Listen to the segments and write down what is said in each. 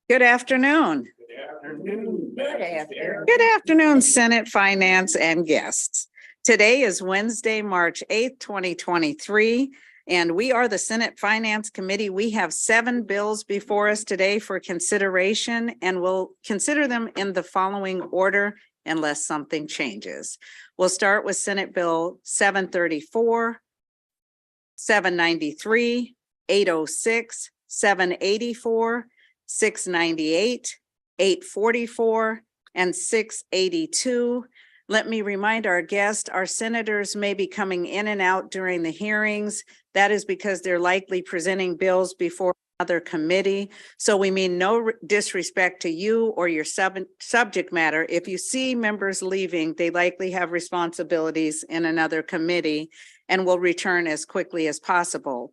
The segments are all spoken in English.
Good afternoon. Good afternoon, Senate Finance and guests. Today is Wednesday, March 8th, 2023, and we are the Senate Finance Committee. We have 7 bills before us today for consideration, and we'll consider them in the following order unless something changes. We'll start with Senate Bill 734, 793, 806, 784, 698, 844, and 682. Let me remind our guests, our senators may be coming in and out during the hearings. That is because they're likely presenting bills before another committee. So we mean no disrespect to you or your subject matter. If you see members leaving, they likely have responsibilities in another committee and will return as quickly as possible.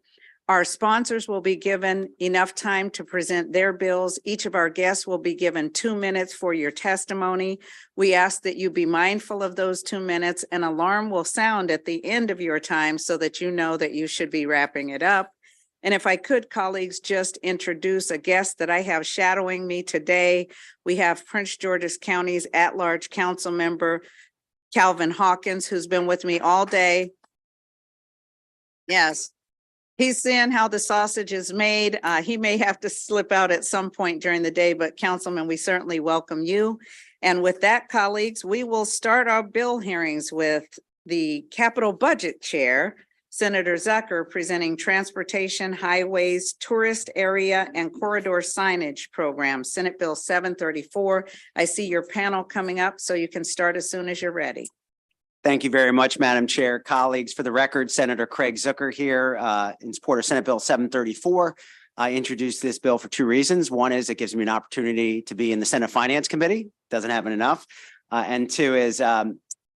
Our sponsors will be given enough time to present their bills. Each of our guests will be given 2 minutes for your testimony. We ask that you be mindful of those 2 minutes. An alarm will sound at the end of your time so that you know that you should be wrapping it up. And if I could, colleagues, just introduce a guest that I have shadowing me today. We have Prince George's County's at-large council member, Calvin Hawkins, who's been with me all day. Yes. He's seeing how the sausage is made. He may have to slip out at some point during the day, but Councilman, we certainly welcome you. And with that, colleagues, we will start our bill hearings with the Capital Budget Chair, Senator Zucker, presenting Transportation, Highways, Tourist Area, and Corridor Signage Program, Senate Bill 734. I see your panel coming up, so you can start as soon as you're ready. Thank you very much, Madam Chair. Colleagues, for the record, Senator Craig Zucker here in support of Senate Bill 734. I introduced this bill for 2 reasons. One is it gives me an opportunity to be in the Senate Finance Committee. Doesn't happen enough. And 2 is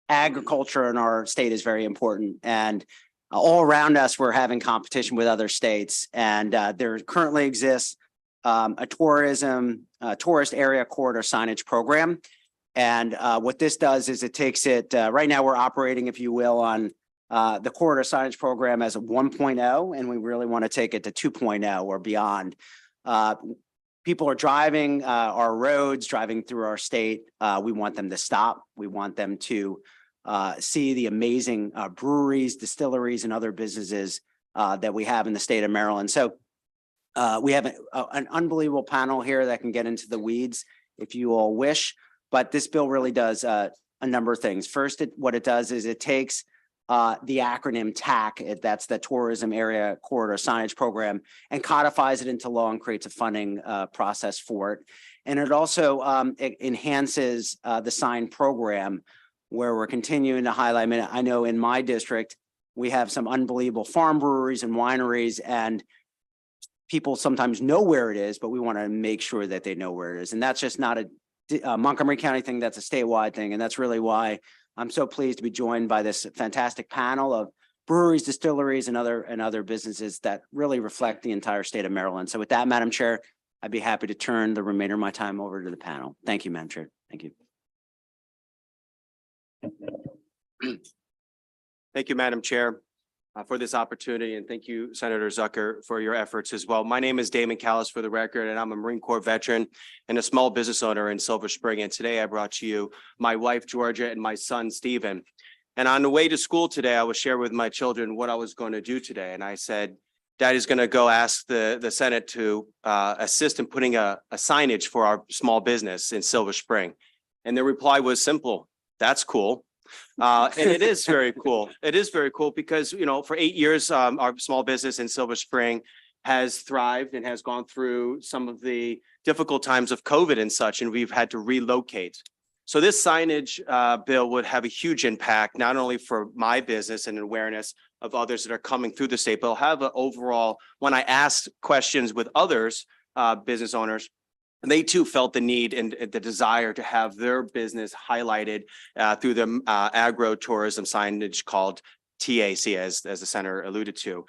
agriculture in our state is very important. And all around us, we're having competition with other states. And there currently exists a tourist area corridor signage program. And what this does is it takes it, right now we're operating, if you will, on the corridor signage program as a 1.0, and we really want to take it to 2.0 or beyond. People are driving our roads, driving through our state. We want them to stop. We want them to see the amazing breweries, distilleries, and other businesses that we have in the state of Maryland. So we have an unbelievable panel here that can get into the weeds if you all wish. But this bill really does a number of things. First, what it does is it takes the acronym TAC, that's the Tourism Area Corridor Signage Program, and codifies it into law and creates a funding process for it. And it also it enhances the sign program, where we're continuing to highlight. I mean, I know in my district, we have some unbelievable farm breweries and wineries, and people sometimes know where it is, but we want to make sure that they know where it is. And that's just not a Montgomery County thing, that's a statewide thing. And that's really why I'm so pleased to be joined by this fantastic panel of breweries, distilleries, and other businesses that really reflect the entire state of Maryland. So with that, Madam Chair, I'd be happy to turn the remainder of my time over to the panel. Thank you, Madam Chair. Thank you. Thank you, Madam Chair, for this opportunity. And thank you, Senator Zucker, for your efforts as well. My name is Damon Callis, for the record, and I'm a Marine Corps veteran and a small business owner in Silver Spring. And today I brought to you my wife, Georgia, and my son, Stephen. And on the way to school today, I was sharing with my children what I was going to do today. And I said, Daddy's going to go ask the Senate to assist in putting a signage for our small business in Silver Spring. And their reply was simple. That's cool. And it is very cool. It is very cool because, you know, for 8 years, our small business in Silver Spring has thrived and has gone through some of the difficult times of COVID and such, and we've had to relocate. So this signage bill would have a huge impact, not only for my business and awareness of others that are coming through the state, but it'll have an overall, when I asked questions with others, business owners, they too felt the need and the desire to have their business highlighted through the agro-tourism signage called TAC, as the senator alluded to.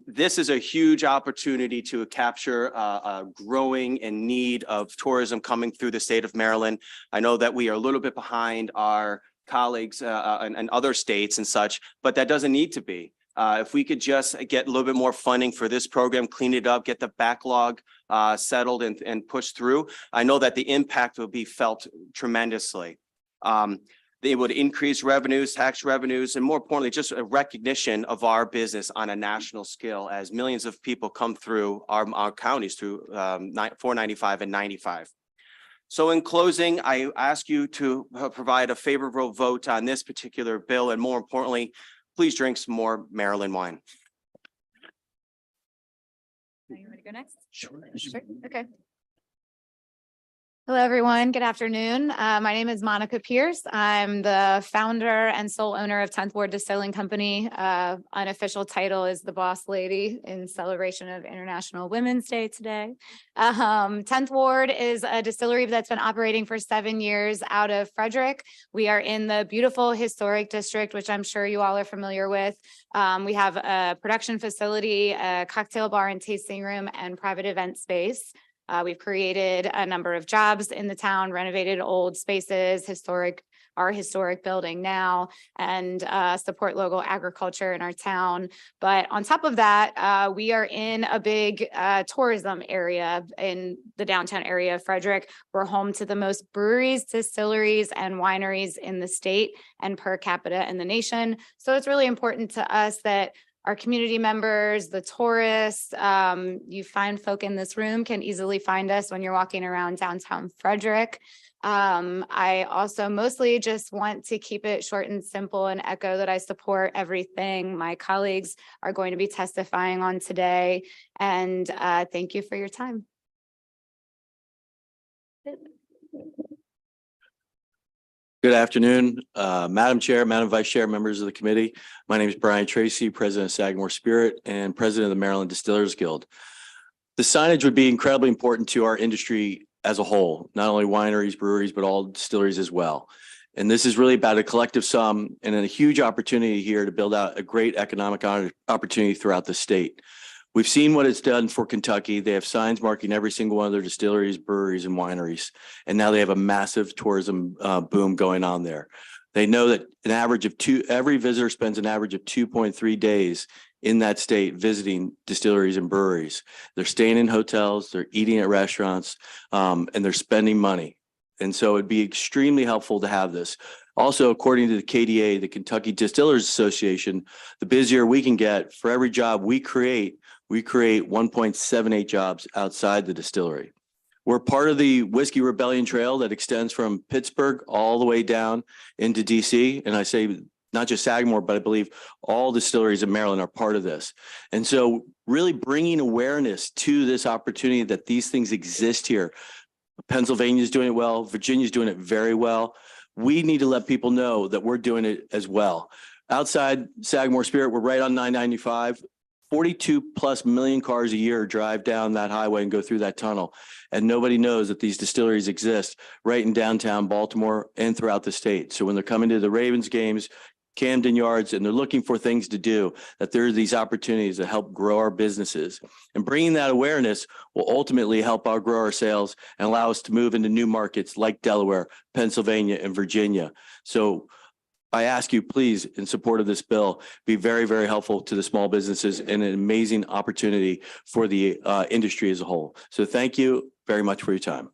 This is a huge opportunity to capture a growing and need of tourism coming through the state of Maryland. I know that we are a little bit behind our colleagues and other states and such, but that doesn't need to be. If we could just get a little bit more funding for this program, clean it up, get the backlog settled and pushed through, I know that the impact will be felt tremendously. They would increase revenues, tax revenues, and more importantly, just a recognition of our business on a national scale as millions of people come through our counties through 495 and 95. So in closing, I ask you to provide a favorable vote on this particular bill, and more importantly, please drink some more Maryland wine. You want to go next? Sure. Okay. Hello, everyone. Good afternoon. My name is Monica Pierce. I'm the founder and sole owner of 10th Ward Distilling Company. Unofficial title is the boss lady in celebration of International Women's Day today. 10th Ward is a distillery that's been operating for 7 years out of Frederick. We are in the beautiful historic district, which I'm sure you all are familiar with. We have a production facility, a cocktail bar and tasting room, and private event space. We've created a number of jobs in the town, renovated old spaces, our historic building now, and support local agriculture in our town. But on top of that, we are in a big tourism area in the downtown area of Frederick. We're home to the most breweries, distilleries, and wineries in the state and per capita in the nation. So it's really important to us that our community members, the tourists, you fine folk in this room can easily find us when you're walking around downtown Frederick. I also mostly just want to keep it short and simple and echo that I support everything my colleagues are going to be testifying on today. And thank you for your time. Good afternoon, Madam Chair, Madam Vice Chair, members of the committee. My name is Brian Tracy, President of Sagamore Spirit and President of the Maryland Distillers Guild. The signage would be incredibly important to our industry as a whole, not only wineries, breweries, but all distilleries as well. And this is really about a collective sum and a huge opportunity here to build out a great economic opportunity throughout the state. We've seen what it's done for Kentucky. They have signs marking every single one of their distilleries, breweries, and wineries. And now they have a massive tourism boom going on there. They know that every visitor spends an average of 2.3 days in that state visiting distilleries and breweries. They're staying in hotels, they're eating at restaurants, and they're spending money. And so it'd be extremely helpful to have this. Also, according to the KDA, the Kentucky Distillers Association, the busier we can get, for every job we create 1.78 jobs outside the distillery. We're part of the Whiskey Rebellion Trail that extends from Pittsburgh all the way down into DC. And I say not just Sagamore, but I believe all distilleries in Maryland are part of this. And so really bringing awareness to this opportunity that these things exist here. Pennsylvania is doing it well. Virginia is doing it very well. We need to let people know that we're doing it as well. Outside Sagamore Spirit, we're right on 995. 42+ million cars a year drive down that highway and go through that tunnel. And nobody knows that these distilleries exist right in downtown Baltimore and throughout the state. So when they're coming to the Ravens games, Camden Yards, and they're looking for things to do, that there are these opportunities that help grow our businesses. And bringing that awareness will ultimately help grow our sales and allow us to move into new markets like Delaware, Pennsylvania, and Virginia. So I ask you, please, in support of this bill, be very, very helpful to the small businesses and an amazing opportunity for the industry as a whole. So thank you very much for your time.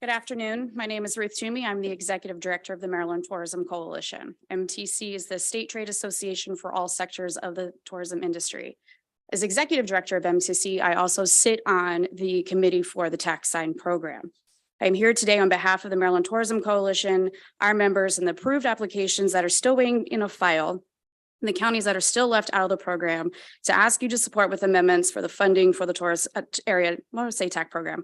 Good afternoon. My name is Ruth Toomey. I'm the Executive Director of the Maryland Tourism Coalition. MTC is the state trade association for all sectors of the tourism industry. As Executive Director of MTC, I also sit on the committee for the tax sign program. I'm here today on behalf of the Maryland Tourism Coalition, our members, and the approved applications that are still waiting in a file, and the counties that are still left out of the program, to ask you to support with amendments for the funding for the tourist area, I want to say TAC program.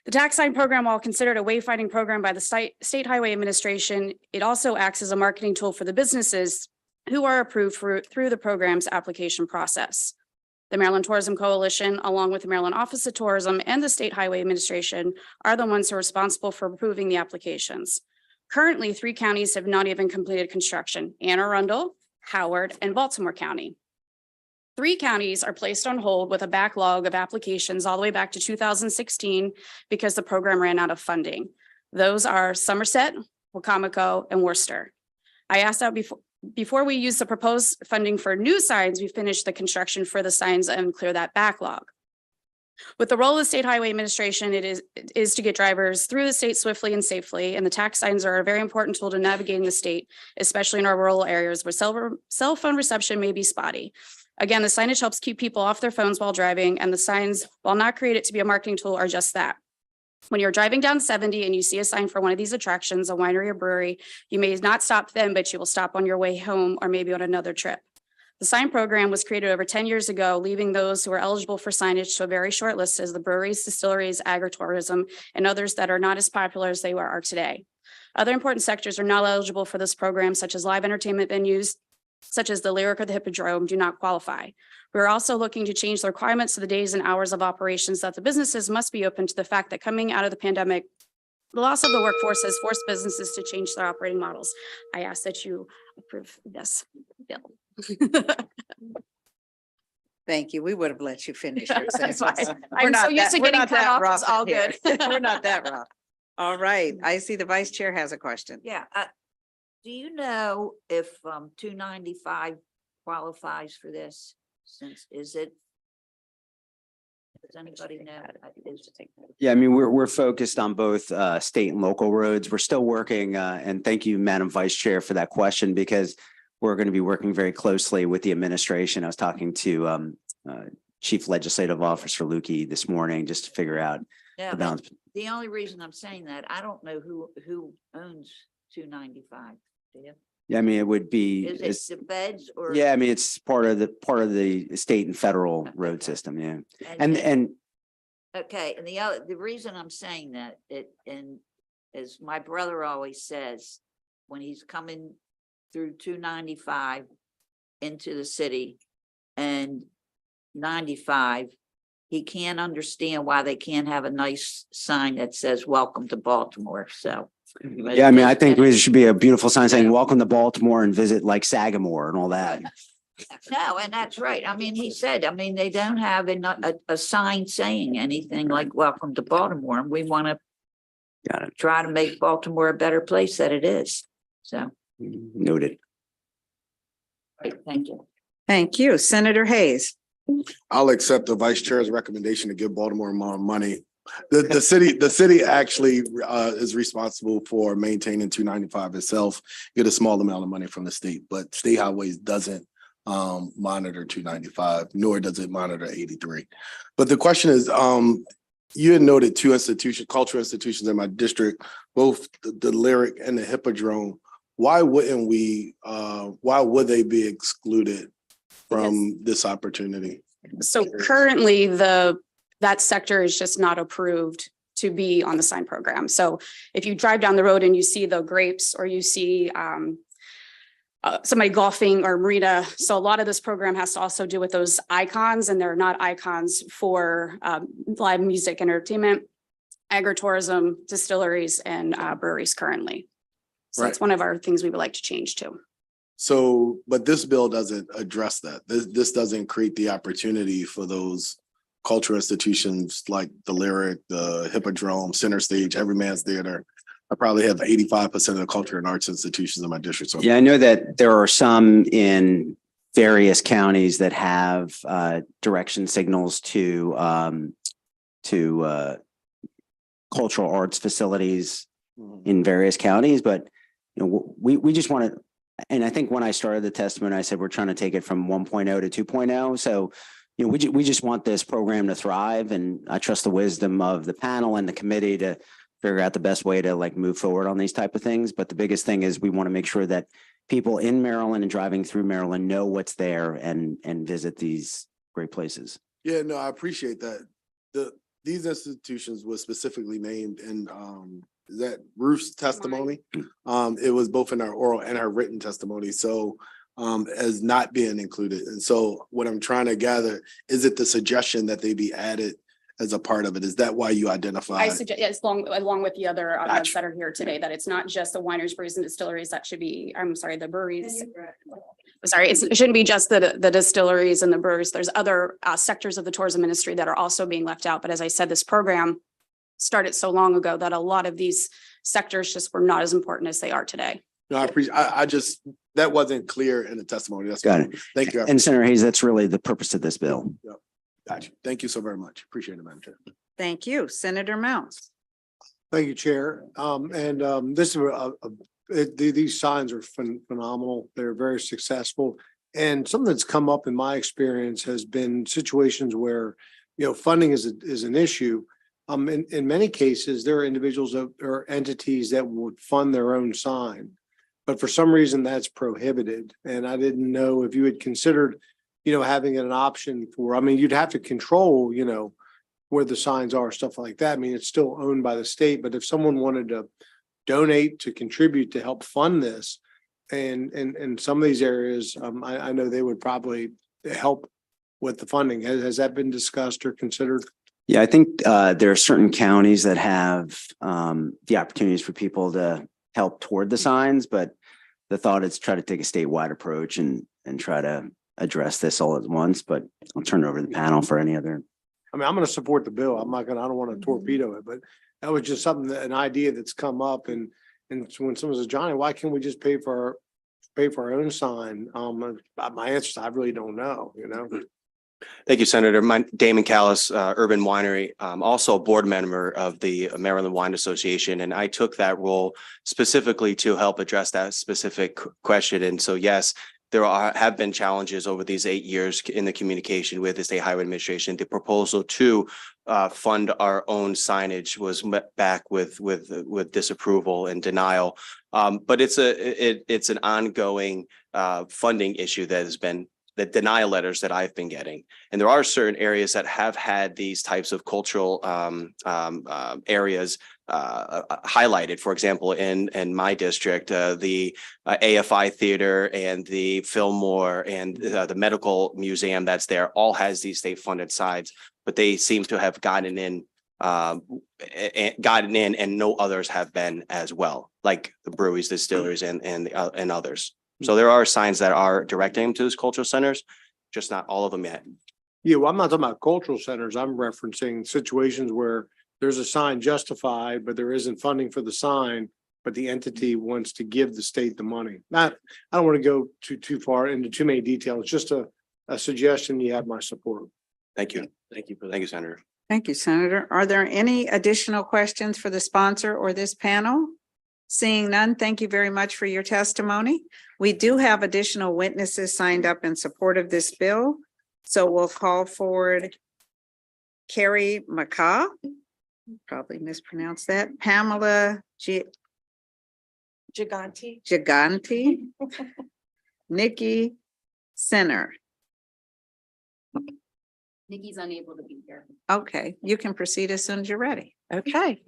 The tax sign program, while considered a wayfinding program by the State Highway Administration, it also acts as a marketing tool for the businesses who are approved through the program's application process. The Maryland Tourism Coalition, along with the Maryland Office of Tourism and the State Highway Administration, are the ones who are responsible for approving the applications. Currently, 3 counties have not even completed construction: Anne Arundel, Howard, and Baltimore County. 3 counties are placed on hold with a backlog of applications all the way back to 2016 because the program ran out of funding. Those are Somerset, Wacomico, and Worcester. I asked that before we use the proposed funding for new signs, we finish the construction for the signs and clear that backlog. With the role of the State Highway Administration, it is to get drivers through the state swiftly and safely, and the tax signs are a very important tool to navigating the state, especially in our rural areas where cell phone reception may be spotty. Again, the signage helps keep people off their phones while driving, and the signs, while not created to be a marketing tool, are just that. When you're driving down 70 and you see a sign for one of these attractions, a winery or brewery, you may not stop then, but you will stop on your way home or maybe on another trip. The sign program was created over 10 years ago, leaving those who are eligible for signage to a very short list as the breweries, distilleries, agritourism, and others that are not as popular as they are today. Other important sectors are not eligible for this program, such as live entertainment venues, such as the Lyric or the Hippodrome, do not qualify. We're also looking to change the requirements to the days and hours of operations that the businesses must be open to the fact that coming out of the pandemic, the loss of the workforce has forced businesses to change their operating models. I ask that you approve this bill. Thank you. We would have let you finish your That's sentence. fine. We're I'm so not used that- to we're getting not cut that off. rough It's all in here. good. We're not that rough. All right. I see the vice chair has a question. Yeah, do you know if 295 qualifies for this? Since is it? Does anybody know? Yeah, I mean, we're focused on both state and local roads. We're still working, and thank you, Madam Vice Chair, for that question, because we're going to be working very closely with the administration. I was talking to Chief Legislative Officer Lukey this morning just to figure out Yeah, the but balance. the only reason I'm saying that, I don't know who owns 295. Do you? Yeah, I mean, it would be, Is it the feds or? yeah, I mean, it's part of the state and federal road system, yeah. And And okay, and the reason I'm saying that, as my brother always says, when he's coming through 295 into the city and 95, he can't understand why they can't have a nice sign that says, "Welcome to Baltimore," so. yeah, I mean, I think there should be a beautiful sign saying, "Welcome to Baltimore," and visit like Sagamore and all that. No, and that's right. I mean, he said, I mean, they don't have a sign saying anything like "Welcome to Baltimore," and we want to Got it. try to make Baltimore a better place that it is. So, Noted. great, thank you. Thank you. Senator Hayes. I'll accept the vice chair's recommendation to give Baltimore more money. The city actually is responsible for maintaining 295 itself, get a small amount of money from the state, but State Highways doesn't monitor 295, nor does it monitor 83. But the question is, you had noted two cultural institutions in my district, both the Lyric and the Hippodrome. Why wouldn't why would they be excluded from this opportunity? So currently, that sector is just not approved to be on the sign program. So if you drive down the road and you see the grapes or you see somebody golfing or marina, so a lot of this program has to also do with those icons, and they're not icons for live music, entertainment, agritourism, distilleries, and breweries currently. So that's one of our things we would like to change to. So, but this bill doesn't address that. This doesn't create the opportunity for those cultural institutions like the Lyric, the Hippodrome, Center Stage, Everyman's Theater. I probably have 85% of the culture and arts institutions in my district. So Yeah, I know that there are some in various counties that have direction signals to cultural arts facilities in various counties, but you know, we just want to, and I think when I started the testimony, I said we're trying to take it from 1.0 to 2.0. So, you know, we just want this program to thrive, and I trust the wisdom of the panel and the committee to figure out the best way to like move forward on these type of things. But the biggest thing is we want to make sure that people in Maryland and driving through Maryland know what's there and visit these great places. yeah, no, I appreciate that. These institutions were specifically named in is that Ruth's testimony? It was both in our oral and our written testimony. So as not being included. And so what I'm trying to gather, is it the suggestion that they be added as a part of it? Is that why you identify? I suggest, yes, along with the other ones Gotcha. that are here today, that it's not just the wineries, breweries, and distilleries that should be, I'm sorry, the breweries. Sorry, it shouldn't be just the distilleries and the breweries. There's other sectors of the tourism industry that are also being left out. But as I said, this program started so long ago that a lot of these sectors just were not as important as they are today. No, I appreciate, I just, that wasn't clear in the testimony. That's Got fine. Thank you. And Senator Hayes, that's really the purpose of this bill. Gotcha. Thank you so very much. Appreciate it, Madam Chair. Thank you. Senator Mounts. Thank you, Chair. This is these signs are phenomenal. They're very successful. And something that's come up in my experience has been situations where, funding is an issue. In many cases, there are individuals or entities that would fund their own sign. But for some reason, that's prohibited. And I didn't know if you had considered, having an option for, you'd have to control, where the signs are, stuff like that. It's still owned by the state, but if someone wanted to donate, to contribute, to help fund this, and in some of these areas, I know they would probably help with the funding. Has that been discussed or considered? Yeah, I think there are certain counties that have the opportunities for people to help toward the signs, but the thought is try to take a statewide approach and try to address this all at once, but I'll turn it over to the panel for any other. I'm going to support the bill. I don't want to torpedo it, but that was just something an idea that's come up. And when someone says, Johnny, why can't we just pay for our own sign? My answer is I really don't know, Thank you, Senator. Damon Callis, Urban Winery, also a board member of the Maryland Wine Association. And I took that role specifically to help address that specific question. And so, yes, there have been challenges over these 8 years in the communication with the State Highway Administration. The proposal to fund our own signage was met back with disapproval and denial. But it's an ongoing funding issue that has been the denial letters that I've been getting. And there are certain areas that have had these types of cultural areas highlighted. For example, in my district, the AFI Theater and the Fillmore and the Medical Museum that's there all has these state funded sides, but they seem to have gotten in and no others have been as well, like the breweries, distilleries and others. So there are signs that are directing them to those cultural centers, just not all of them yet. Yeah, well, I'm not talking about cultural centers. I'm referencing situations where there's a sign justified, but there isn't funding for the sign, but the entity wants to give the state the money. I don't want to go too far into too many details. Just a suggestion. You have my support. Thank you. Thank you, Senator. Thank you, Senator. Are there any additional questions for the sponsor or this panel? Seeing none, thank you very much for your testimony. We do have additional witnesses signed up in support of this bill. So we'll call forward Carrie McCaw, probably mispronounced that, Pamela Gigante, Nikki Sinner. Nikki's unable to be here. Okay, you can proceed as soon as you're ready. Okay.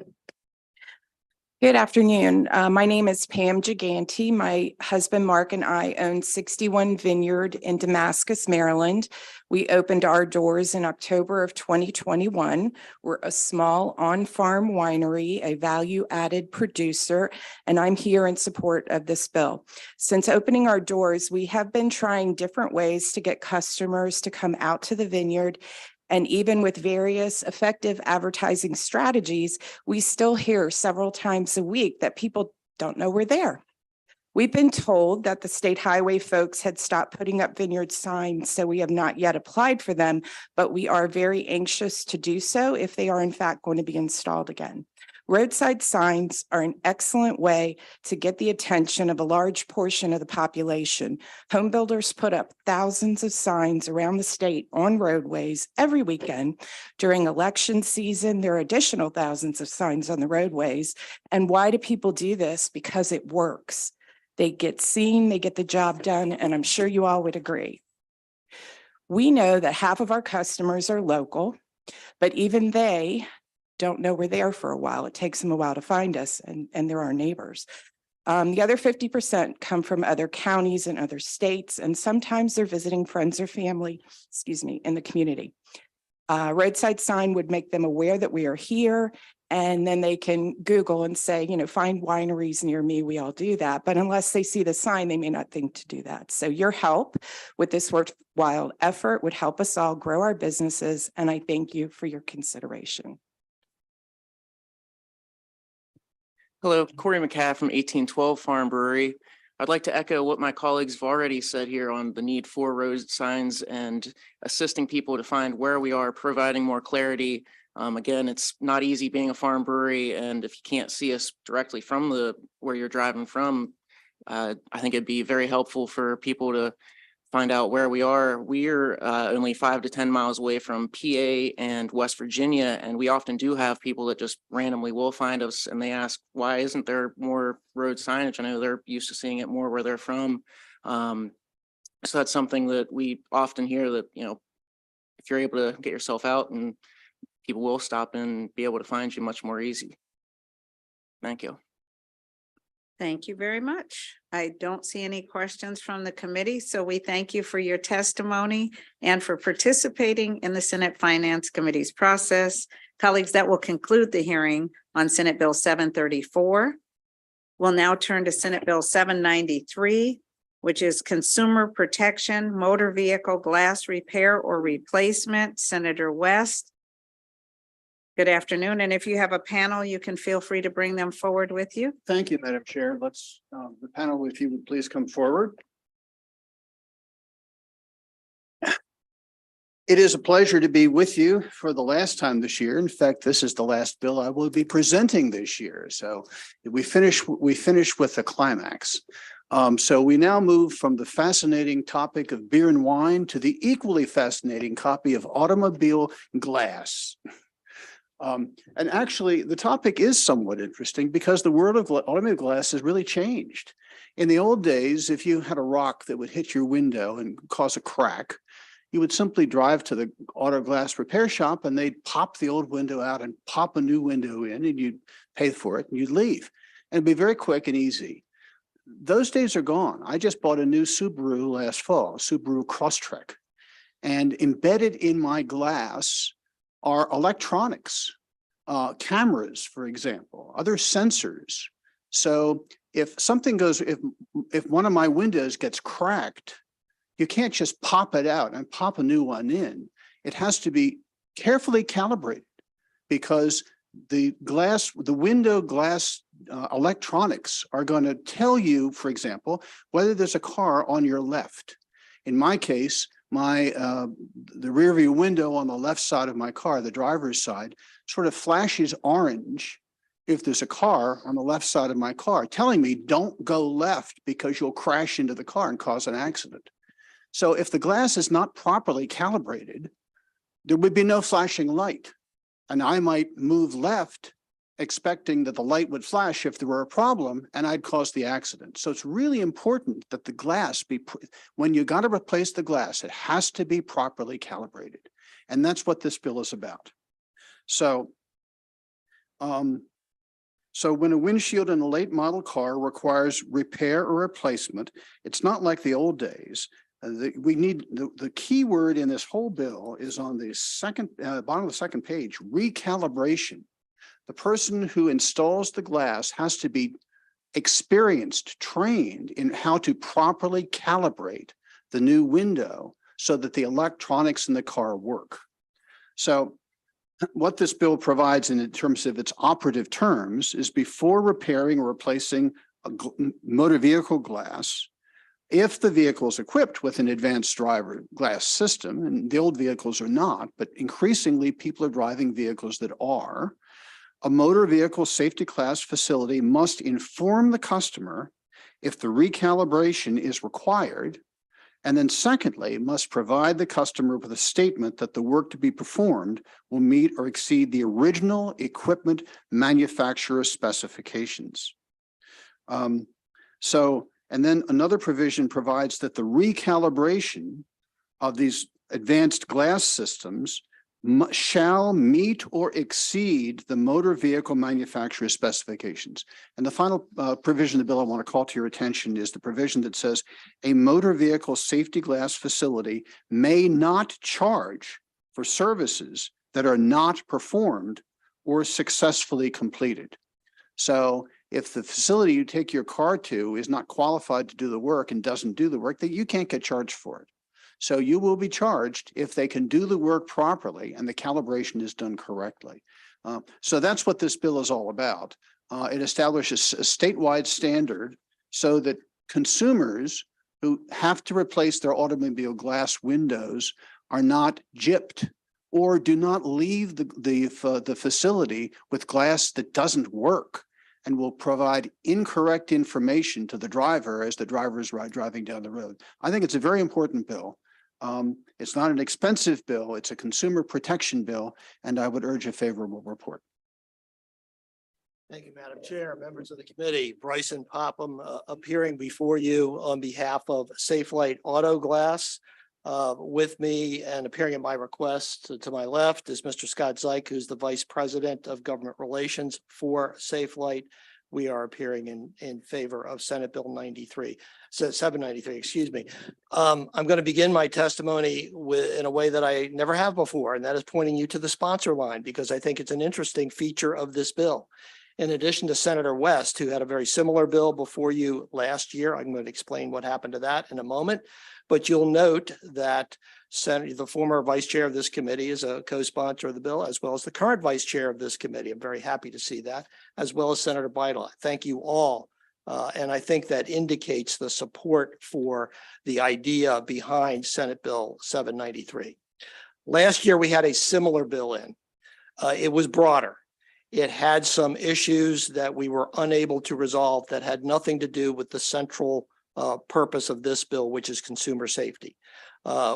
Good afternoon. My name is Pam Gigante. My husband, Mark, and I own 61 Vineyard in Damascus, Maryland. We opened our doors in October of 2021. We're a small on-farm winery, a value-added producer, and I'm here in support of this bill. Since opening our doors, we have been trying different ways to get customers to come out to the vineyard. And even with various effective advertising strategies, we still hear several times a week that people don't know we're there. We've been told that the state highway folks had stopped putting up vineyard signs, so we have not yet applied for them, but we are very anxious to do so if they are in fact going to be installed again. Roadside signs are an excellent way to get the attention of a large portion of the population. Home builders put up thousands of signs around the state on roadways every weekend. During election season, there are additional thousands of signs on the roadways. And why do people do this? Because it works. They get seen, they get the job done, and I'm sure you all would agree. We know that half of our customers are local, but even they don't know we're there for a while. It takes them a while to find us, and they're our neighbors. The other 50% come from other counties and other states, and sometimes they're visiting friends or family, in the community. Roadside sign would make them aware that we are here, and then they can Google and say, find wineries near me. We all do that. But unless they see the sign, they may not think to do that. So your help with this worthwhile effort would help us all grow our businesses, and I thank you for your consideration. Hello, Corey McCaff from 1812 Farm Brewery. I'd like to echo what my colleagues have already said here on the need for road signs and assisting people to find where we are, providing more clarity. Again, it's not easy being a farm brewery, and if you can't see us directly from where you're driving from, I think it'd be very helpful for people to find out where we are. We're only 5 to 10 miles away from PA and West Virginia, and we often do have people that just randomly will find us and they ask, why isn't there more road signage? I know they're used to seeing it more where they're from. So that's something that we often hear, that, you know, if you're able to get yourself out, and people will stop and be able to find you much more easy. Thank you. Thank you very much. I don't see any questions from the committee, so we thank you for your testimony and for participating in the Senate Finance Committee's process. Colleagues, that will conclude the hearing on Senate Bill 734. We'll now turn to Senate Bill 793, which is Consumer Protection Motor Vehicle Glass Repair or Replacement. Senator West. Good afternoon, and if you have a panel, you can feel free to bring them forward with you. Thank you, Madam Chair. Let's, the panel, if you would please come forward. It is a pleasure to be with you for the last time this year. In fact, this is the last bill I will be presenting this year. So we finish with the climax. So we now move from the fascinating topic of beer and wine to the equally fascinating copy of automobile glass. And actually, the topic is somewhat interesting because the world of automotive glass has really changed. In the old days, if you had a rock that would hit your window and cause a crack, you would simply drive to the auto glass repair shop and they'd pop the old window out and pop a new window in, and you'd pay for it and you'd leave. And it'd be very quick and easy. Those days are gone. I just bought a new Subaru last fall, Subaru Crosstrek, and embedded in my glass are electronics, cameras, for example, other sensors. So if something goes, if one of my windows gets cracked, you can't just pop it out and pop a new one in. It has to be carefully calibrated because the window glass electronics are going to tell you, for example, whether there's a car on your left. In my case, the rear view window on the left side of my car, the driver's side, sort of flashes orange if there's a car on the left side of my car, telling me don't go left because you'll crash into the car and cause an accident. So if the glass is not properly calibrated, there would be no flashing light. And I might move left expecting that the light would flash if there were a problem, and I'd cause the accident. So it's really important that the glass when you got to replace the glass, it has to be properly calibrated. And that's what this bill is about. So, so when a windshield in a late model car requires repair or replacement, it's not like the old days. We need the key word in this whole bill is on the bottom of the second page, recalibration. The person who installs the glass has to be experienced, trained in how to properly calibrate the new window so that the electronics in the car work. So what this bill provides in terms of its operative terms is before repairing or replacing a motor vehicle glass, if the vehicle is equipped with an advanced driver glass system, and the old vehicles are not, but increasingly people are driving vehicles that are, a motor vehicle safety class facility must inform the customer if the recalibration is required, and then secondly, must provide the customer with a statement that the work to be performed will meet or exceed the original equipment manufacturer specifications. And then another provision provides that the recalibration of these advanced glass systems shall meet or exceed the motor vehicle manufacturer specifications. And the final provision of the bill I want to call to your attention is the provision that says a motor vehicle safety glass facility may not charge for services that are not performed or successfully completed. So if the facility you take your car to is not qualified to do the work and doesn't do the work, that you can't get charged for it. So you will be charged if they can do the work properly and the calibration is done correctly. So that's what this bill is all about. It establishes a statewide standard so that consumers who have to replace their automobile glass windows are not gypped or do not leave the facility with glass that doesn't work and will provide incorrect information to the driver as the driver is driving down the road. I think it's a very important bill. It's not an expensive bill. It's a consumer protection bill, and I would urge a favorable report. Thank you, Madam Chair, members of the committee. Bryson Popham, appearing before you on behalf of Safe Light Auto Glass. With me and appearing at my request to my left is Mr. Scott Zeig, who's the Vice President of Government Relations for Safe Light. We are appearing in favor of Senate Bill 793, excuse me. I'm going to begin my testimony in a way that I never have before, and that is pointing you to the sponsor line, because I think it's an interesting feature of this bill. In addition to Senator West, who had a very similar bill before you last year, I'm going to explain what happened to that in a moment. But you'll note that the former vice chair of this committee is a co-sponsor of the bill, as well as the current vice chair of this committee. I'm very happy to see that, as well as Senator Bidel. Thank you all. And I think that indicates the support for the idea behind Senate Bill 793. Last year, we had a similar bill in. It was broader. It had some issues that we were unable to resolve that had nothing to do with the central purpose of this bill, which is consumer safety.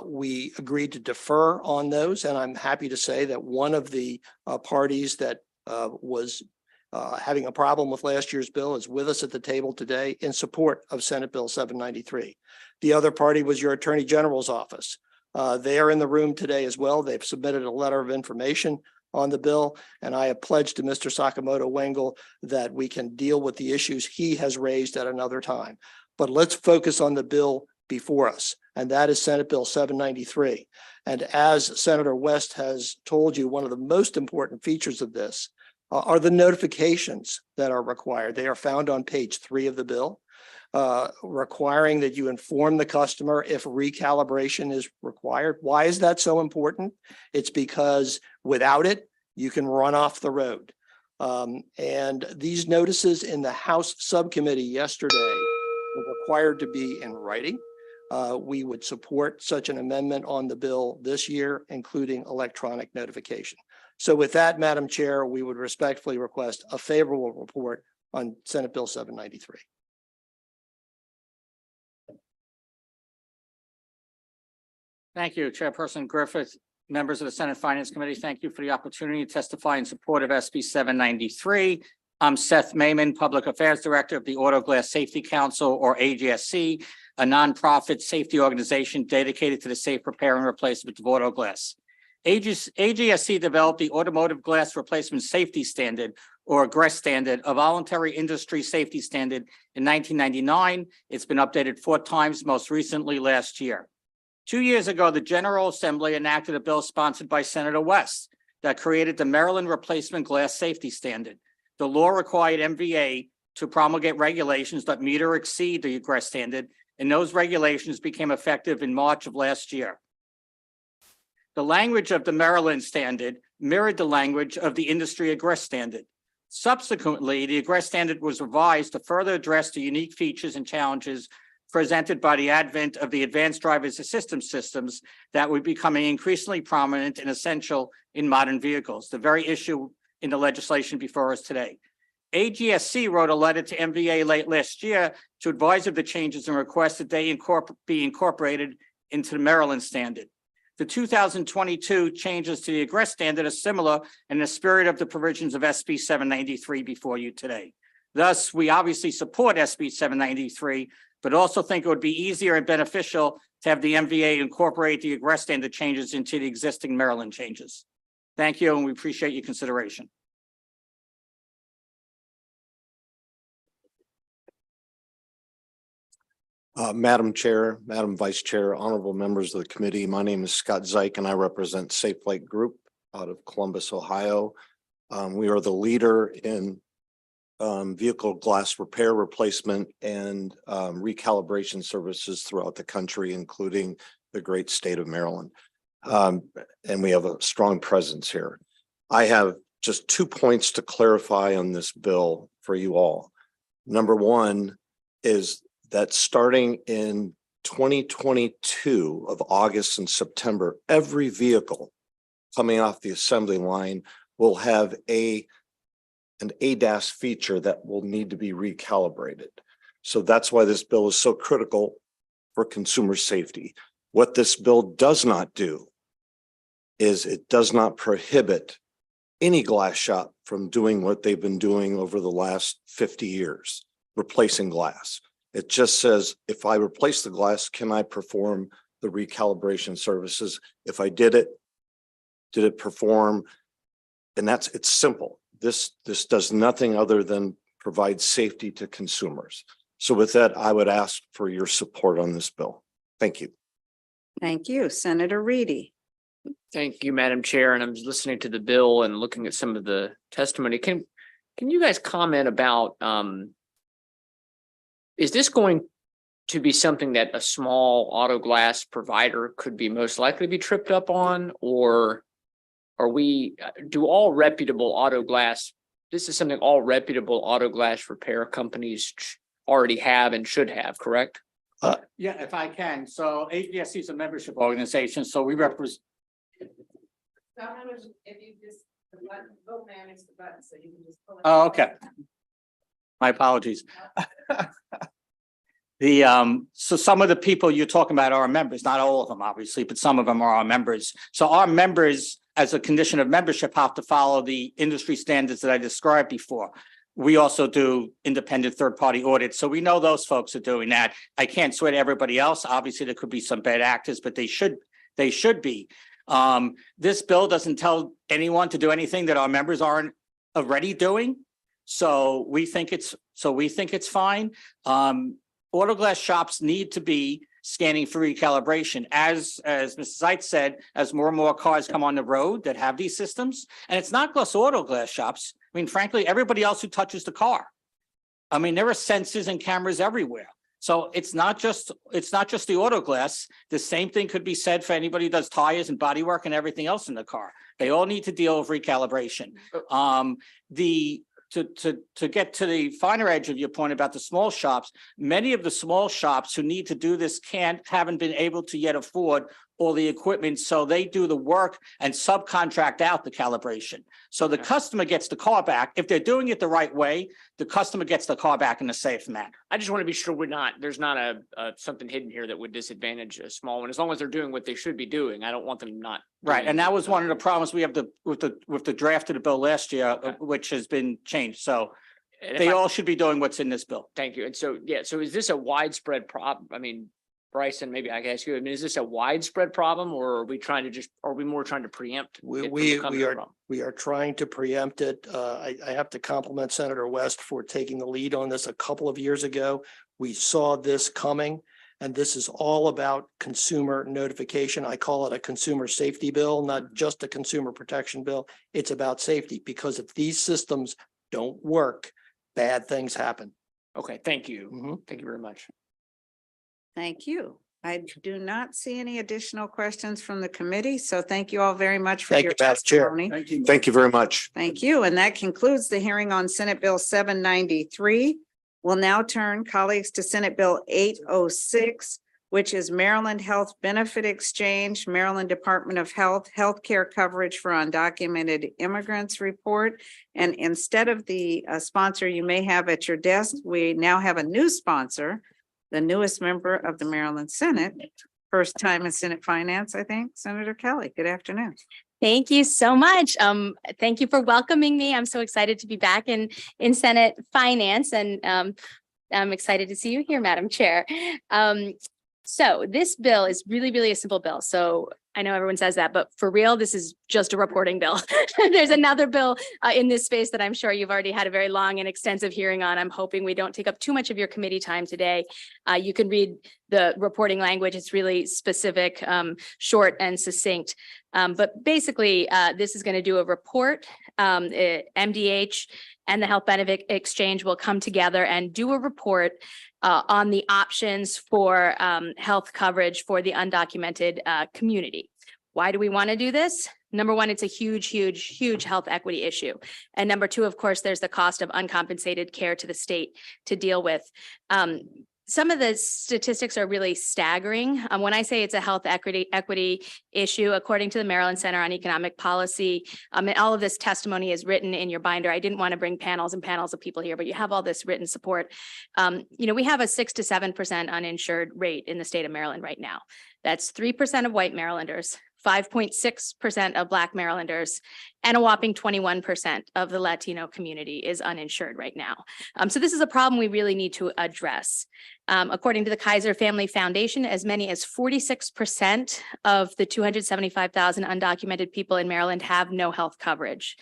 We agreed to defer on those, and I'm happy to say that one of the parties that was having a problem with last year's bill is with us at the table today in support of Senate Bill 793. The other party was your Attorney General's office. They are in the room today as well. They've submitted a letter of information on the bill, and I have pledged to Mr. Sakamoto Wengel that we can deal with the issues he has raised at another time. But let's focus on the bill before us, and that is Senate Bill 793. And as Senator West has told you, one of the most important features of this are the notifications that are required. They are found on page 3 of the bill, requiring that you inform the customer if recalibration is required. Why is that so important? It's because without it, you can run off the road. And these notices in the House subcommittee yesterday were required to be in writing. We would support such an amendment on the bill this year, including electronic notification. So with that, Madam Chair, we would respectfully request a favorable report on Senate Bill 793. Thank you, Chairperson Griffith. Members of the Senate Finance Committee, thank you for the opportunity to testify in support of SB 793. I'm Seth Mayman, Public Affairs Director of the Auto Glass Safety Council, or AGSC, a nonprofit safety organization dedicated to the safe repair and replacement of auto glass. AGSC developed the Automotive Glass Replacement Safety Standard, or GRESS standard, a voluntary industry safety standard in 1999. It's been updated 4 times, most recently last year. 2 years ago, the General Assembly enacted a bill sponsored by Senator West that created the Maryland Replacement Glass Safety Standard. The law required MVA to promulgate regulations that meet or exceed the GRESS standard, and those regulations became effective in March of last year. The language of the Maryland standard mirrored the language of the industry GRESS standard. Subsequently, the GRESS standard was revised to further address the unique features and challenges presented by the advent of the advanced driver's assistance systems that were becoming increasingly prominent and essential in modern vehicles, the very issue in the legislation before us today. AGSC wrote a letter to MVA late last year to advise of the changes and request that they be incorporated into the Maryland standard. The 2022 changes to the GRESS standard are similar in the spirit of the provisions of SB 793 before you today. Thus, we obviously support SB 793, but also think it would be easier and beneficial to have the MVA incorporate the GRESS standard changes into the existing Maryland changes. Thank you, and we appreciate your consideration. Madam Chair, Madam Vice Chair, honorable members of the committee, my name is Scott Zeig and I represent Safe Light Group out of Columbus, Ohio. We are the leader in vehicle glass repair, replacement, and recalibration services throughout the country, including the great state of Maryland. And we have a strong presence here. I have just 2 points to clarify on this bill for you all. Number one is that starting in 2022 of August and September, every vehicle coming off the assembly line will have an ADAS feature that will need to be recalibrated. So that's why this bill is so critical for consumer safety. What this bill does not do is it does not prohibit any glass shop from doing what they've been doing over the last 50 years, replacing glass. It just says, if I replace the glass, can I perform the recalibration services? If I did it perform? And it's simple. This does nothing other than provide safety to consumers. So with that, I would ask for your support on this bill. Thank you. Thank you. Senator Reedy. Thank you, Madam Chair. And I'm listening to the bill and looking at some of the testimony. Can you guys comment about, is this going to be something that a small auto glass provider could be most likely to be tripped up on? Or do all reputable auto glass, this is something all reputable auto glass repair companies already have and should have, correct? Yeah, if I can. So APSC is a membership organization, so we represent. If you just vote manage the button, so you can just pull it. Oh, okay. My apologies. So some of the people you're talking about are our members, not all of them, obviously, but some of them are our members. So our members, as a condition of membership, have to follow the industry standards that I described before. We also do independent third-party audits. So we know those folks are doing that. I can't swear to everybody else. Obviously, there could be some bad actors, but they should be. This bill doesn't tell anyone to do anything that our members aren't already doing. So we think it's fine. Auto glass shops need to be scanning for recalibration. As Mrs. Zeit said, as more and more cars come on the road that have these systems, and it's not just auto glass shops. I mean, frankly, everybody else who touches the car. I mean, there are sensors and cameras everywhere. So it's not just the auto glass. The same thing could be said for anybody who does tires and bodywork and everything else in the car. They all need to deal with recalibration. To get to the finer edge of your point about the small shops, many of the small shops who need to do this haven't been able to yet afford all the equipment, so they do the work and subcontract out the calibration. So the customer gets the car back. If they're doing it the right way, the customer gets the car back in a safe manner. I just want to be sure there's not something hidden here that would disadvantage a small one. As long as they're doing what they should be doing, I don't want them not. Right, and that was one of the problems we have with the draft of the bill last year, which has been changed. So they all should be doing what's in this bill. Thank you. And so, so is this a widespread problem? I mean, Bryson, maybe I can ask you, I mean, is this a widespread problem, or are we more trying to preempt? We are trying to preempt it. I have to compliment Senator West for taking the lead on this a couple of years ago. We saw this coming, and this is all about consumer notification. I call it a consumer safety bill, not just a consumer protection bill. It's about safety, because if these systems don't work, bad things happen. Okay, thank you. Thank you very much. Thank you. I do not see any additional questions from the committee, so thank you all very much for your testimony. Thank you very much. Thank you. And that concludes the hearing on Senate Bill 793. We'll now turn, colleagues, to Senate Bill 806, which is Maryland Health Benefit Exchange, Maryland Department of Health, Healthcare Coverage for Undocumented Immigrants Report. And instead of the sponsor you may have at your desk, we now have a new sponsor, the newest member of the Maryland Senate, first time in Senate Finance, I think, Senator Kelly. Good afternoon. Thank you so much. Thank you for welcoming me. I'm so excited to be back in Senate Finance, and I'm excited to see you here, Madam Chair. So this bill is really a simple bill. So I know everyone says that, but for real, this is just a reporting bill. There's another bill in this space that I'm sure you've already had a very long and extensive hearing on. I'm hoping we don't take up too much of your committee time today. You can read the reporting language. It's really specific, short and succinct. But basically, this is going to do a report. MDH and the Health Benefit Exchange will come together and do a report on the options for health coverage for the undocumented community. Why do we want to do this? Number one, it's a huge, huge, huge health equity issue. And number two, of course, there's the cost of uncompensated care to the state to deal with. Some of the statistics are really staggering. When I say it's a health equity issue, according to the Maryland Center on Economic Policy, and all of this testimony is written in your binder. I didn't want to bring panels and panels of people here, but you have all this written support. We have a 6 to 7% uninsured rate in the state of Maryland right now. That's 3% of white Marylanders, 5.6% of Black Marylanders, and a whopping 21% of the Latino community is uninsured right now. So this is a problem we really need to address. According to the Kaiser Family Foundation, as many as 46% of the 275,000 undocumented people in Maryland have no health coverage.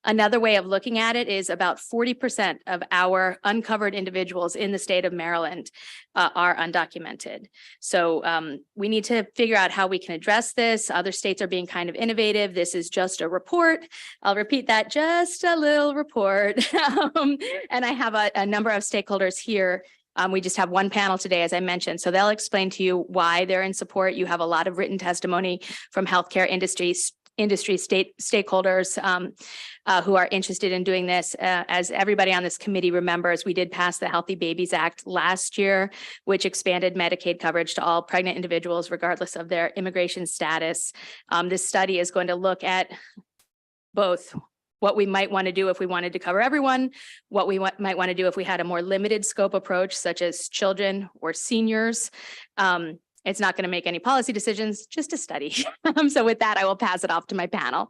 Another way of looking at it is about 40% of our uncovered individuals in the state of Maryland are undocumented. So we need to figure out how we can address this. Other states are being kind of innovative. This is just a report. I'll repeat that, just a little report. And I have a number of stakeholders here. We just have one panel today, as I mentioned, so they'll explain to you why they're in support. You have a lot of written testimony from healthcare industry stakeholders who are interested in doing this. As everybody on this committee remembers, we did pass the Healthy Babies Act last year, which expanded Medicaid coverage to all pregnant individuals, regardless of their immigration status. This study is going to look at both what we might want to do if we wanted to cover everyone, what we might want to do if we had a more limited scope approach, such as children or seniors. It's not going to make any policy decisions, just a study. So with that, I will pass it off to my panel.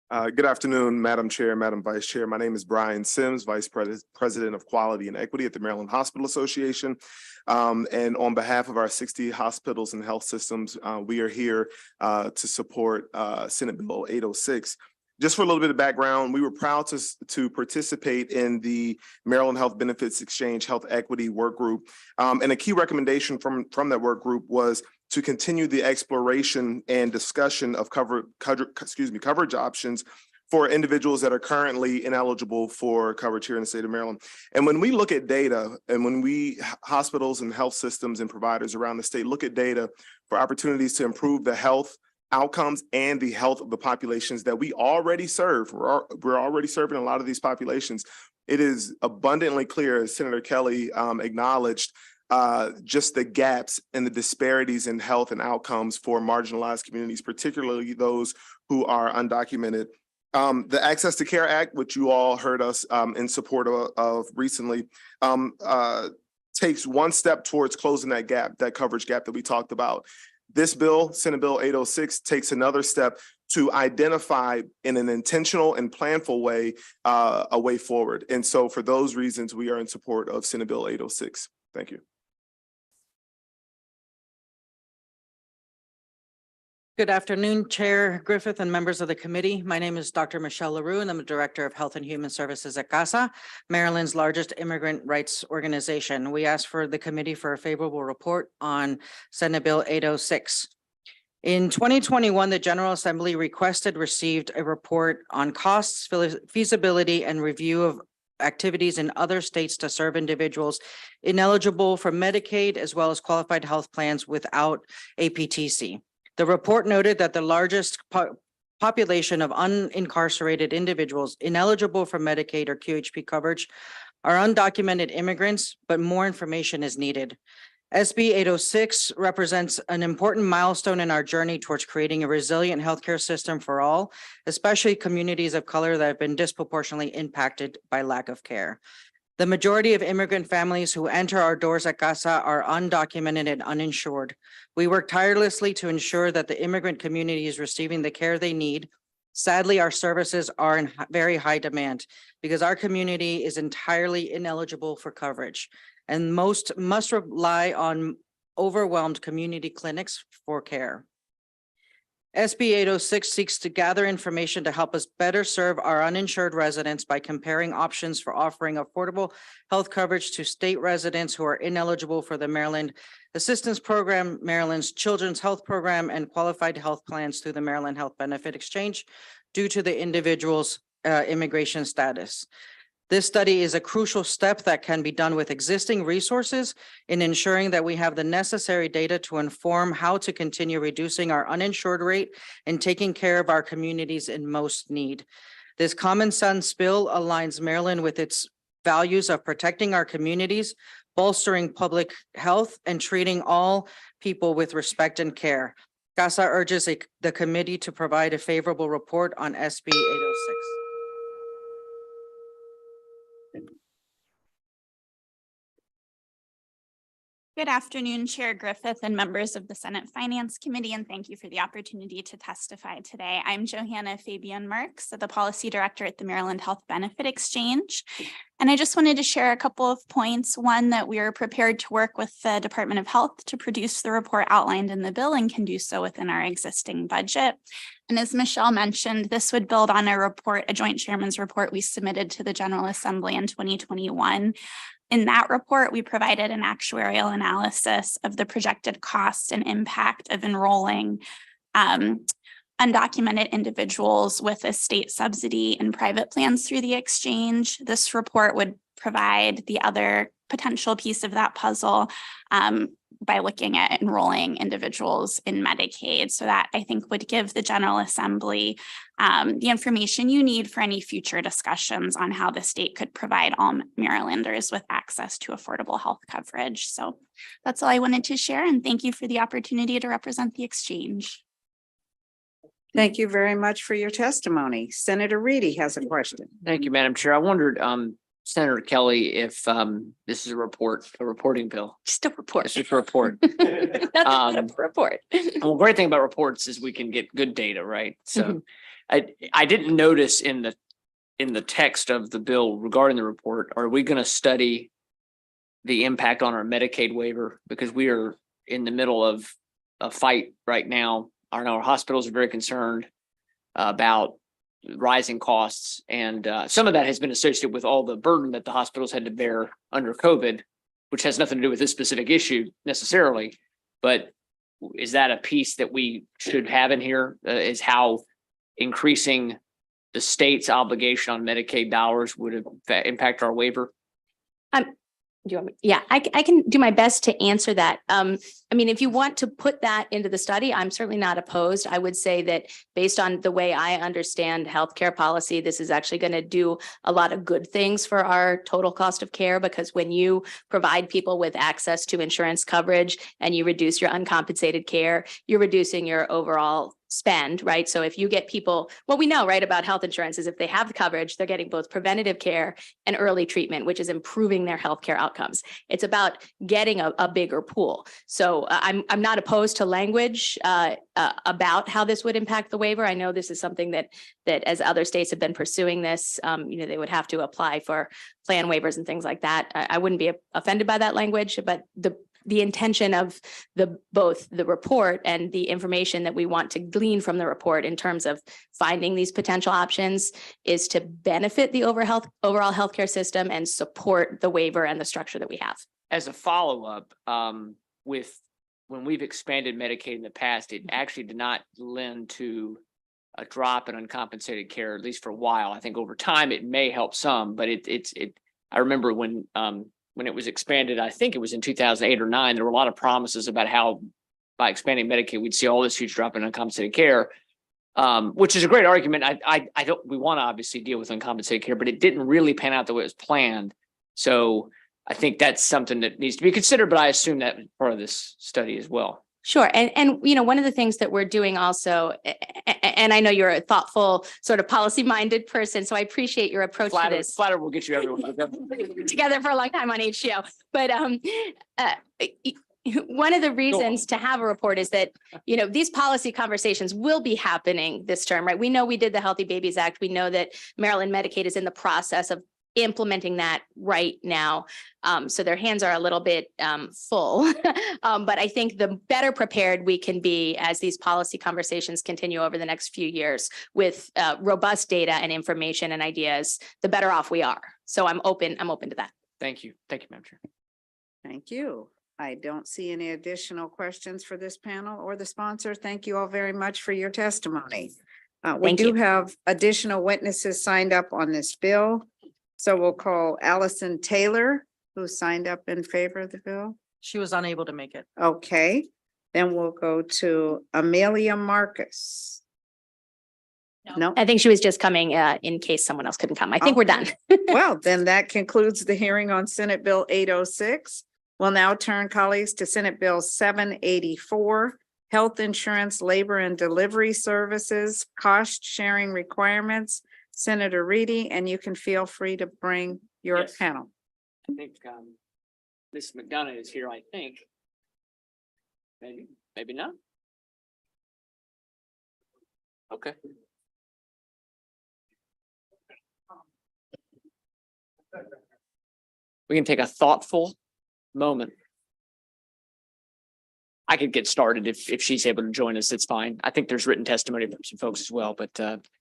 Good afternoon, Madam Chair, Madam Vice Chair. My name is Brian Sims, Vice President of Quality and Equity at the Maryland Hospital Association. And on behalf of our 60 hospitals and health systems, we are here to support Senate Bill 806. Just for a little bit of background, we were proud to participate in the Maryland Health Benefits Exchange Health Equity Work Group. And a key recommendation from that work group was to continue the exploration and discussion of coverage options for individuals that are currently ineligible for coverage here in the state of Maryland. And when we look at data, and when we hospitals and health systems and providers around the state look at data for opportunities to improve the health outcomes and the health of the populations that we already serve, we're already serving a lot of these populations. It is abundantly clear, as Senator Kelly acknowledged, just the gaps and the disparities in health and outcomes for marginalized communities, particularly those who are undocumented. The Access to Care Act, which you all heard us in support of recently, takes one step towards closing that gap, that coverage gap that we talked about. This bill, Senate Bill 806, takes another step to identify in an intentional and planful way a way forward. And so for those reasons, we are in support of Senate Bill 806. Thank you. Good afternoon, Chair Griffith and members of the committee. My name is Dr. Michelle LaRue, and I'm the Director of Health and Human Services at CASA, Maryland's largest immigrant rights organization. We ask for the committee for a favorable report on Senate Bill 806. In 2021, the General Assembly received a report on costs, feasibility, and review of activities in other states to serve individuals ineligible for Medicaid as well as qualified health plans without APTC. The report noted that the largest population of unincarcerated individuals ineligible for Medicaid or QHP coverage are undocumented immigrants, but more information is needed. SB 806 represents an important milestone in our journey towards creating a resilient healthcare system for all, especially communities of color that have been disproportionately impacted by lack of care. The majority of immigrant families who enter our doors at CASA are undocumented and uninsured. We work tirelessly to ensure that the immigrant community is receiving the care they need. Sadly, our services are in very high demand because our community is entirely ineligible for coverage, and most must rely on overwhelmed community clinics for care. SB 806 seeks to gather information to help us better serve our uninsured residents by comparing options for offering affordable health coverage to state residents who are ineligible for the Maryland Assistance Program, Maryland's Children's Health Program, and qualified health plans through the Maryland Health Benefit Exchange due to the individual's immigration status. This study is a crucial step that can be done with existing resources in ensuring that we have the necessary data to inform how to continue reducing our uninsured rate and taking care of our communities in most need. This common sense bill aligns Maryland with its values of protecting our communities, bolstering public health, and treating all people with respect and care. CASA urges the committee to provide a favorable report on SB 806. Good afternoon, Chair Griffith and members of the Senate Finance Committee, and thank you for the opportunity to testify today. I'm Johanna Fabian Marks, the Policy Director at the Maryland Health Benefit Exchange. And I just wanted to share a couple of points. One, that we are prepared to work with the Department of Health to produce the report outlined in the bill and can do so within our existing budget. And as Michelle mentioned, this would build on a report, a joint chairman's report we submitted to the General Assembly in 2021. In that report, we provided an actuarial analysis of the projected cost and impact of enrolling undocumented individuals with a state subsidy in private plans through the exchange. This report would provide the other potential piece of that puzzle by looking at enrolling individuals in Medicaid. So that, I think, would give the General Assembly the information you need for any future discussions on how the state could provide all Marylanders with access to affordable health coverage. So that's all I wanted to share, and thank you for the opportunity to represent the exchange. Thank you very much for your testimony. Senator Reedy has a question. Thank you, Madam Chair. I wondered, Senator Kelly, if this is a reporting bill. Just a report. It's just a report. Nothing but a report. Well, great thing about reports is we can get good data, right? So I didn't notice in the text of the bill regarding the report, are we going to study the impact on our Medicaid waiver? Because we are in the middle of a fight right now. Our hospitals are very concerned about rising costs, and some of that has been associated with all the burden that the hospitals had to bear under COVID, which has nothing to do with this specific issue necessarily. But is that a piece that we should have in here? Is how increasing the state's obligation on Medicaid dollars would impact our waiver? Do you want me? Yeah, I can do my best to answer that. I mean, if you want to put that into the study, I'm certainly not opposed. I would say that based on the way I understand healthcare policy, this is actually going to do a lot of good things for our total cost of care, because when you provide people with access to insurance coverage and you reduce your uncompensated care, you're reducing your overall spend, right? So if you get people, what we know, right, about health insurance is if they have the coverage, they're getting both preventative care and early treatment, which is improving their healthcare outcomes. It's about getting a bigger pool. So I'm not opposed to language about how this would impact the waiver. I know this is something that as other states have been pursuing this, they would have to apply for plan waivers and things like that. I wouldn't be offended by that language, but the intention of both the report and the information that we want to glean from the report in terms of finding these potential options is to benefit the overall healthcare system and support the waiver and the structure that we have. As a follow-up, with when we've expanded Medicaid in the past, it actually did not lend to a drop in uncompensated care, at least for a while. I think over time it may help some, but I remember when it was expanded, I think it was in 2008 or 2009, there were a lot of promises about how by expanding Medicaid, we'd see all this huge drop in uncompensated care, which is a great argument. We want to obviously deal with uncompensated care, but it didn't really pan out the way it was planned. So I think that's something that needs to be considered, but I assume that part of this study as well. Sure. And one of the things that we're doing also, and I know you're a thoughtful sort of policy-minded person, so I appreciate your approach to this. Flatter will get you everyone together for a long time on each show. But one of the reasons to have a report is that, these policy conversations will be happening this term, right? We know we did the Healthy Babies Act. We know that Maryland Medicaid is in the process of implementing that right now. So their hands are a little bit full. But I think the better prepared we can be as these policy conversations continue over the next few years with robust data and information and ideas, the better off we are. So I'm open to that. Thank you. Thank you, Madam Chair. Thank you. I don't see any additional questions for this panel or the sponsor. Thank you all very much for your testimony. We do have additional witnesses signed up on this bill. So we'll call Allison Taylor, who signed up in favor of the bill. She was unable to make it. Okay, then we'll go to Amelia Marcus. No. I think she was just coming in case someone else couldn't come. I think we're done. Well, then that concludes the hearing on Senate Bill 806. We'll now turn, colleagues, to Senate Bill 784, Health Insurance, Labor and Delivery Services, Cost Sharing Requirements. Senator Reedy, and you can feel free to bring your Yes. panel. I think Ms. McDonough is here, I think. Maybe not. Okay. We can take a thoughtful moment. I could get started if she's able to join us, it's fine. I think there's written testimony from some folks as well, but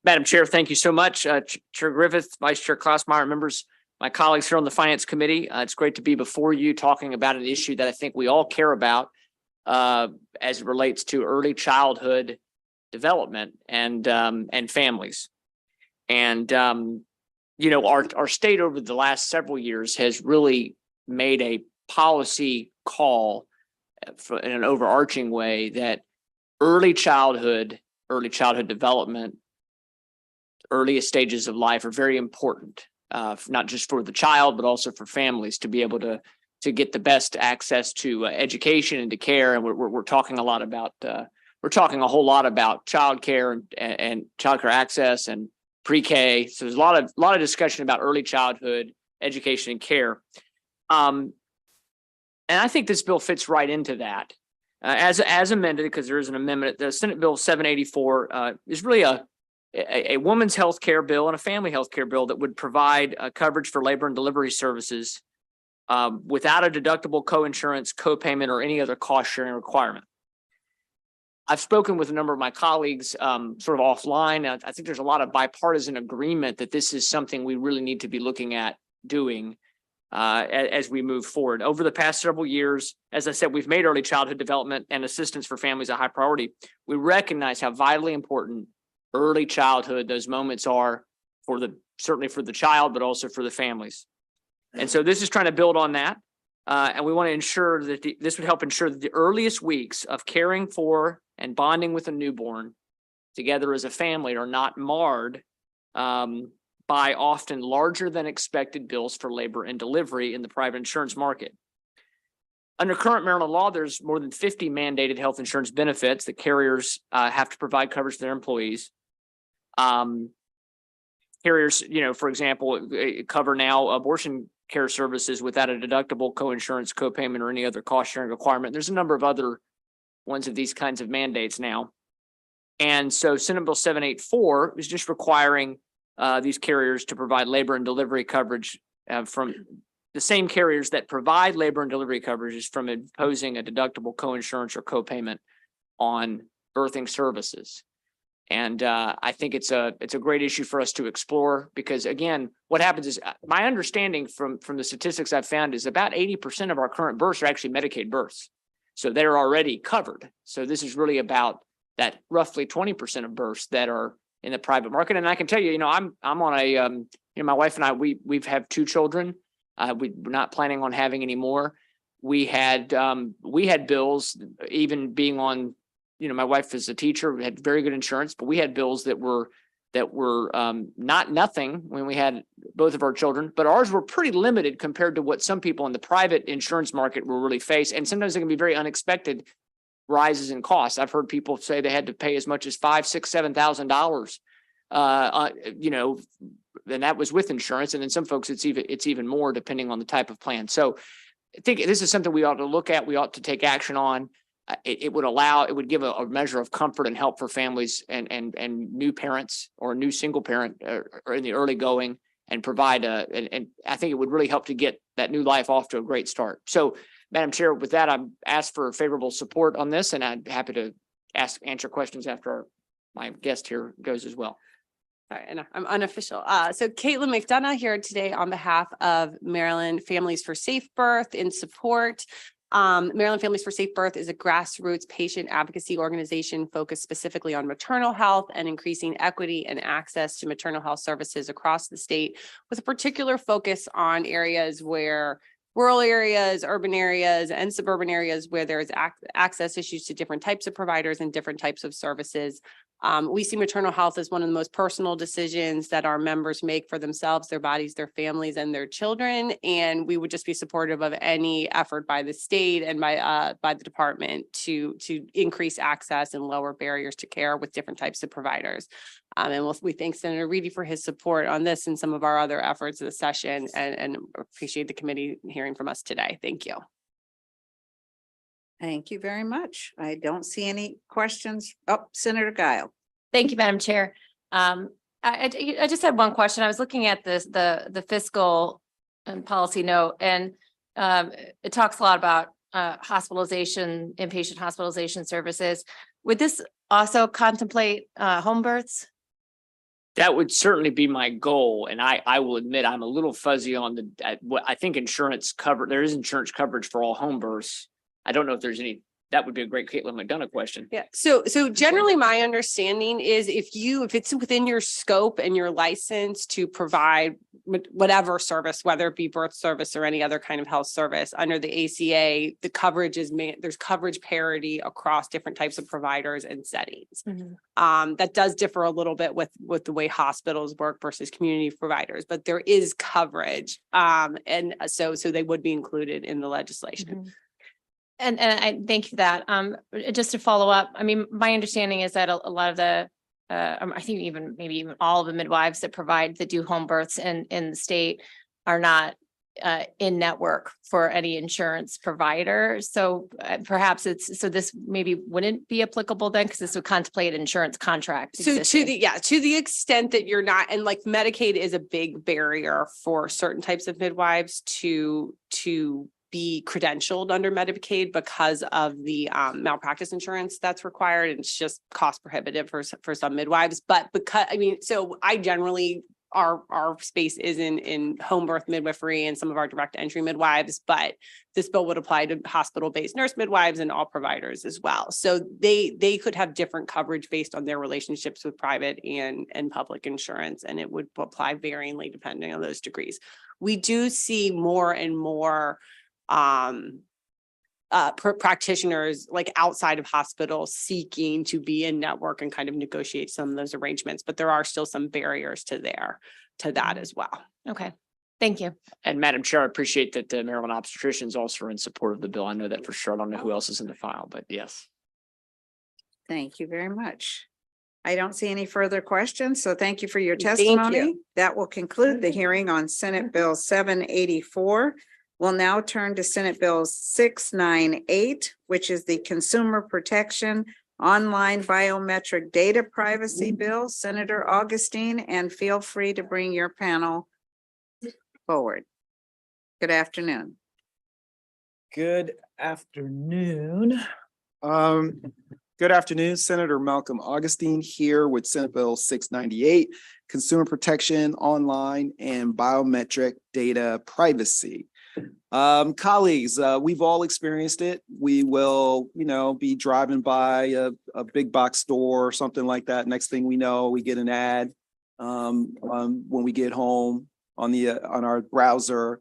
Madam Chair, thank you so much. Chair Griffith, Vice Chair Klausmeyer, members, my colleagues here on the Finance Committee. It's great to be before you talking about an issue that I think we all care about as it relates to early childhood development and families. And you know, our state over the last several years has really made a policy call in an overarching way that early childhood development, earliest stages of life are very important, not just for the child, but also for families to be able to get the best access to education and to care. And we're talking a lot about we're talking a whole lot about childcare and childcare access and pre-K. So there's a lot of discussion about early childhood education and care. And I think this bill fits right into that. As amended, because there is an amendment, the Senate Bill 784 is really a woman's health care bill and a family health care bill that would provide coverage for labor and delivery services without a deductible co-insurance, co-payment, or any other cost sharing requirement. I've spoken with a number of my colleagues sort of offline. I think there's a lot of bipartisan agreement that this is something we really need to be looking at doing as we move forward. Over the past several years, as I said, we've made early childhood development and assistance for families a high priority. We recognize how vitally important early childhood, those moments are certainly for the child, but also for the families. And so this is trying to build on that. And we want to ensure that this would help ensure that the earliest weeks of caring for and bonding with a newborn together as a family are not marred by often larger than expected bills for labor and delivery in the private insurance market. Under current Maryland law, there's more than 50 mandated health insurance benefits that carriers have to provide coverage to their employees. Carriers, for example, cover now abortion care services without a deductible co-insurance, co-payment, or any other cost sharing requirement. There's a number of other ones of these kinds of mandates now. And so Senate Bill 784 is just requiring these carriers to provide labor and delivery coverage from the same carriers that provide labor and delivery coverages from imposing a deductible co-insurance or co-payment on birthing services. And I think it's a great issue for us to explore because, again, what happens is my understanding from the statistics I've found is about 80% of our current births are actually Medicaid births. So they're already covered. So this is really about that roughly 20% of births that are in the private market. And I can tell you, I'm on a, my wife and I, we've have 2 children. We're not planning on having any more. We had bills, even being on, my wife is a teacher, we had very good insurance, but we had bills that were not nothing when we had both of our children, but ours were pretty limited compared to what some people in the private insurance market will really face. And sometimes it can be very unexpected rises in costs. I've heard people say they had to pay as much as $5,000, $6,000, $7,000, and that was with insurance. And then some folks, it's even more depending on the type of plan. So I think this is something we ought to look at. We ought to take action on. It would give a measure of comfort and help for families and new parents or new single parent or in the early going and provide and I think it would really help to get that new life off to a great start. So, Madam Chair, with that, I'm asked for favorable support on this, and I'm happy to answer questions after my guest here goes as well. Sorry, and I'm unofficial. So Caitlin McDonough here today on behalf of Maryland Families for Safe Birth in support Maryland Families for Safe Birth is a grassroots patient advocacy organization focused specifically on maternal health and increasing equity and access to maternal health services across the state, with a particular focus on areas where rural areas, urban areas, and suburban areas where there's access issues to different types of providers and different types of services. We see maternal health as one of the most personal decisions that our members make for themselves, their bodies, their families, and their children. And we would just be supportive of any effort by the state and by the department to increase access and lower barriers to care with different types of providers. And we thank Senator Reedy for his support on this and some of our other efforts of the session, and appreciate the committee hearing from us today. Thank you. Thank you very much. I don't see any questions. Oh, Senator Guile. Thank you, Madam Chair. I just had one question. I was looking at the fiscal and policy note, and it talks a lot about hospitalization, inpatient hospitalization services. Would this also contemplate home births? That would certainly be my goal. And I will admit, I'm a little fuzzy on what I think insurance cover. There is insurance coverage for all home births. I don't know if there's any, that would be a great Caitlin McDonough question. Yeah. So generally my understanding is if it's within your scope and your license to provide whatever service, whether it be birth service or any other kind of health service under the ACA, the coverage is there's coverage parity across different types of providers and settings. That does differ a little bit with the way hospitals work versus community providers, but there is coverage. And so they would be included in the legislation. And I thank you for that. Just to follow up, I mean, my understanding is that a lot of the, I think maybe even all of the midwives that do home births in the state are not in network for any insurance provider. So perhaps this maybe wouldn't be applicable then, because this would contemplate insurance contracts. So to the extent that you're not, and like Medicaid is a big barrier for certain types of midwives to be credentialed under Medicaid because of the malpractice insurance that's required. And it's just cost prohibitive for some midwives. But so I generally, our space is in home birth midwifery and some of our direct entry midwives, but this bill would apply to hospital-based nurse midwives and all providers as well. So they could have different coverage based on their relationships with private and public insurance, and it would apply varyingly depending on those degrees. We do see more and more practitioners like outside of hospitals seeking to be in network and kind of negotiate some of those arrangements, but there are still some barriers to that as well. Okay, thank you. And Madam Chair, I appreciate that the Maryland obstetricians also are in support of the bill. I know that for sure. I don't know who else is in the file, but yes. Thank you very much. I don't see any further questions, so thank you for your testimony. That will conclude the hearing on Senate Bill 784. We'll now turn to Senate Bill 698, which is the Consumer Protection Online Biometric Data Privacy Bill. Senator Augustine, and feel free to bring your panel forward. Good afternoon. Good afternoon. Good afternoon, Senator Malcolm Augustine here with Senate Bill 698, Consumer Protection Online and Biometric Data Privacy. Colleagues, we've all experienced it. We will, be driving by a big box store or something like that. Next thing we know, we get an ad when we get home on our browser,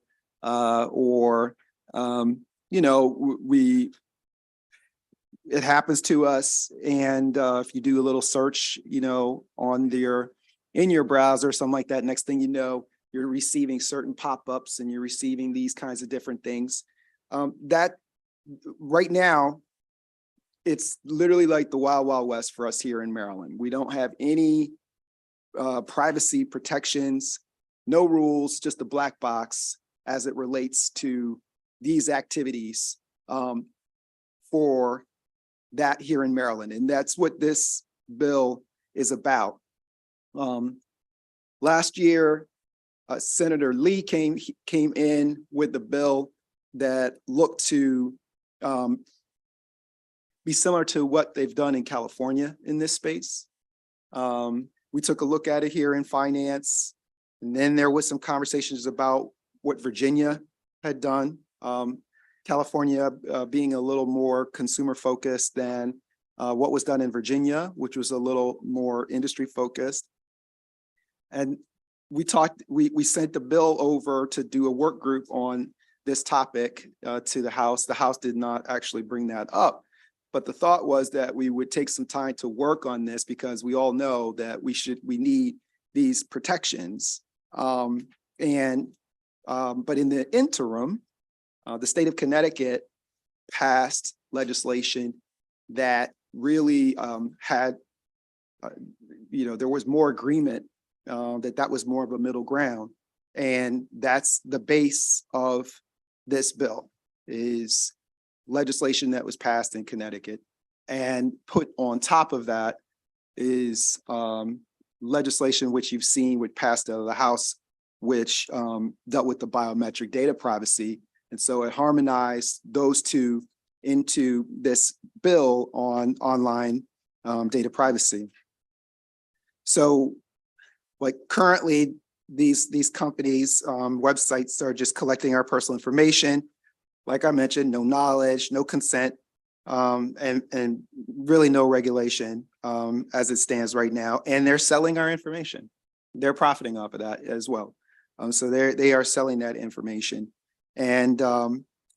it happens to us. And if you do a little search, in your browser, something like that, next thing you know, you're receiving certain pop-ups and you're receiving these kinds of different things. That right now, it's literally like the wild, wild west for us here in Maryland. We don't have any privacy protections, no rules, just a black box as it relates to these activities for that here in Maryland. And that's what this bill is about. Last year, Senator Lee came in with the bill that looked to be similar to what they've done in California in this space. We took a look at it here in finance, and then there was some conversations about what Virginia had done. California being a little more consumer focused than what was done in Virginia, which was a little more industry focused. And we sent the bill over to do a work group on this topic to the House. The House did not actually bring that up. But the thought was that we would take some time to work on this because we all know that we need these protections. But in the interim, the state of Connecticut passed legislation that really had, there was more agreement that was more of a middle ground. And that's the base of this bill is legislation that was passed in Connecticut, and put on top of that is legislation which you've seen would passed out of the House, which dealt with the biometric data privacy. And so it harmonized those two into this bill on online data privacy. So like currently these companies, websites are just collecting our personal information. Like I mentioned, no knowledge, no consent, and really no regulation as it stands right now. And they're selling our information. They're profiting off of that as well. So they are selling that information. And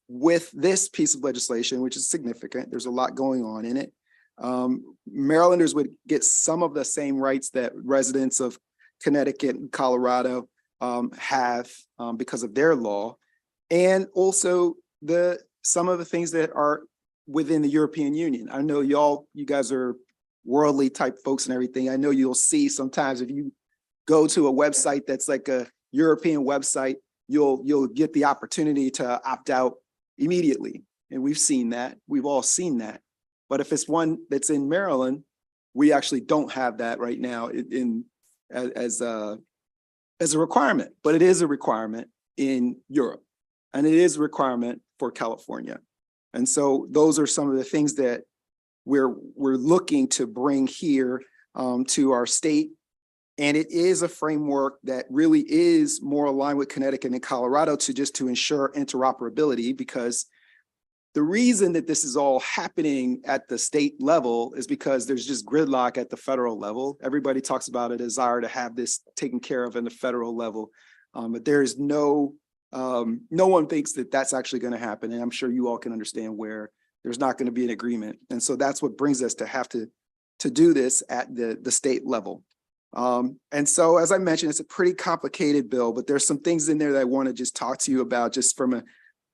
with this piece of legislation, which is significant, there's a lot going on in it. Marylanders would get some of the same rights that residents of Connecticut and Colorado have because of their law. And also some of the things that are within the European Union. I know you guys are worldly type folks and everything. I know you'll see sometimes if you go to a website that's like a European website, you'll get the opportunity to opt out immediately. And we've seen that. We've all seen that. But if it's one that's in Maryland, we actually don't have that right now as a requirement. But it is a requirement in Europe, and it is a requirement for California. And so those are some of the things that we're looking to bring here to our state. And it is a framework that really is more aligned with Connecticut and Colorado to ensure interoperability, because the reason that this is all happening at the state level is because there's just gridlock at the federal level. Everybody talks about a desire to have this taken care of in the federal level, but there's no one thinks that that's actually going to happen. And I'm sure you all can understand where there's not going to be an agreement. And so that's what brings us to have to do this at the state level. And so, as I mentioned, it's a pretty complicated bill, but there's some things in there that I want to just talk to you about just from an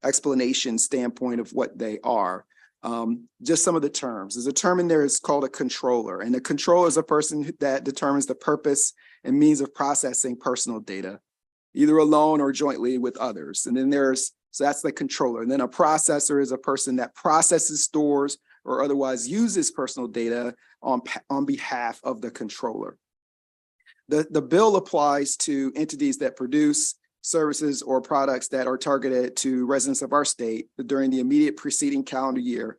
explanation standpoint of what they are. Just some of the terms. There's a term in there is called a controller, and a controller is a person that determines the purpose and means of processing personal data, either alone or jointly with others. And then so that's the controller. And then a processor is a person that processes, stores, or otherwise uses personal data on behalf of the controller. The bill applies to entities that produce services or products that are targeted to residents of our state during the immediate preceding calendar year,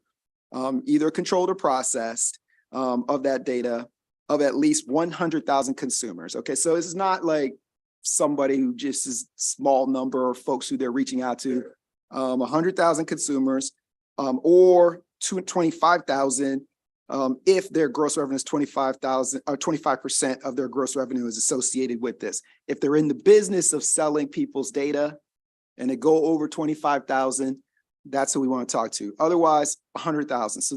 either controlled or processed of that data of at least 100,000 consumers. Okay, so this is not like somebody who just is small number of folks who they're reaching out to, 100,000 consumers or 25,000 if their gross revenue is 25,000 or 25% of their gross revenue is associated with this. If they're in the business of selling people's data and they go over 25,000, that's who we want to talk to. Otherwise, 100,000. So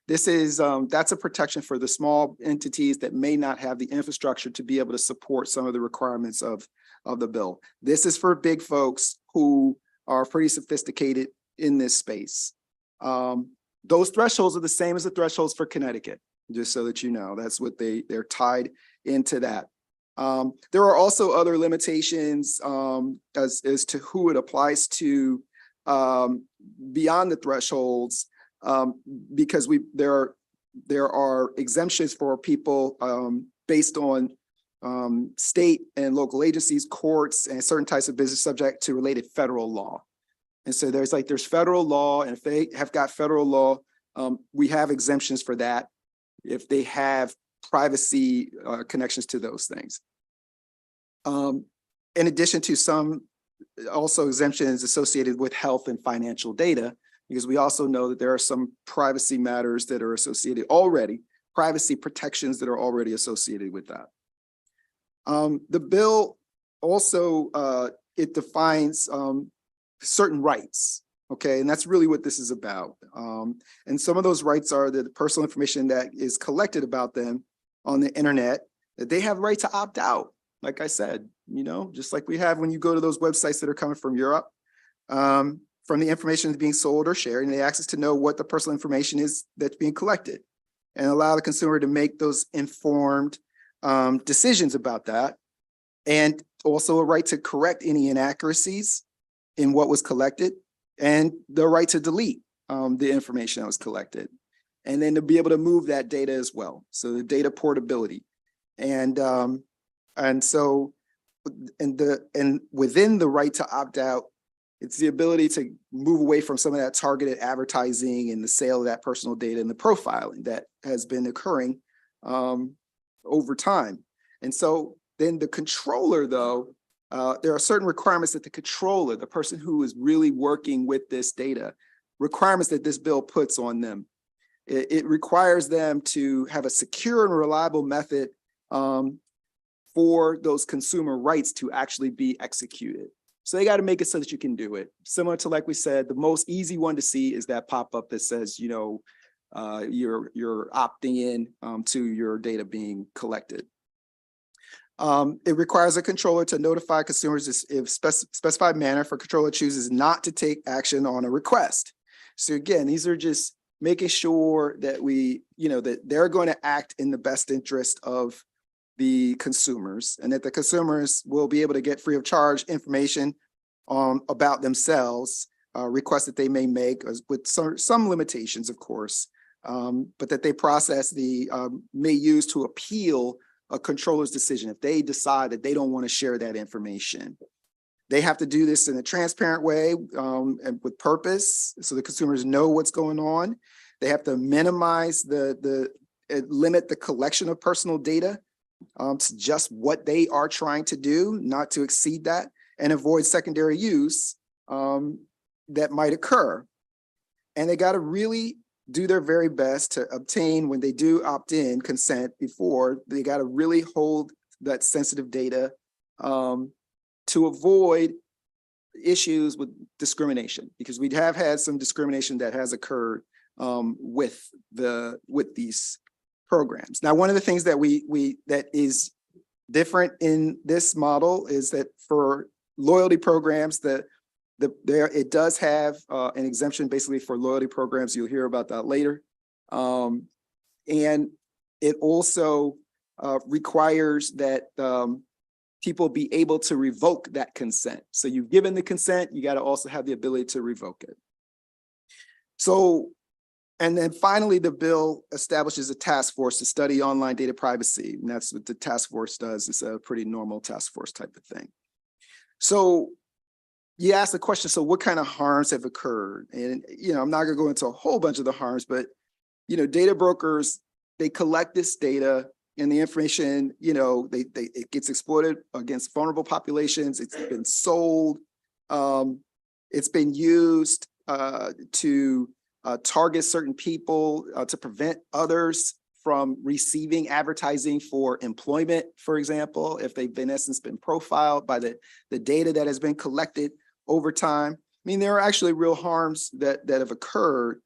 that's a protection for the small entities that may not have the infrastructure to be able to support some of the requirements of the bill. This is for big folks who are pretty sophisticated in this space. Those thresholds are the same as the thresholds for Connecticut, just so that you know. That's what they're tied into that. There are also other limitations as to who it applies to beyond the thresholds, because there are exemptions for people based on state and local agencies, courts, and certain types of business subject to related federal law. And so there's federal law, and if they have got federal law, we have exemptions for that if they have privacy connections to those things. In addition to some also exemptions associated with health and financial data, because we also know that there are some privacy matters that are associated already, privacy protections that are already associated with that. The bill also, it defines certain rights, okay? And that's really what this is about. And some of those rights are the personal information that is collected about them on the internet, that they have right to opt out. Like I said, you know, just like we have when you go to those websites that are coming from Europe, from the information that's being sold or shared, and they access to know what the personal information is that's being collected, and allow the consumer to make those informed decisions about that. And also a right to correct any inaccuracies in what was collected, and the right to delete the information that was collected. And then to be able to move that data as well. So the data portability. And so, and within the right to opt out, it's the ability to move away from some of that targeted advertising and the sale of that personal data and the profiling that has been occurring over time. And so then the controller, though, there are certain requirements that the controller, the person who is really working with this data, requirements that this bill puts on them. It requires them to have a secure and reliable method for those consumer rights to actually be executed. So they got to make it so that you can do it. Similar to, like we said, the most easy one to see is that pop-up that says, you know, you're opting in to your data being collected. It requires a controller to notify consumers if specified manner for controller chooses not to take action on a request. So again, these are just making sure that we, you know, that they're going to act in the best interest of the consumers, and that the consumers will be able to get free of charge information about themselves, requests that they may make with some limitations, of course, but that they process may use to appeal a controller's decision if they decide that they don't want to share that information. They have to do this in a transparent way and with purpose, so the consumers know what's going on. They have to minimize limit the collection of personal data to just what they are trying to do, not to exceed that, and avoid secondary use that might occur. And they got to really do their very best to obtain, when they do opt in, consent before, they got to really hold that sensitive data to avoid issues with discrimination, because we have had some discrimination that has occurred with these programs. Now, one of the things that that is different in this model is that for loyalty programs, it does have an exemption basically for loyalty programs. You'll hear about that later. And it also requires that people be able to revoke that consent. So you've given the consent, you got to also have the ability to revoke it. So, and then finally, the bill establishes a task force to study online data privacy. And that's what the task force does. It's a pretty normal task force type of thing. So you ask the question, so what kind of harms have occurred? And, you know, I'm not gonna go into a whole bunch of the harms, but, you know, data brokers, they collect this data and the information, you know, it gets exploited against vulnerable populations. It's been sold. It's been used to target certain people to prevent others from receiving advertising for employment, for example, if they've in essence been profiled by the data that has been collected over time. I mean, there are actually real harms that have occurred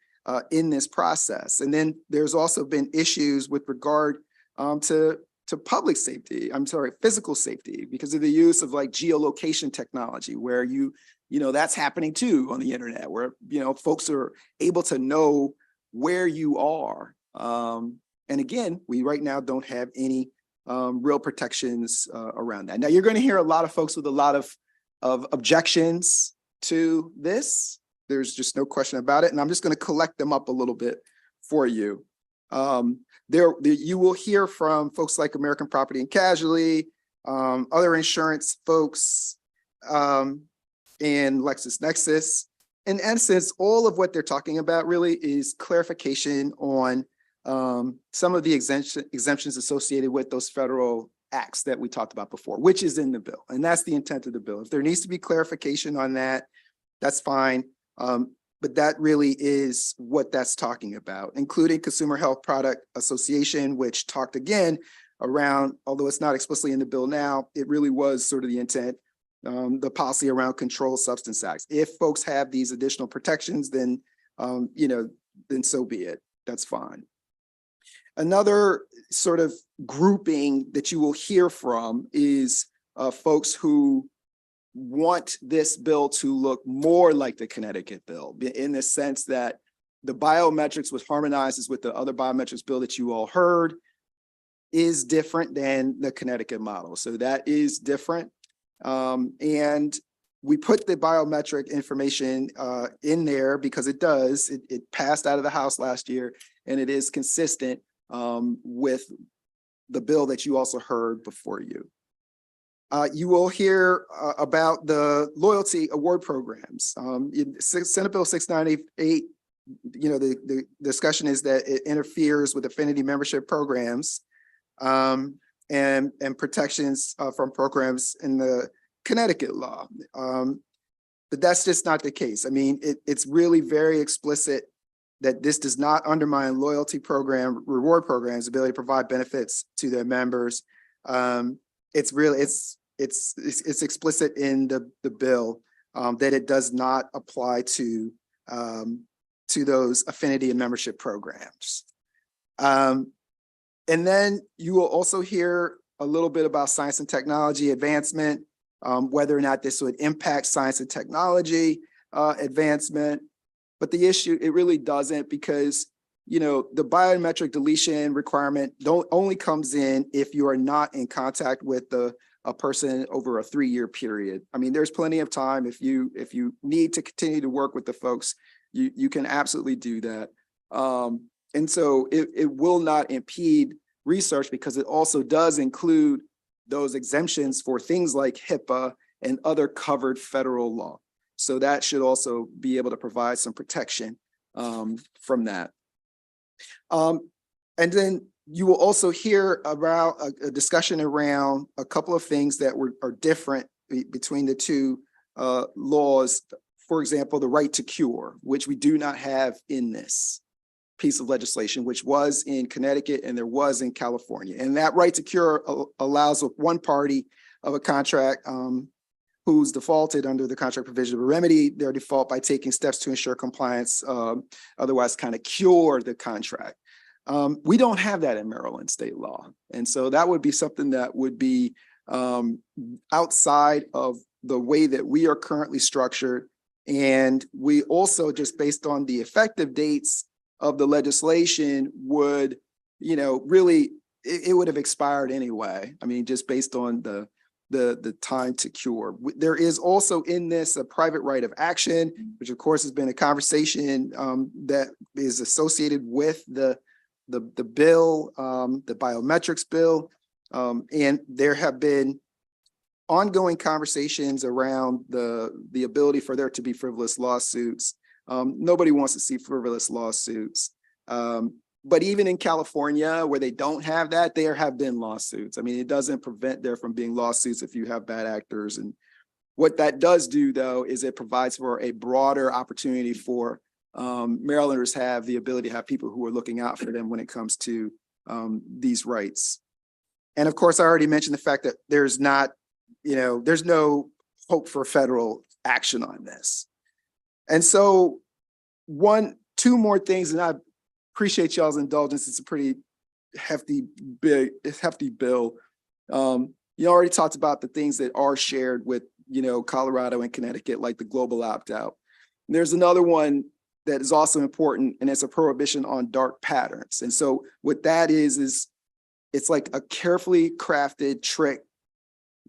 in this process. And then there's also been issues with regard to public safety, physical safety, because of the use of like geolocation technology, where you know, that's happening too on the internet, where, you know, folks are able to know where you are. And again, we right now don't have any real protections around that. Now, you're going to hear a lot of folks with a lot of objections to this. There's just no question about it. And I'm just going to collect them up a little bit for you. You will hear from folks like American Property and Casualty, other insurance folks, and LexisNexis. In essence, all of what they're talking about really is clarification on some of the exemptions associated with those federal acts that we talked about before, which is in the bill. And that's the intent of the bill. If there needs to be clarification on that, that's fine. But that really is what that's talking about, including Consumer Health Product Association, which talked again around, although it's not explicitly in the bill now, it really was sort of the intent, the policy around controlled substance acts. If folks have these additional protections, then, then so be it. That's fine. Another sort of grouping that you will hear from is folks who want this bill to look more like the Connecticut bill, in the sense that the biometrics, which harmonizes with the other biometrics bill that you all heard, is different than the Connecticut model. So that is different. And we put the biometric information in there because it passed out of the House last year, and it is consistent with the bill that you also heard before you. You will hear about the loyalty award programs. In Senate Bill 698, the discussion is that it interferes with affinity membership programs and protections from programs in the Connecticut law. But that's just not the case. I mean, it's really very explicit that this does not undermine loyalty program, reward programs' ability to provide benefits to their members. It's explicit in the bill that it does not apply to those affinity and membership programs. And then you will also hear a little bit about science and technology advancement, whether or not this would impact science and technology advancement. But the issue, it really doesn't, because the biometric deletion requirement only comes in if you are not in contact with a person over a 3-year period. I mean, there's plenty of time. If you need to continue to work with the folks, you can absolutely do that. And so it will not impede research, because it also does include those exemptions for things like HIPAA and other covered federal law. So that should also be able to provide some protection from that. And then you will also hear about a discussion around a couple of things that are different between the two laws. For example, the right to cure, which we do not have in this piece of legislation, which was in Connecticut and there was in California. And that right to cure allows one party of a contract who's defaulted under the contract provision to remedy their default by taking steps to ensure compliance, otherwise kind of cure the contract. We don't have that in Maryland state law. And so that would be something that would be outside of the way that we are currently structured. And we also, just based on the effective dates of the legislation, would, really, it would have expired anyway. I mean, just based on the time to cure. There is also in this a private right of action, which of course has been a conversation that is associated with the bill, the biometrics bill. And there have been ongoing conversations around the ability for there to be frivolous lawsuits. Nobody wants to see frivolous lawsuits. But even in California, where they don't have that, there have been lawsuits. I mean, it doesn't prevent there from being lawsuits if you have bad actors. And what that does do, though, is it provides for a broader opportunity for Marylanders have the ability to have people who are looking out for them when it comes to these rights. And of course, I already mentioned the fact that there's not, there's no hope for federal action on this. And so two more things, and I appreciate y'all's indulgence. It's a pretty hefty bill. You already talked about the things that are shared with, Colorado and Connecticut, like the global opt-out. There's another one that is also important, and it's a prohibition on dark patterns. And so what that is it's like a carefully crafted trick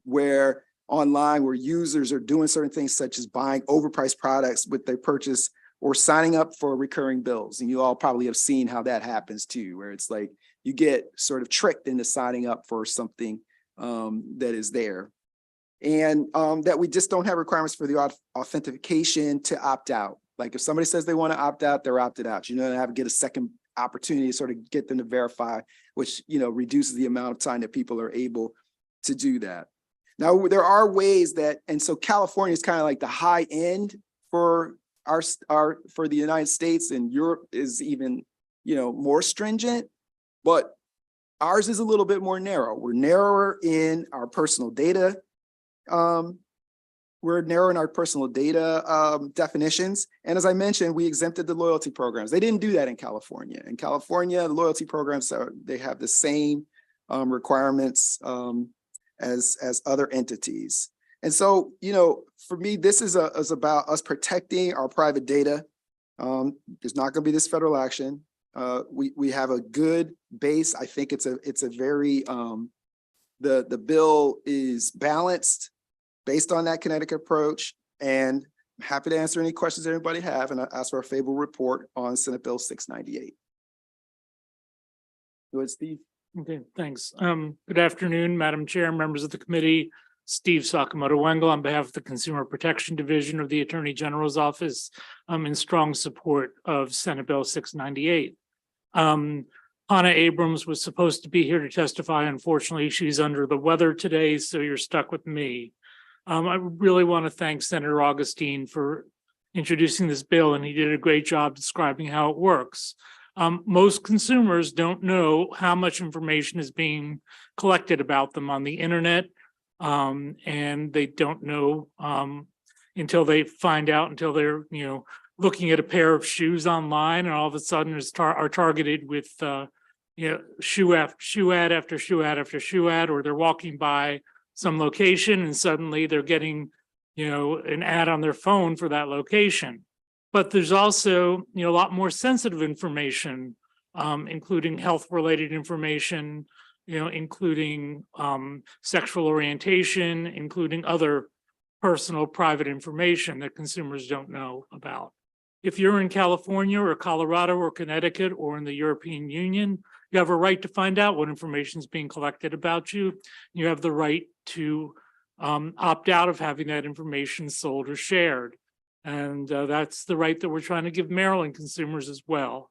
where online, where users are doing certain things such as buying overpriced products with their purchase or signing up for recurring bills. And you all probably have seen how that happens too, where it's like you get sort of tricked into signing up for something that is there. And that we just don't have requirements for the authentication to opt out. Like if somebody says they want to opt out, they're opted out. You don't have to get a second opportunity to sort of get them to verify, which, reduces the amount of time that people are able to do that. Now, there are ways that, and so California is kind of like the high end for for the United States, and Europe is even, more stringent, but ours is a little bit more narrow. We're narrower in our personal data. We're narrowing our personal data definitions. And as I mentioned, we exempted the loyalty programs. They didn't do that in California. In California, the loyalty programs they have the same requirements as other entities. And so, for me, this is about us protecting our private data. There's not going to be this federal action. We have a good base. I think it's a very the bill is balanced based on that Connecticut approach, and I'm happy to answer any questions anybody have, and I ask for a favorable report on Senate Bill 698. Go ahead, Steve. Okay, thanks. Good afternoon, Madam Chair, members of the committee. Steve Sakamoto Wengel on behalf of the Consumer Protection Division of the Attorney General's Office, in strong support of Senate Bill 698. Hannah Abrams was supposed to be here to testify. Unfortunately, she's under the weather today, so you're stuck with me. I really want to thank Senator Augustine for introducing this bill, and he did a great job describing how it works. Most consumers don't know how much information is being collected about them on the internet, and they don't know until they find out, until they're looking at a pair of shoes online, and all of a sudden are targeted with shoe ad after shoe ad after shoe ad, or they're walking by some location and suddenly they're getting an ad on their phone for that location. But there's also a lot more sensitive information, including health related information, including sexual orientation, including other personal private information that consumers don't know about. If you're in California or Colorado or Connecticut or in the European Union, you have a right to find out what information is being collected about you. You have the right to opt out of having that information sold or shared. And that's the right that we're trying to give Maryland consumers as well.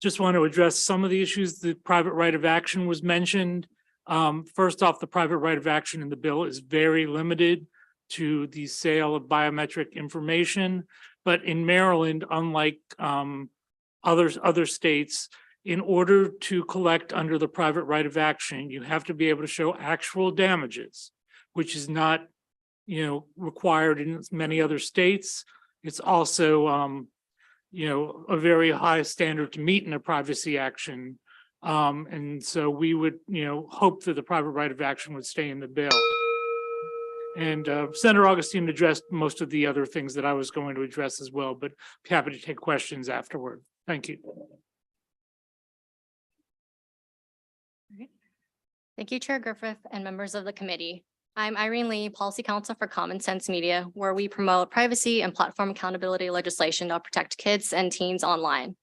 Just want to address some of the issues. The private right of action was mentioned. First off, the private right of action in the bill is very limited to the sale of biometric information. But in Maryland, unlike other states, in order to collect under the private right of action, you have to be able to show actual damages, which is not required in many other states. It's also a very high standard to meet in a privacy action. And so we would hope that the private right of action would stay in the bill. And Senator Augustine addressed most of the other things that I was going to address as well, but happy to take questions afterward. Thank you. Thank you, Chair Griffith and members of the committee. I'm Irene Lee, Policy Counsel for Common Sense Media, where we promote privacy and platform accountability legislation to protect kids and teens online.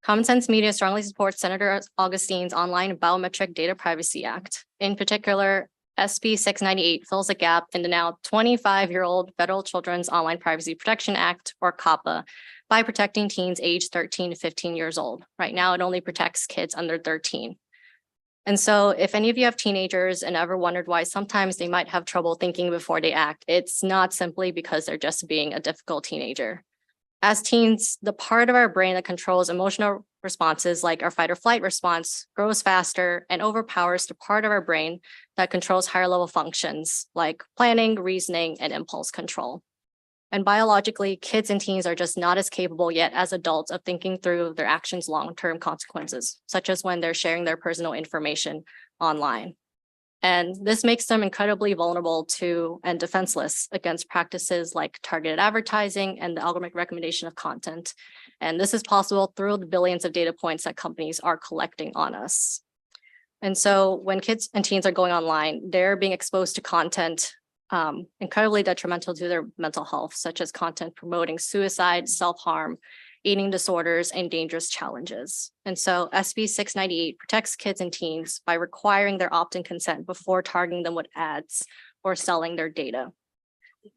Common Sense Media strongly supports Senator Augustine's Online Biometric Data Privacy Act. In particular, SB 698 fills a gap in the now 25-year-old Federal Children's Online Privacy Protection Act, or COPPA, by protecting teens aged 13 to 15 years old. Right now, it only protects kids under 13. And so if any of you have teenagers and ever wondered why sometimes they might have trouble thinking before they act, it's not simply because they're just being a difficult teenager. As teens, the part of our brain that controls emotional responses like our fight or flight response grows faster and overpowers the part of our brain that controls higher level functions like planning, reasoning, and impulse control. And biologically, kids and teens are just not as capable yet as adults of thinking through their actions' long-term consequences, such as when they're sharing their personal information online. And this makes them incredibly vulnerable to and defenseless against practices like targeted advertising and the algorithmic recommendation of content. And this is possible through the billions of data points that companies are collecting on us. And so when kids and teens are going online, they're being exposed to content incredibly detrimental to their mental health, such as content promoting suicide, self-harm, eating disorders, and dangerous challenges. And so SB 698 protects kids and teens by requiring their opt-in consent before targeting them with ads or selling their data.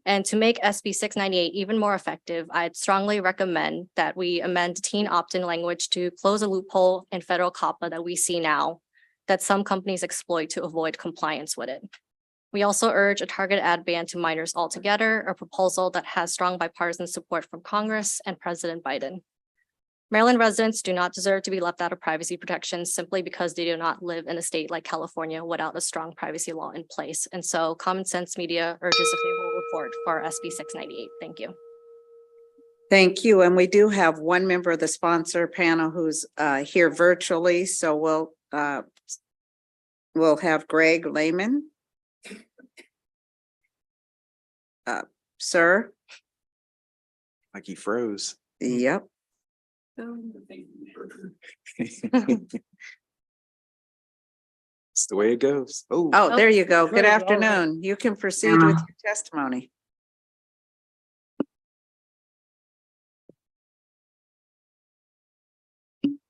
And to make SB 698 even more effective, I'd strongly recommend that we amend teen opt-in language to close a loophole in federal COPPA that we see now. that some companies exploit to avoid compliance with it. We also urge a targeted ad ban to minors altogether, a proposal that has strong bipartisan support from Congress and President Biden. Maryland residents do not deserve to be left out of privacy protections simply because they do not live in a state like California without a strong privacy law in place. And so Common Sense Media urges a favorable report for SB 698. Thank you. Thank you. And we do have one member of the sponsor panel who's here virtually, so we'll have Greg Lehman. Sir? Like he froze. Yep. It's the way it goes. Oh, there you go. Good afternoon. You can proceed with your testimony.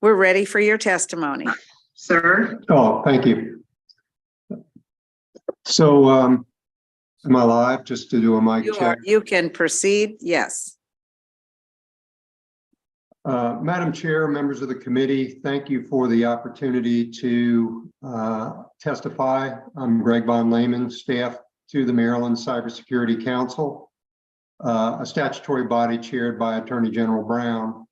We're ready for your testimony. Sir? Oh, thank you. So, am I live just to do a mic check? You can proceed. Yes. Madam Chair, members of the committee, thank you for the opportunity to testify. I'm Greg Von Lehman, staff to the Maryland Cybersecurity Council, a statutory body chaired by Attorney General Brown.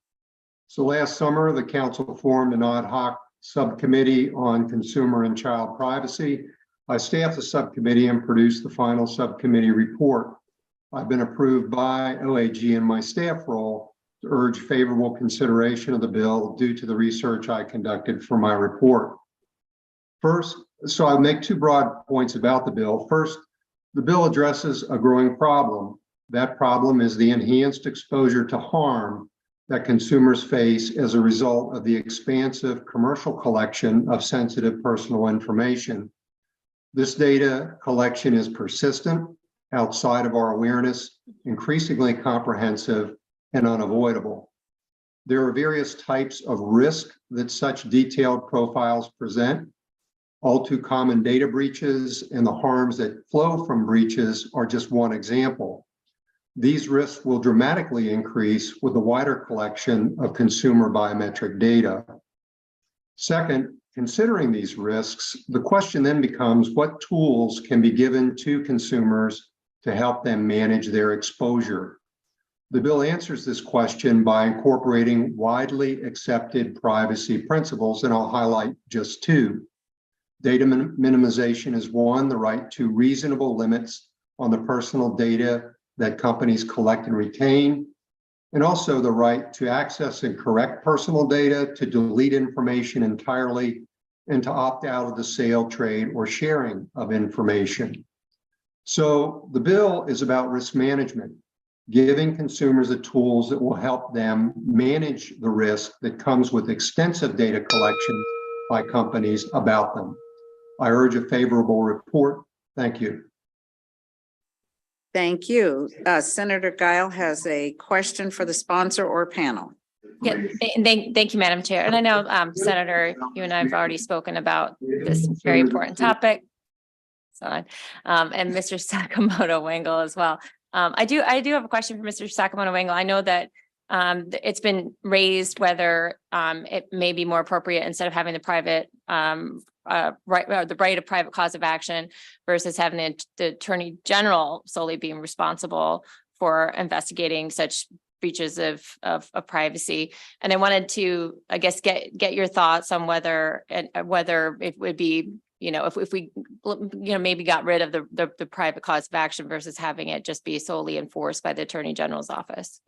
So last summer, the council formed an ad hoc subcommittee on consumer and child privacy. I staffed the subcommittee and produced the final subcommittee report. I've been approved by OAG in my staff role to urge favorable consideration of the bill due to the research I conducted for my report. First, so I'll make two broad points about the bill. First, the bill addresses a growing problem. That problem is the enhanced exposure to harm that consumers face as a result of the expansive commercial collection of sensitive personal information. This data collection is persistent, outside of our awareness, increasingly comprehensive, and unavoidable. There are various types of risk that such detailed profiles present. All too common data breaches and the harms that flow from breaches are just one example. These risks will dramatically increase with a wider collection of consumer biometric data. Second, considering these risks, the question then becomes what tools can be given to consumers to help them manage their exposure. The bill answers this question by incorporating widely accepted privacy principles, and I'll highlight just two. Data minimization is one, the right to reasonable limits on the personal data that companies collect and retain, and also the right to access and correct personal data, to delete information entirely, and to opt out of the sale, trade, or sharing of information. So the bill is about risk management, giving consumers the tools that will help them manage the risk that comes with extensive data collection by companies about them. I urge a favorable report. Thank you. Thank you. Senator Guile has a question for the sponsor or panel. Yeah, thank you, Madam Chair. And I know, Senator, you and I have already spoken about this very important topic. So, and Mr. Sakamoto Wangle as well. I do have a question for Mr. Sakamoto Wangle. I know that it's been raised whether it may be more appropriate instead of having the private the right of private cause of action versus having the Attorney General solely being responsible for investigating such breaches of privacy. And I wanted to, I guess, get your thoughts on whether it would be, if we, maybe got rid of the private cause of action versus having it just be solely enforced by the Attorney General's office.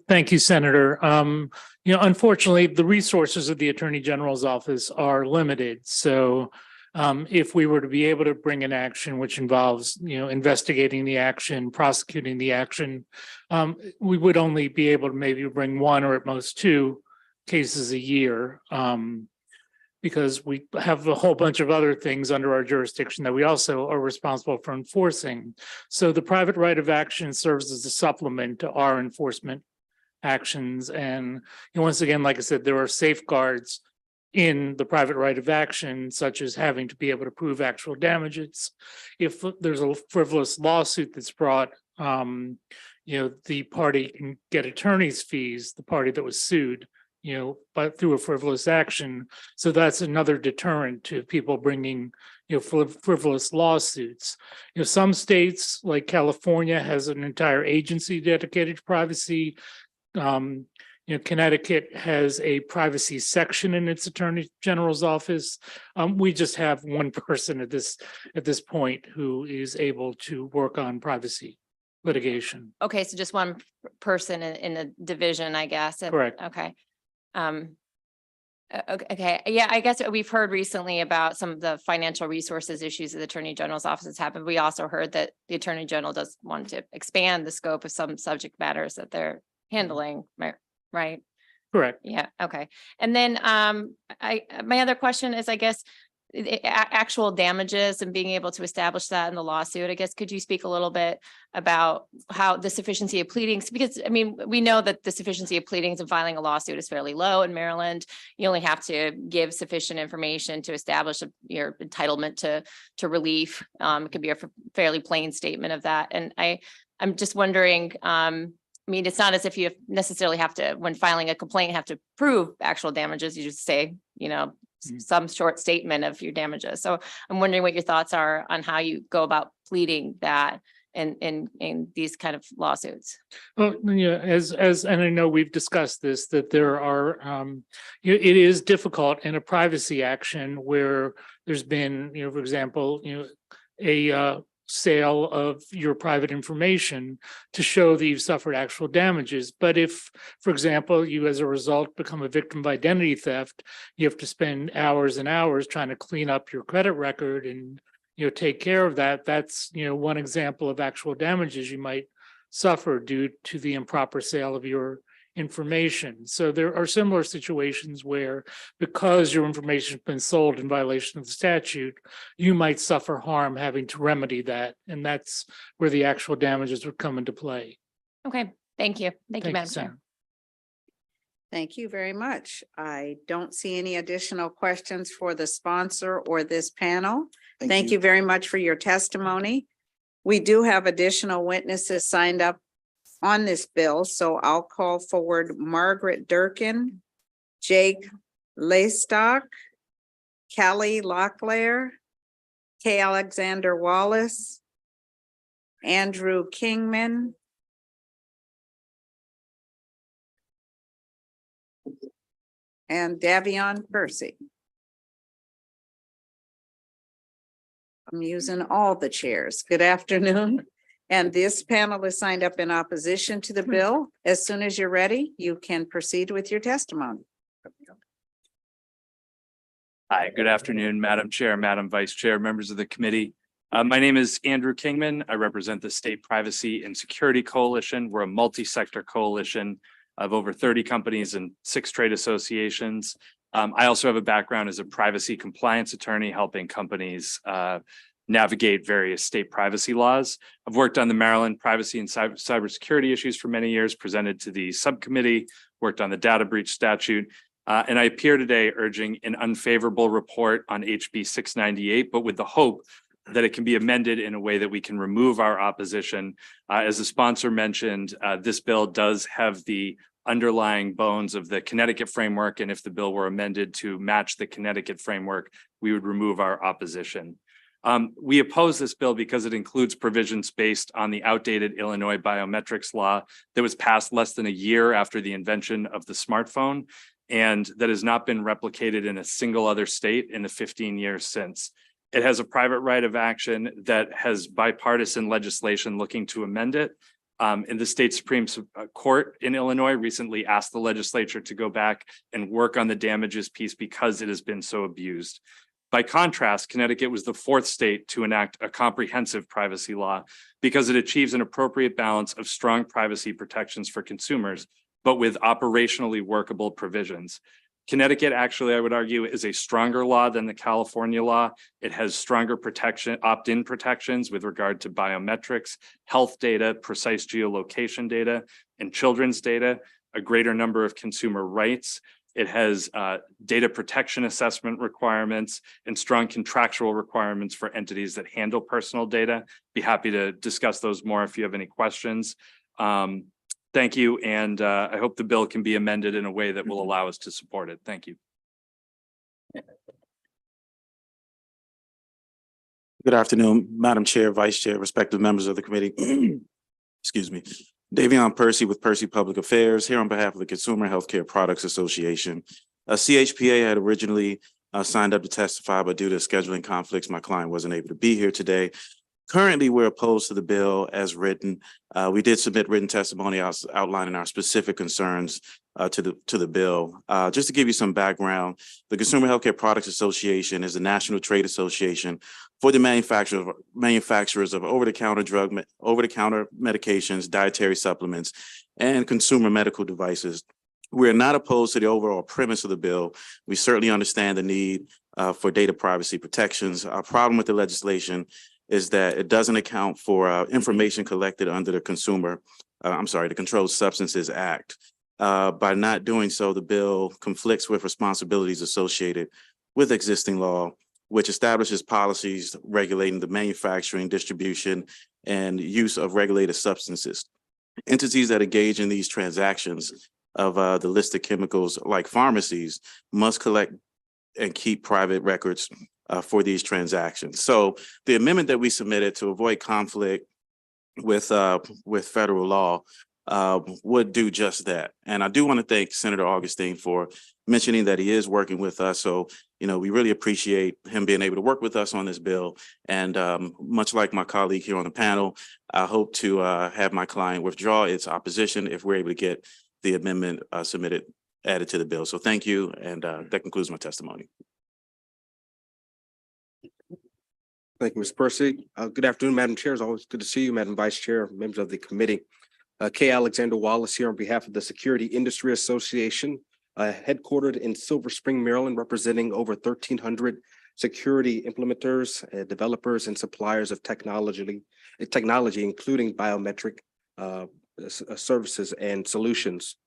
Thank you, Senator. Unfortunately, the resources of the Attorney General's office are limited. So if we were to be able to bring an action which involves, investigating the action, prosecuting the action, we would only be able to maybe bring one or at most two cases a year. Because we have a whole bunch of other things under our jurisdiction that we also are responsible for enforcing. So the private right of action serves as a supplement to our enforcement actions. And once again, like I said, there are safeguards in the private right of action, such as having to be able to prove actual damages. If there's a frivolous lawsuit that's brought, the party can get attorney's fees, the party that was sued, but through a frivolous action. So that's another deterrent to people bringing, frivolous lawsuits. Some states like California has an entire agency dedicated to privacy. Connecticut has a privacy section in its Attorney General's office. We just have one person at this point who is able to work on privacy litigation. Okay, so just one person in a division, I guess. Correct. Okay. Okay, yeah, I guess we've heard recently about some of the financial resources issues that the Attorney General's office has happened. We also heard that the Attorney General does want to expand the scope of some subject matters that they're handling, right? Correct. Yeah, okay. And then my other question is, I guess, actual damages and being able to establish that in the lawsuit. I guess, could you speak a little bit about how the sufficiency of pleadings, because I mean, we know that the sufficiency of pleadings and filing a lawsuit is fairly low in Maryland. You only have to give sufficient information to establish your entitlement to relief. It could be a fairly plain statement of that. And I'm just wondering, I mean, it's not as if you necessarily have to, when filing a complaint, have to prove actual damages. You just say, some short statement of your damages. So I'm wondering what your thoughts are on how you go about pleading that in these kind of lawsuits. Well, and I know we've discussed this, that there are, it is difficult in a privacy action where there's been, for example, a sale of your private information to show that you've suffered actual damages. But if, for example, you as a result become a victim of identity theft, you have to spend hours and hours trying to clean up your credit record and, take care of that. That's, one example of actual damages you might suffer due to the improper sale of your information. So there are similar situations where, because your information has been sold in violation of the statute, you might suffer harm having to remedy that. And that's where the actual damages would come into play. Okay, thank you. Thank you, Madam Chair. Senator. Thank you very much. I don't see any additional questions for the sponsor or this panel. Thank you very much for your testimony. We do have additional witnesses signed up on this bill, so I'll call forward Margaret Durkin, Jake Laystock, Kelly Locklear, K. Alexander Wallace, Andrew Kingman, and Davion Percy. I'm using all the chairs. Good afternoon. And this panel is signed up in opposition to the bill. As soon as you're ready, you can proceed with your testimony. Hi, good afternoon, Madam Chair, Madam Vice Chair, members of the committee. My name is Andrew Kingman. I represent the State Privacy and Security Coalition. We're a multi-sector coalition of over 30 companies and 6 trade associations. I also have a background as a privacy compliance attorney, helping companies navigate various state privacy laws. I've worked on the Maryland privacy and cybersecurity issues for many years, presented to the subcommittee, worked on the data breach statute, and I appear today urging an unfavorable report on HB 698, but with the hope that it can be amended in a way that we can remove our opposition. As the sponsor mentioned, this bill does have the underlying bones of the Connecticut framework, and if the bill were amended to match the Connecticut framework, we would remove our opposition. We oppose this bill because it includes provisions based on the outdated Illinois biometrics law that was passed less than a year after the invention of the smartphone, and that has not been replicated in a single other state in the 15 years since. It has a private right of action that has bipartisan legislation looking to amend it. And the state Supreme Court in Illinois recently asked the legislature to go back and work on the damages piece because it has been so abused. By contrast, Connecticut was the 4th state to enact a comprehensive privacy law because it achieves an appropriate balance of strong privacy protections for consumers, but with operationally workable provisions. Connecticut, actually, I would argue, is a stronger law than the California law. It has stronger protection, opt-in protections with regard to biometrics, health data, precise geolocation data, and children's data, a greater number of consumer rights. It has data protection assessment requirements and strong contractual requirements for entities that handle personal data. Be happy to discuss those more if you have any questions. Thank you, and I hope the bill can be amended in a way that will allow us to support it. Thank you. Good afternoon, Madam Chair, Vice Chair, respective members of the committee. Excuse me. Davion Percy with Percy Public Affairs, here on behalf of the Consumer Healthcare Products Association. CHPA had originally signed up to testify, but due to scheduling conflicts, my client wasn't able to be here today. Currently, we're opposed to the bill as written. We did submit written testimony outlining our specific concerns to the bill. Just to give you some background, the Consumer Healthcare Products Association is a national trade association for the manufacturers of over-the-counter medications, dietary supplements, and consumer medical devices. We're not opposed to the overall premise of the bill. We certainly understand the need for data privacy protections. Our problem with the legislation is that it doesn't account for information collected under the the Controlled Substances Act. By not doing so, the bill conflicts with responsibilities associated with existing law, which establishes policies regulating the manufacturing, distribution, and use of regulated substances. Entities that engage in these transactions of the listed chemicals, like pharmacies, must collect and keep private records for these transactions. So the amendment that we submitted to avoid conflict with federal law would do just that. And I do want to thank Senator Augustine for mentioning that he is working with us. So, we really appreciate him being able to work with us on this bill. And much like my colleague here on the panel, I hope to have my client withdraw its opposition if we're able to get the amendment added to the bill. So thank you. And that concludes my testimony. Thank you, Ms. Percy. Good afternoon, Madam Chair. It's always good to see you, Madam Vice Chair, members of the committee. Kay Alexander Wallace here on behalf of the Security Industry Association, headquartered in Silver Spring, Maryland, representing over 1,300 security implementers, developers, and suppliers of technology, including biometric services and solutions.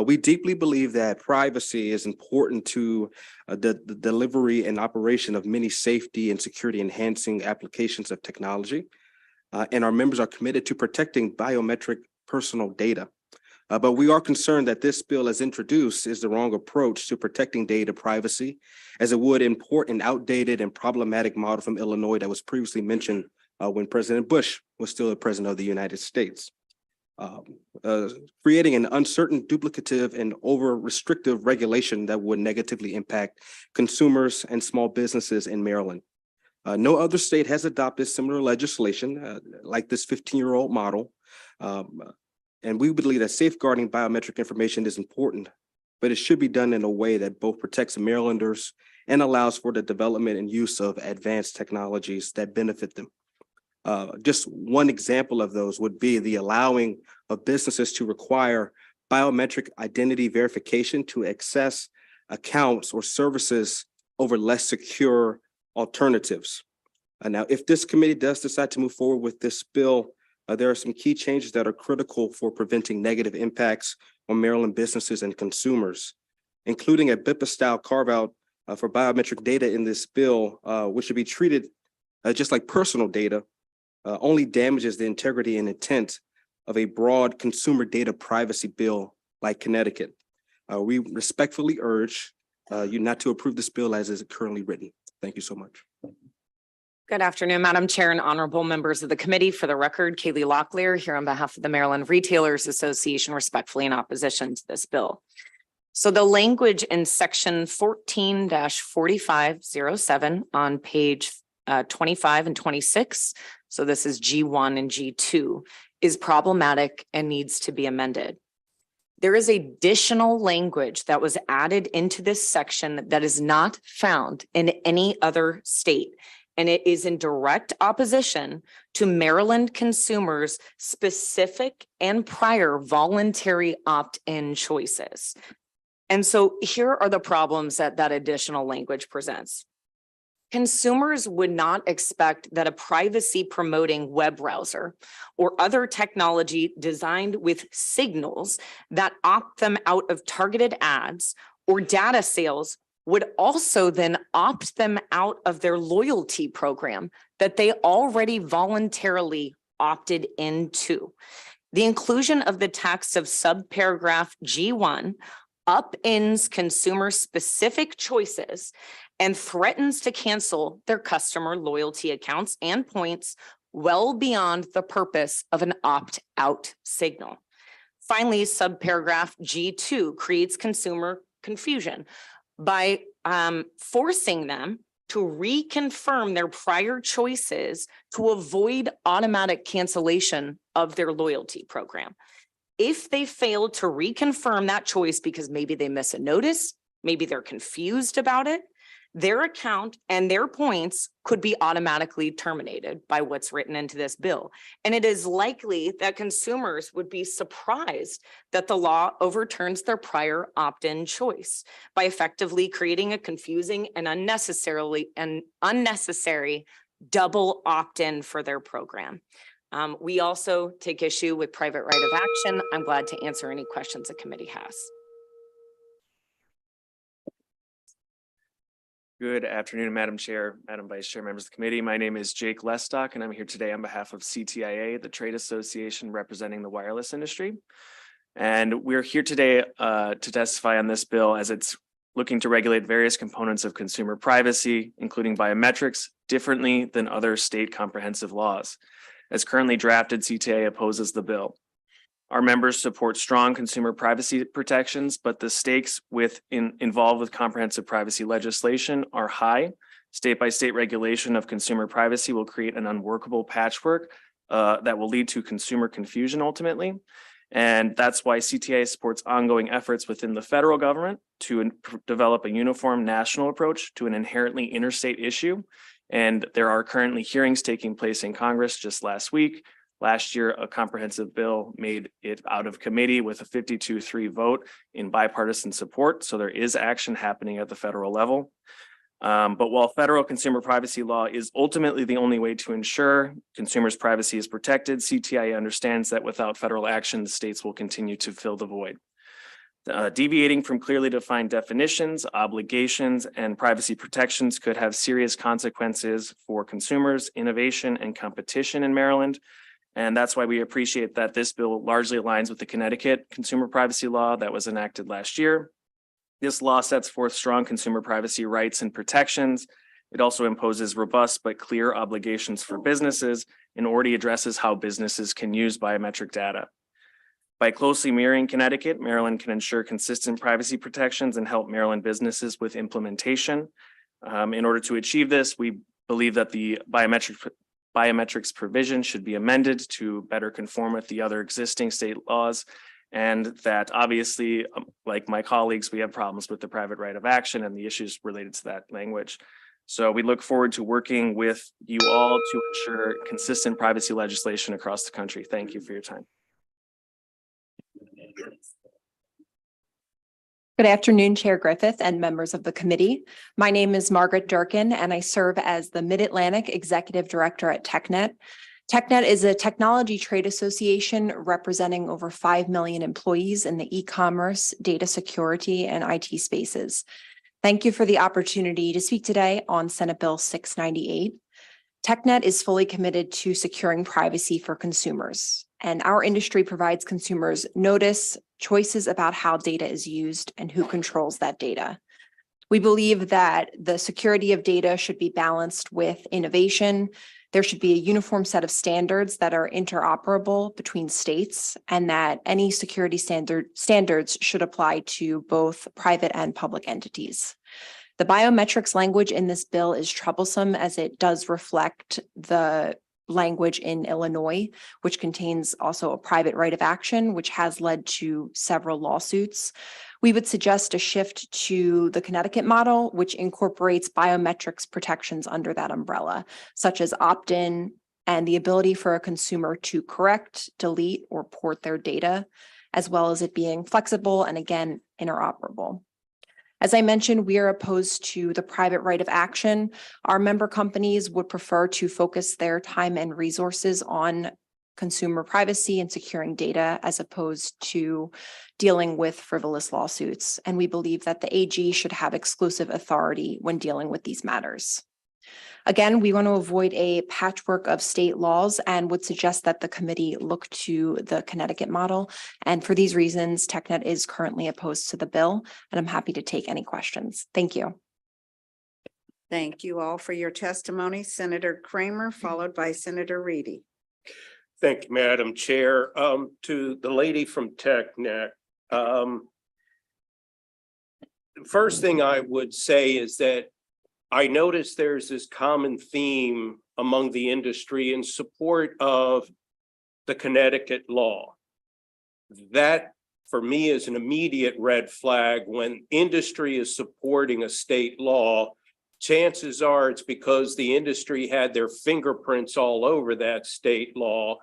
We deeply believe that privacy is important to the delivery and operation of many safety and security enhancing applications of technology. And our members are committed to protecting biometric personal data. But we are concerned that this bill as introduced is the wrong approach to protecting data privacy, as it would import an outdated and problematic model from Illinois that was previously mentioned when President Bush was still the president of the United States. Creating an uncertain, duplicative, and over-restrictive regulation that would negatively impact consumers and small businesses in Maryland. No other state has adopted similar legislation like this 15-year-old model. And we believe that safeguarding biometric information is important, but it should be done in a way that both protects Marylanders and allows for the development and use of advanced technologies that benefit them. Just one example of those would be the allowing of businesses to require biometric identity verification to access accounts or services over less secure alternatives. Now, if this committee does decide to move forward with this bill, there are some key changes that are critical for preventing negative impacts on Maryland businesses and consumers, including a BIPA-style carve-out for biometric data in this bill, which should be treated just like personal data, only damages the integrity and intent of a broad consumer data privacy bill like Connecticut. We respectfully urge you not to approve this bill as is currently written. Thank you so much. Good afternoon, Madam Chair and honorable members of the committee. For the record, Kaylee Locklear here on behalf of the Maryland Retailers Association, respectfully in opposition to this bill. So the language in section 14-4507 on page 25 and 26, so this is G1 and G2, is problematic and needs to be amended. There is additional language that was added into this section that is not found in any other state, and it is in direct opposition to Maryland consumers' specific and prior voluntary opt-in choices. And so here are the problems that that additional language presents. Consumers would not expect that a privacy promoting web browser or other technology designed with signals that opt them out of targeted ads or data sales would also then opt them out of their loyalty program that they already voluntarily opted into. The inclusion of the text of subparagraph G1 upends consumer-specific choices and threatens to cancel their customer loyalty accounts and points well beyond the purpose of an opt-out signal. Finally, subparagraph G2 creates consumer confusion by forcing them to reconfirm their prior choices to avoid automatic cancellation of their loyalty program. If they fail to reconfirm that choice because maybe they miss a notice, maybe they're confused about it, their account and their points could be automatically terminated by what's written into this bill. And it is likely that consumers would be surprised that the law overturns their prior opt-in choice by effectively creating a confusing and unnecessary double opt-in for their program. We also take issue with private right of action. I'm glad to answer any questions the committee has. Good afternoon, Madam Chair, Madam Vice Chair, members of the committee. My name is Jake Lestock, and I'm here today on behalf of CTIA, the trade association representing the wireless industry. And we're here today to testify on this bill as it's looking to regulate various components of consumer privacy, including biometrics, differently than other state comprehensive laws. As currently drafted, CTIA opposes the bill. Our members support strong consumer privacy protections, but the stakes involved with comprehensive privacy legislation are high. State-by-state regulation of consumer privacy will create an unworkable patchwork that will lead to consumer confusion ultimately. And that's why CTIA supports ongoing efforts within the federal government to develop a uniform national approach to an inherently interstate issue. And there are currently hearings taking place in Congress just last week. Last year, a comprehensive bill made it out of committee with a 52-3 vote in bipartisan support. So there is action happening at the federal level. But while federal consumer privacy law is ultimately the only way to ensure consumers' privacy is protected, CTIA understands that without federal action, the states will continue to fill the void. Deviating from clearly defined definitions, obligations, and privacy protections could have serious consequences for consumers, innovation, and competition in Maryland. And that's why we appreciate that this bill largely aligns with the Connecticut consumer privacy law that was enacted last year. This law sets forth strong consumer privacy rights and protections. It also imposes robust but clear obligations for businesses and already addresses how businesses can use biometric data. By closely mirroring Connecticut, Maryland can ensure consistent privacy protections and help Maryland businesses with implementation. In order to achieve this, we believe that the biometrics provision should be amended to better conform with the other existing state laws, and that obviously, like my colleagues, we have problems with the private right of action and the issues related to that language. So we look forward to working with you all to ensure consistent privacy legislation across the country. Thank you for your time. Good afternoon, Chair Griffith and members of the committee. My name is Margaret Durkin, and I serve as the Mid-Atlantic Executive Director at TechNet. TechNet is a technology trade association representing over 5 million employees in the e-commerce, data security, and IT spaces. Thank you for the opportunity to speak today on Senate Bill 698. TechNet is fully committed to securing privacy for consumers, and our industry provides consumers notice, choices about how data is used, and who controls that data. We believe that the security of data should be balanced with innovation. There should be a uniform set of standards that are interoperable between states, and that any security standards should apply to both private and public entities. The biometrics language in this bill is troublesome as it does reflect the language in Illinois, which contains also a private right of action, which has led to several lawsuits. We would suggest a shift to the Connecticut model, which incorporates biometrics protections under that umbrella, such as opt-in and the ability for a consumer to correct, delete, or port their data, as well as it being flexible and, again, interoperable. As I mentioned, we are opposed to the private right of action. Our member companies would prefer to focus their time and resources on consumer privacy and securing data as opposed to dealing with frivolous lawsuits. And we believe that the AG should have exclusive authority when dealing with these matters. Again, we want to avoid a patchwork of state laws and would suggest that the committee look to the Connecticut model. And for these reasons, TechNet is currently opposed to the bill, and I'm happy to take any questions. Thank you. Thank you all for your testimony. Senator Kramer, followed by Senator Reedy. Thank you, Madam Chair. To the lady from TechNet, first thing I would say is that I noticed there's this common theme among the industry in support of the Connecticut law. That, for me, is an immediate red flag. When industry is supporting a state law, chances are it's because the industry had their fingerprints all over that state law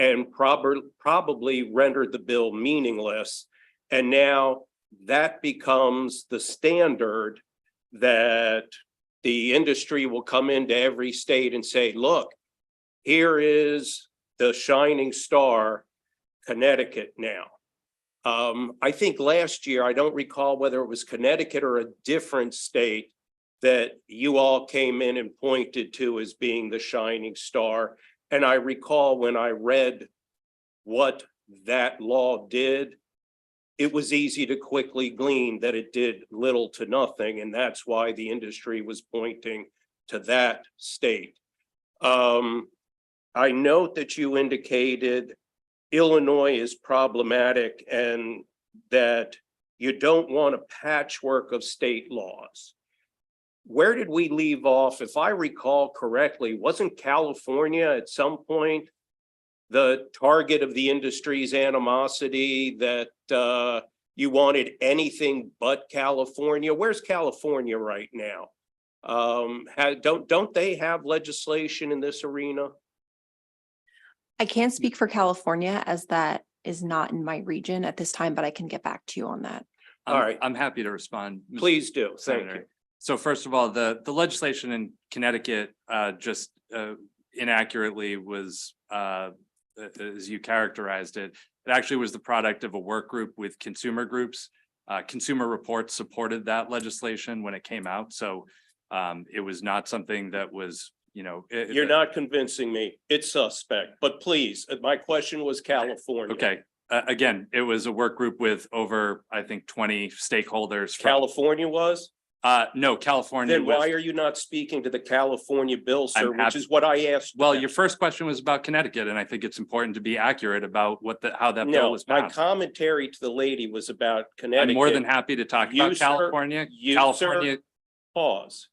and probably rendered the bill meaningless. And now that becomes the standard that the industry will come into every state and say, look, here is the shining star, Connecticut now. I think last year, I don't recall whether it was Connecticut or a different state that you all came in and pointed to as being the shining star. And I recall when I read what that law did, it was easy to quickly glean that it did little to nothing. And that's why the industry was pointing to that state. I note that you indicated Illinois is problematic and that you don't want a patchwork of state laws. Where did we leave off? If I recall correctly, wasn't California at some point the target of the industry's animosity, that you wanted anything but California? Where's California right now? Don't they have legislation in this arena? I can't speak for California as that is not in my region at this time, but I can get back to you on that. All right. I'm happy to respond. Mr. Please do. Thank Senator. you. So first of all, the legislation in Connecticut just inaccurately was, as you characterized it, it actually was the product of a work group with consumer groups. Consumer Reports supported that legislation when it came out. So it was not something that was, You're not convincing me. It's suspect, but please, my question was California. Okay. Again, it was a work group with over, I think, 20 stakeholders. California was? No, California. Then why are you not speaking to the California bill, sir, which is what I asked? Well, your first question was about Connecticut, and I think it's important to be accurate about how that bill No, was my passed. commentary to the lady was about Connecticut. I'm more than happy to talk You, about sir, California. you, California. sir, pause.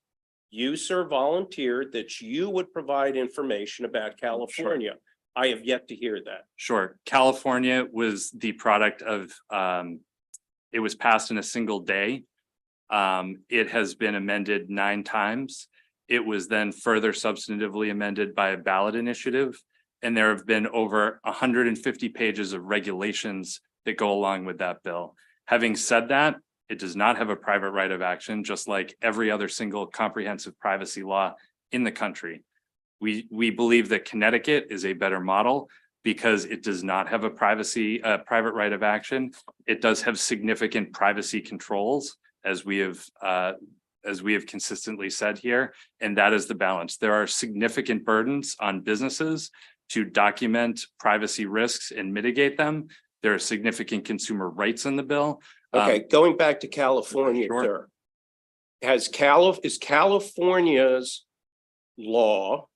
You, sir, volunteered that you would provide information about California. I have yet to hear that. Sure. California was the product of, it was passed in a single day. It has been amended 9 times. It was then further substantively amended by a ballot initiative. And there have been over 150 pages of regulations that go along with that bill. Having said that, it does not have a private right of action, just like every other single comprehensive privacy law in the country. We believe that Connecticut is a better model because it does not have a private right of action. It does have significant privacy controls, as we have consistently said here, and that is the balance. There are significant burdens on businesses to document privacy risks and mitigate them. There are significant consumer rights in the bill. Okay, going back to California, sir. Is California's law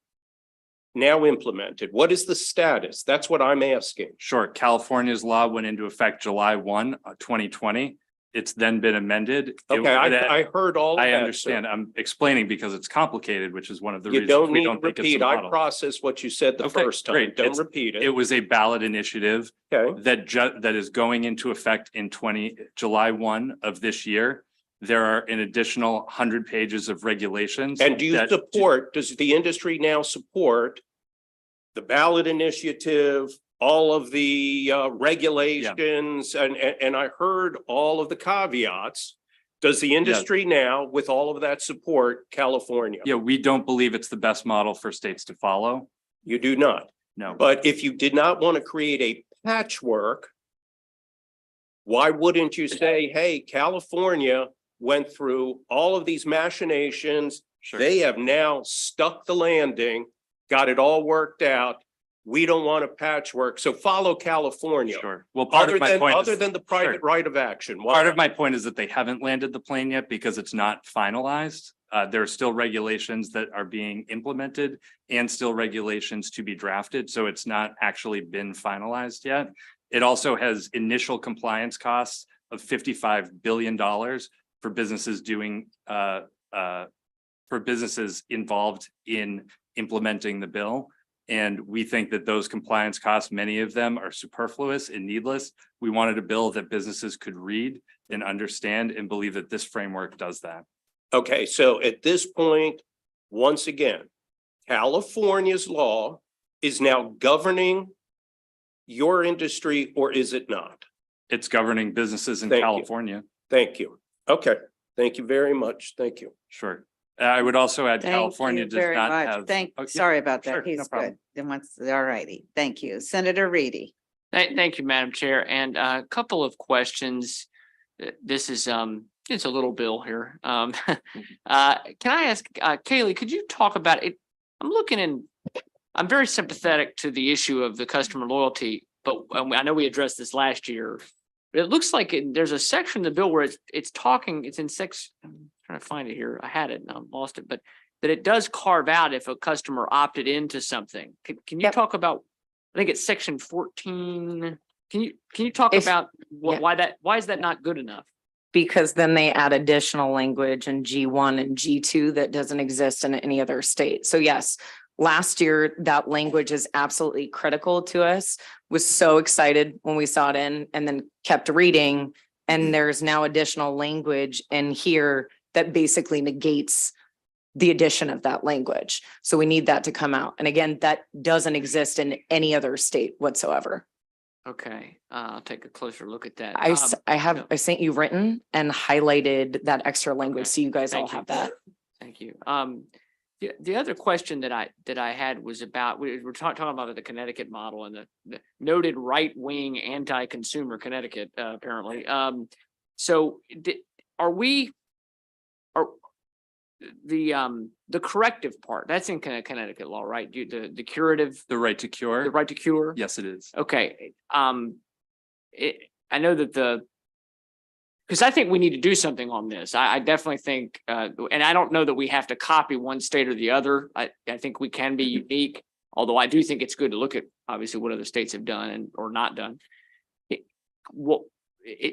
now implemented? What is the status? That's what I'm asking. Sure. California's law went into effect July 1, 2020. It's then been amended. Okay, I heard all of that. I understand. I'm explaining because it's complicated, which is one of the You reasons don't we need to don't think it's repeat. the I model. processed what you said the Okay, first time. great. Don't repeat it. It was a ballot initiative that is going into effect in July 1 of this year. There are an additional 100 pages of regulations. And do you support, does the industry now support the ballot initiative, all of the regulations, and I heard all of the caveats. Does the industry now, with all of that support, California? Yeah, we don't believe it's the best model for states to follow. You do not? No. But if you did not want to create a patchwork, why wouldn't you say, hey, California went through all of these machinations, Sure. They have now stuck the landing, got it all worked out. We don't want a patchwork, so follow California. Sure. Well, part Other of my than, point other is, than the private Sure. right of action. Why part not? of my point is that they haven't landed the plane yet because it's not finalized. There are still regulations that are being implemented and still regulations to be drafted. So it's not actually been finalized yet. It also has initial compliance costs of $55 billion for businesses doing for businesses involved in implementing the bill. And we think that those compliance costs, many of them are superfluous and needless. We wanted a bill that businesses could read and understand and believe that this framework does that. Okay, so at this point, once again, California's law is now governing your industry, or is it not? It's governing businesses in Thank you. California. Thank you. Okay, thank you very much. Thank you. Sure. I would also add Thank California you does very not much. have. Thank, Oh, yeah, sorry about sure, that. no He's problem. good. Then once, all righty. Thank you. Senator Reedy. Thank you, Madam Chair, and a couple of questions. This is, it's a little bill here. Can I ask, Kaylee, could you talk about it? I'm very sympathetic to the issue of the customer loyalty, but I know we addressed this last year. But it looks like there's a section in the bill where it's talking, it's in section, I'm trying to find it here. I had it and I lost it, but that it does carve out if a customer opted into something. Can you talk about, I think it's section 14. Can you talk about why is that not good enough? Because then they add additional language in G1 and G2 that doesn't exist in any other state. So yes, last year, that language is absolutely critical to us. Was so excited when we saw it in and then kept reading. And there's now additional language in here that basically negates the addition of that language. So we need that to come out. And again, that doesn't exist in any other state whatsoever. Okay, I'll take a closer look at that. I sent you written and highlighted that extra language. So you guys all have that. Thank you. The other question that I had was about, we're talking about the Connecticut model and the noted right-wing anti-consumer Connecticut, apparently. So the corrective part, that's in Connecticut law, right? The curative. The right to cure? The right to cure? Yes, it is. Okay. I know that because I think we need to do something on this. I definitely think, and I don't know that we have to copy one state or the other. I think we can be unique, although I do think it's good to look at obviously what other states have done or not done.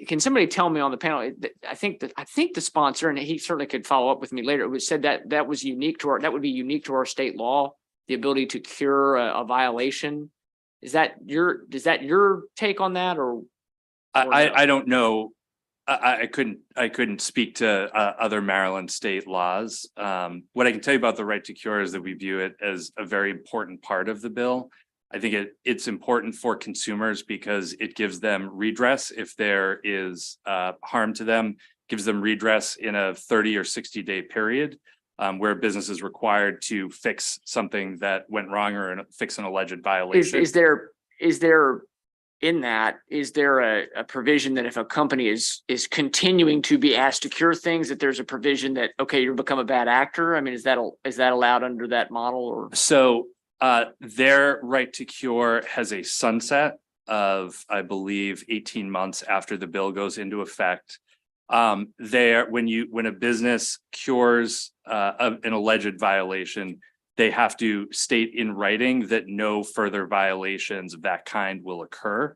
Can somebody tell me on the panel? I think the sponsor, and he certainly could follow up with me later, said that was unique to that would be unique to our state law, the ability to cure a violation. Is that your take on that, or? I don't know. I couldn't speak to other Maryland state laws. What I can tell you about the right to cure is that we view it as a very important part of the bill. I think it's important for consumers because it gives them redress if there is harm to them, gives them redress in a 30 or 60-day period where a business is required to fix something that went wrong or fix an alleged violation. Is there in that, is there a provision that if a company is continuing to be asked to cure things, that there's a provision that, okay, you become a bad actor? I mean, is that allowed under that model, or? So their right to cure has a sunset of, I believe, 18 months after the bill goes into effect. When a business cures an alleged violation, they have to state in writing that no further violations of that kind will occur.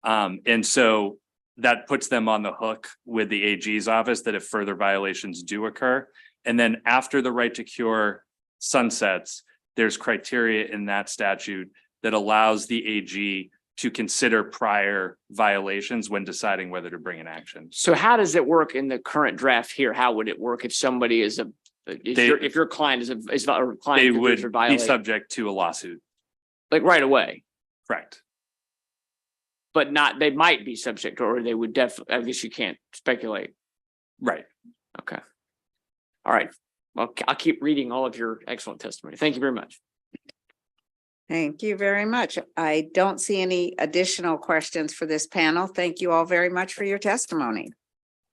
And so that puts them on the hook with the AG's office that if further violations do occur. And then after the right to cure sunsets, there's criteria in that statute that allows the AG to consider prior violations when deciding whether to bring an action. So how does it work in the current draft here? How would it work if somebody if your client is a client, they would be subject to a lawsuit, like right away? Correct. But they might be subject, or they would definitely, I guess you can't speculate. Right. Okay. All right. Well, I'll keep reading all of your excellent testimony. Thank you very much. Thank you very much. I don't see any additional questions for this panel. Thank you all very much for your testimony.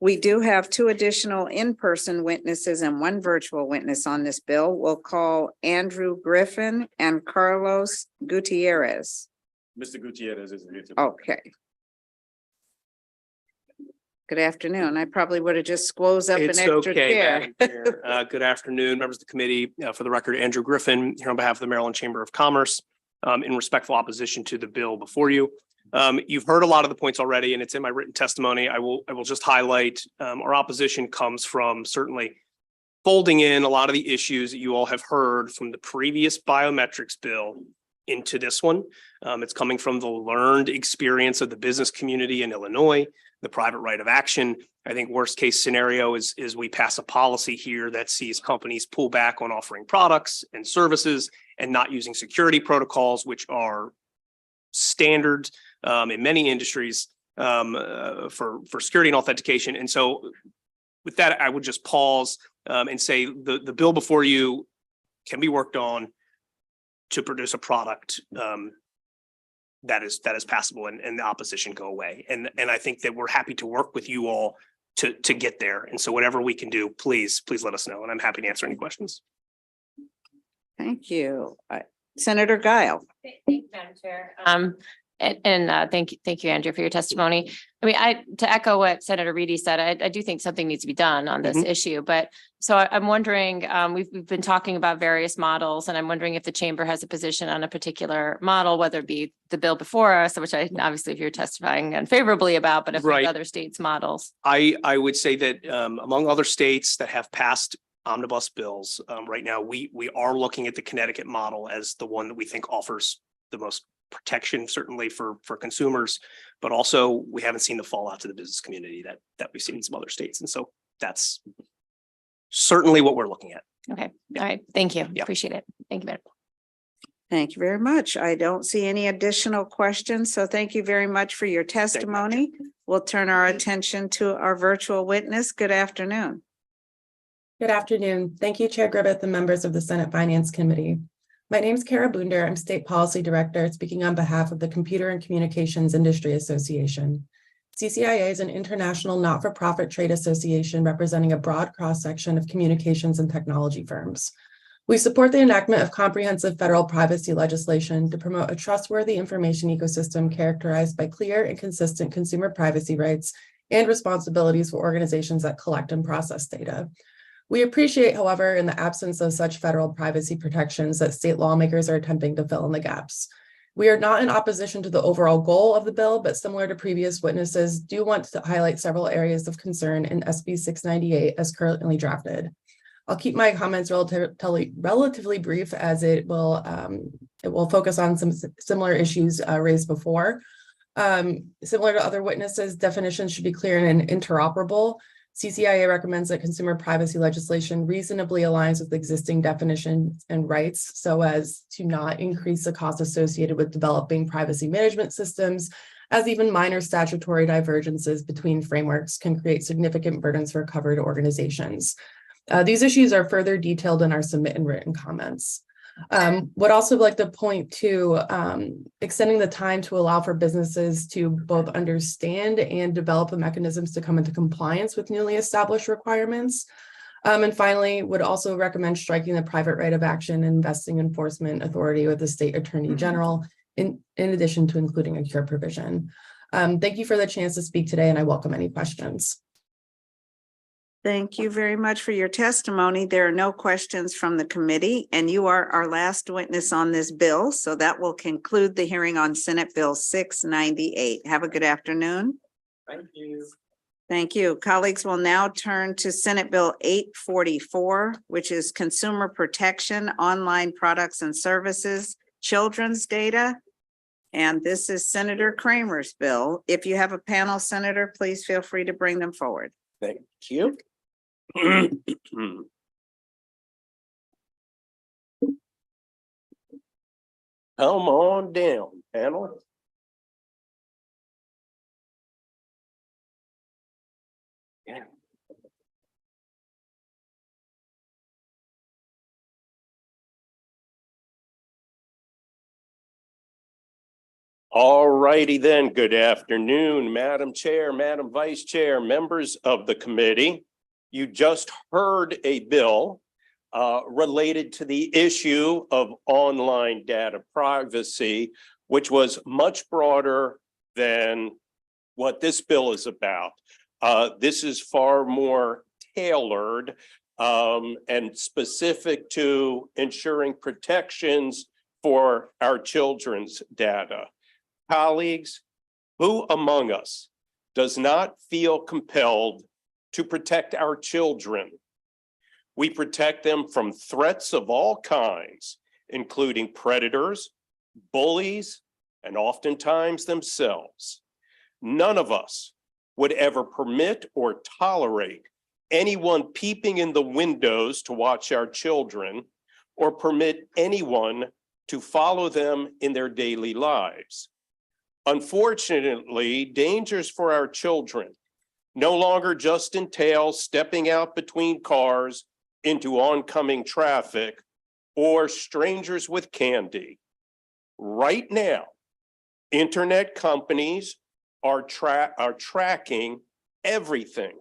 We do have two additional in-person witnesses and one virtual witness on this bill. We'll call Andrew Griffin and Carlos Gutierrez. Mr. Gutierrez is here to. Okay. Good afternoon. I probably would have just squoze up an It's extra okay, chair. Madam Chair. Good afternoon, members of the committee. For the record, Andrew Griffin, here on behalf of the Maryland Chamber of Commerce, in respectful opposition to the bill before you. You've heard a lot of the points already, and it's in my written testimony. I will just highlight, our opposition comes from certainly folding in a lot of the issues that you all have heard from the previous biometrics bill into this one. It's coming from the learned experience of the business community in Illinois, the private right of action. I think worst case scenario is we pass a policy here that sees companies pull back on offering products and services and not using security protocols, which are standard in many industries for security and authentication. And so with that, I would just pause and say the bill before you can be worked on to produce a product that is passable and the opposition go away. And I think that we're happy to work with you all to get there. And so whatever we can do, please let us know. And I'm happy to answer any questions. Thank you. Senator Guile. Thank you, Madam Chair. Thank you, Andrew, for your testimony. I mean, to echo what Senator Reedy said, I do think something needs to be done on this issue. But so I'm wondering, we've been talking about various models, and I'm wondering if the chamber has a position on a particular model, whether it be the bill before us, which I obviously if you're testifying unfavorably about, but if Right. other states' models. I would say that among other states that have passed omnibus bills, right now, we are looking at the Connecticut model as the one that we think offers the most protection, certainly for consumers, but also we haven't seen the fallout to the business community that we've seen in some other states. And so that's certainly what we're looking at. Okay. All right. Thank you. Yeah. Appreciate it. Thank you, madam. Thank you very much. I don't see any additional questions, so thank you very much for your testimony. We'll turn our attention to our virtual witness. Good afternoon. Good afternoon. Thank you, Chair Griffith and members of the Senate Finance Committee. My name is Kara Bunder. I'm State Policy Director, speaking on behalf of the Computer and Communications Industry Association. CCIA is an international not-for-profit trade association representing a broad cross-section of communications and technology firms. We support the enactment of comprehensive federal privacy legislation to promote a trustworthy information ecosystem characterized by clear and consistent consumer privacy rights and responsibilities for organizations that collect and process data. We appreciate, however, in the absence of such federal privacy protections that state lawmakers are attempting to fill in the gaps. We are not in opposition to the overall goal of the bill, but similar to previous witnesses, do want to highlight several areas of concern in SB 698 as currently drafted. I'll keep my comments relatively brief as it will focus on some similar issues raised before. Similar to other witnesses, definitions should be clear and interoperable. CCIA recommends that consumer privacy legislation reasonably aligns with existing definitions and rights so as to not increase the cost associated with developing privacy management systems, as even minor statutory divergences between frameworks can create significant burdens for covered organizations. These issues are further detailed in our submit and written comments. Would also like to point to extending the time to allow for businesses to both understand and develop the mechanisms to come into compliance with newly established requirements. And finally, would also recommend striking the private right of action and investing enforcement authority with the state attorney general, in addition to including a cure provision. Thank you for the chance to speak today, and I welcome any questions. Thank you very much for your testimony. There are no questions from the committee, and you are our last witness on this bill. So that will conclude the hearing on Senate Bill 698. Have a good afternoon. Thank you. Thank you. Colleagues will now turn to Senate Bill 844, which is Consumer Protection, Online Products and Services, Children's Data. And this is Senator Kramer's bill. If you have a panel, Senator, please feel free to bring them forward. Thank you. Come on down, panel. Yeah. All righty then. Good afternoon, Madam Chair, Madam Vice Chair, members of the committee. You just heard a bill related to the issue of online data privacy, which was much broader than what this bill is about. This is far more tailored and specific to ensuring protections for our children's data. Colleagues, who among us does not feel compelled to protect our children? We protect them from threats of all kinds, including predators, bullies, and oftentimes themselves. None of us would ever permit or tolerate anyone peeping in the windows to watch our children, or permit anyone to follow them in their daily lives. Unfortunately, dangers for our children no longer just entail stepping out between cars into oncoming traffic or strangers with candy. Right now, internet companies are tracking everything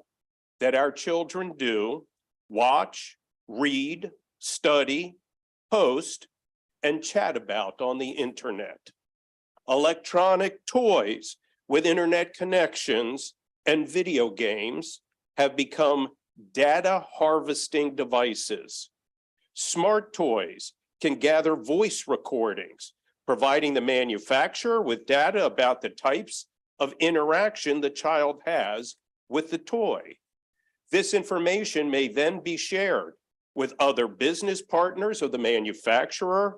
that our children do, watch, read, study, post, and chat about on the internet. Electronic toys with internet connections and video games have become data harvesting devices. Smart toys can gather voice recordings, providing the manufacturer with data about the types of interaction the child has with the toy. This information may then be shared with other business partners of the manufacturer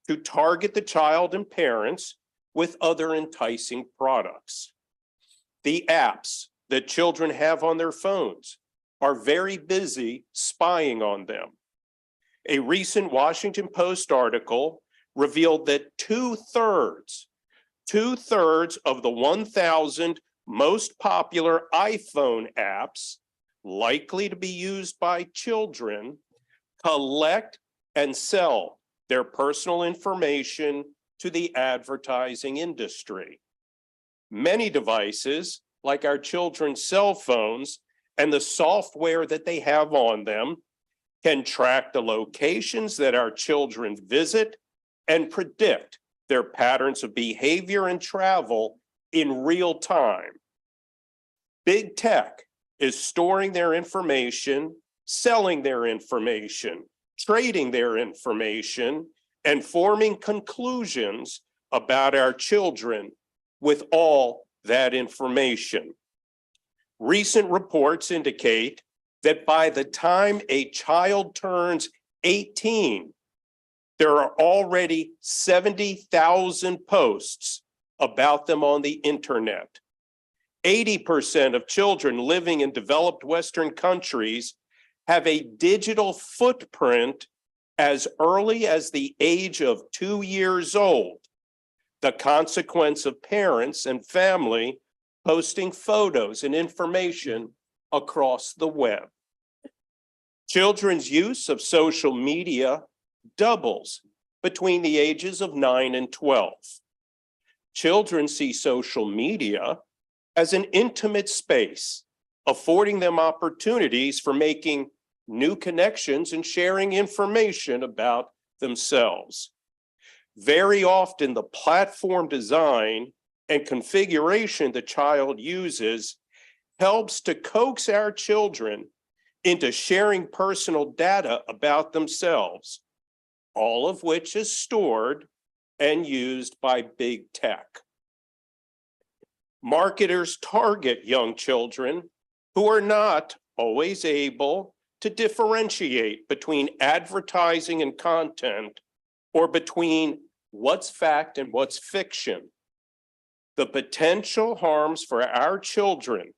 to target the child and parents with other enticing products. The apps that children have on their phones are very busy spying on them. A recent Washington Post article revealed that two-thirds of the 1,000 most popular iPhone apps likely to be used by children collect and sell their personal information to the advertising industry. Many devices, like our children's cell phones and the software that they have on them, can track the locations that our children visit and predict their patterns of behavior and travel in real time. Big tech is storing their information, selling their information, trading their information, and forming conclusions about our children with all that information. Recent reports indicate that by the time a child turns 18, there are already 70,000 posts about them on the internet. 80% of children living in developed Western countries have a digital footprint as early as the age of 2 years old, the consequence of parents and family posting photos and information across the web. Children's use of social media doubles between the ages of 9 and 12. Children see social media as an intimate space, affording them opportunities for making new connections and sharing information about themselves. Very often, the platform design and configuration the child uses helps to coax our children into sharing personal data about themselves, all of which is stored and used by big tech. Marketers target young children who are not always able to differentiate between advertising and content, or between what's fact and what's fiction. The potential harms for our children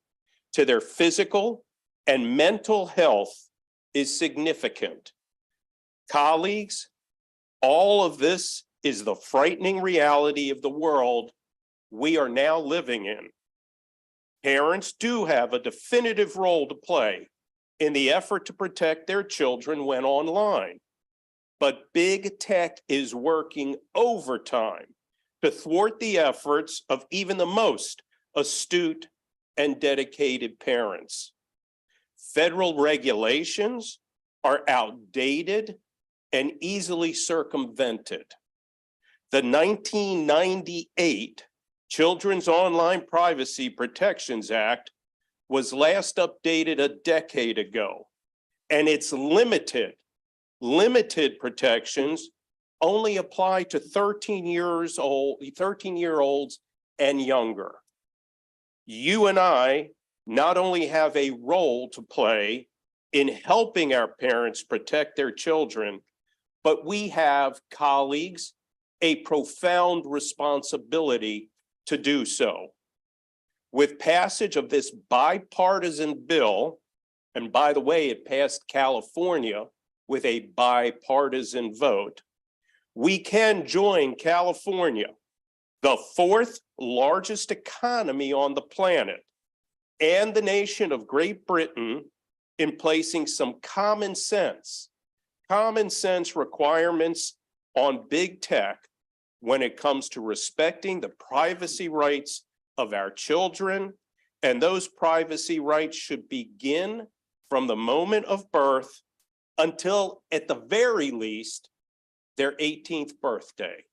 to their physical and mental health is significant. Colleagues, all of this is the frightening reality of the world we are now living in. Parents do have a definitive role to play in the effort to protect their children when online, but big tech is working overtime to thwart the efforts of even the most astute and dedicated parents. Federal regulations are outdated and easily circumvented. The 1998 Children's Online Privacy Protections Act was last updated a decade ago, and its limited protections only apply to 13-year-olds and younger. You and I not only have a role to play in helping our parents protect their children, but we have, colleagues, a profound responsibility to do so. With passage of this bipartisan bill, and by the way, it passed California with a bipartisan vote, we can join California, the fourth largest economy on the planet, and the nation of Great Britain in placing some common sense requirements on big tech when it comes to respecting the privacy rights of our children. And those privacy rights should begin from the moment of birth until, at the very least, their 18th birthday.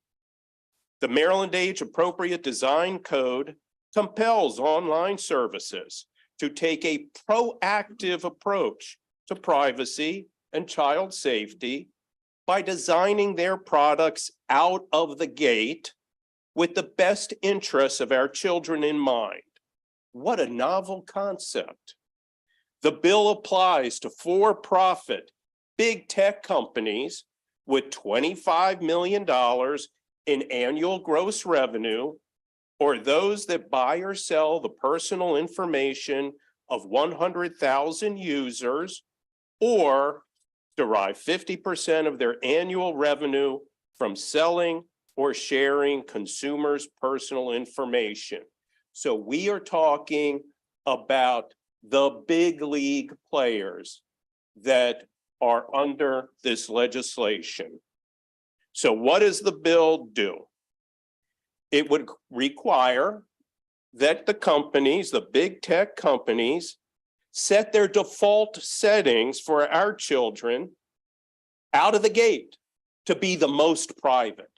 The Maryland Age Appropriate Design Code compels online services to take a proactive approach to privacy and child safety by designing their products out of the gate with the best interests of our children in mind. What a novel concept. The bill applies to for-profit big tech companies with $25 million in annual gross revenue, or those that buy or sell the personal information of 100,000 users, or derive 50% of their annual revenue from selling or sharing consumers' personal information. So we are talking about the big league players that are under this legislation. So what does the bill do? It would require that the companies, the big tech companies, set their default settings for our children out of the gate to be the most private.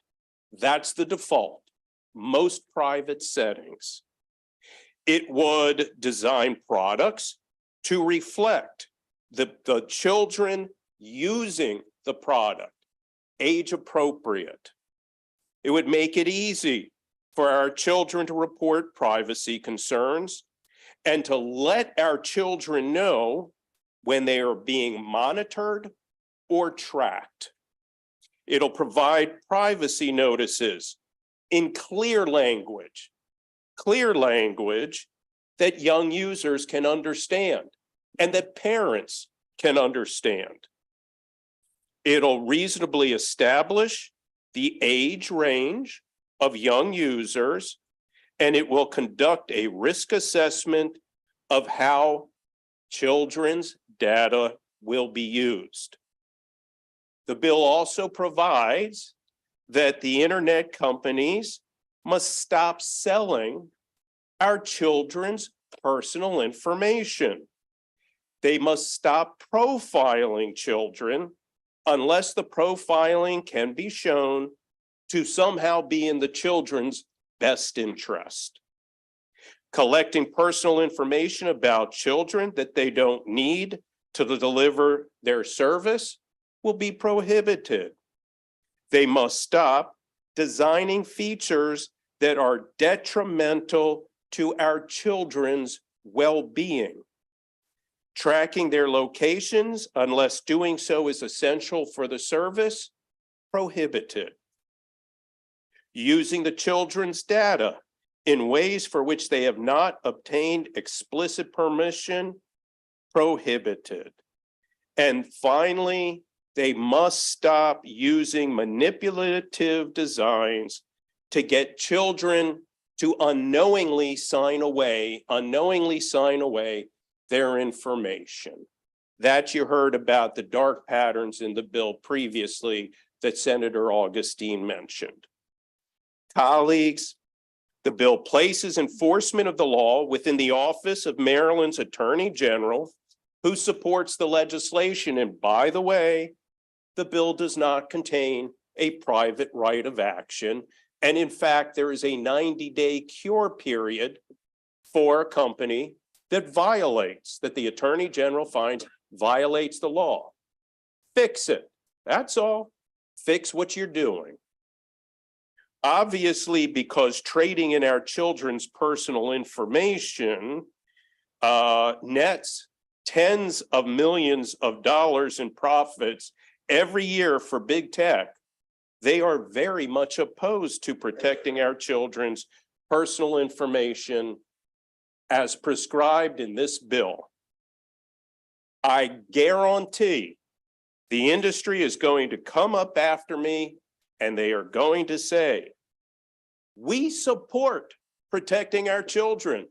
That's the default, most private settings. It would design products to reflect the children using the product, age appropriate. It would make it easy for our children to report privacy concerns and to let our children know when they are being monitored or tracked. It'll provide privacy notices in clear language that young users can understand and that parents can understand. It'll reasonably establish the age range of young users, and it will conduct a risk assessment of how children's data will be used. The bill also provides that the internet companies must stop selling our children's personal information. They must stop profiling children unless the profiling can be shown to somehow be in the children's best interest. Collecting personal information about children that they don't need to deliver their service will be prohibited. They must stop designing features that are detrimental to our children's well-being. Tracking their locations, unless doing so is essential for the service, prohibited. Using the children's data in ways for which they have not obtained explicit permission, prohibited. And finally, they must stop using manipulative designs to get children to unknowingly sign away their information. That you heard about the dark patterns in the bill previously that Senator Augustine mentioned. Colleagues, the bill places enforcement of the law within the office of Maryland's Attorney General, who supports the legislation. And by the way, the bill does not contain a private right of action. And in fact, there is a 90-day cure period for a company that the Attorney General finds violates the law. Fix it. That's all. Fix what you're doing. Obviously, because trading in our children's personal information nets tens of millions of dollars in profits every year for big tech, they are very much opposed to protecting our children's personal information as prescribed in this bill. I guarantee the industry is going to come up after me and they are going to say, we support protecting our children.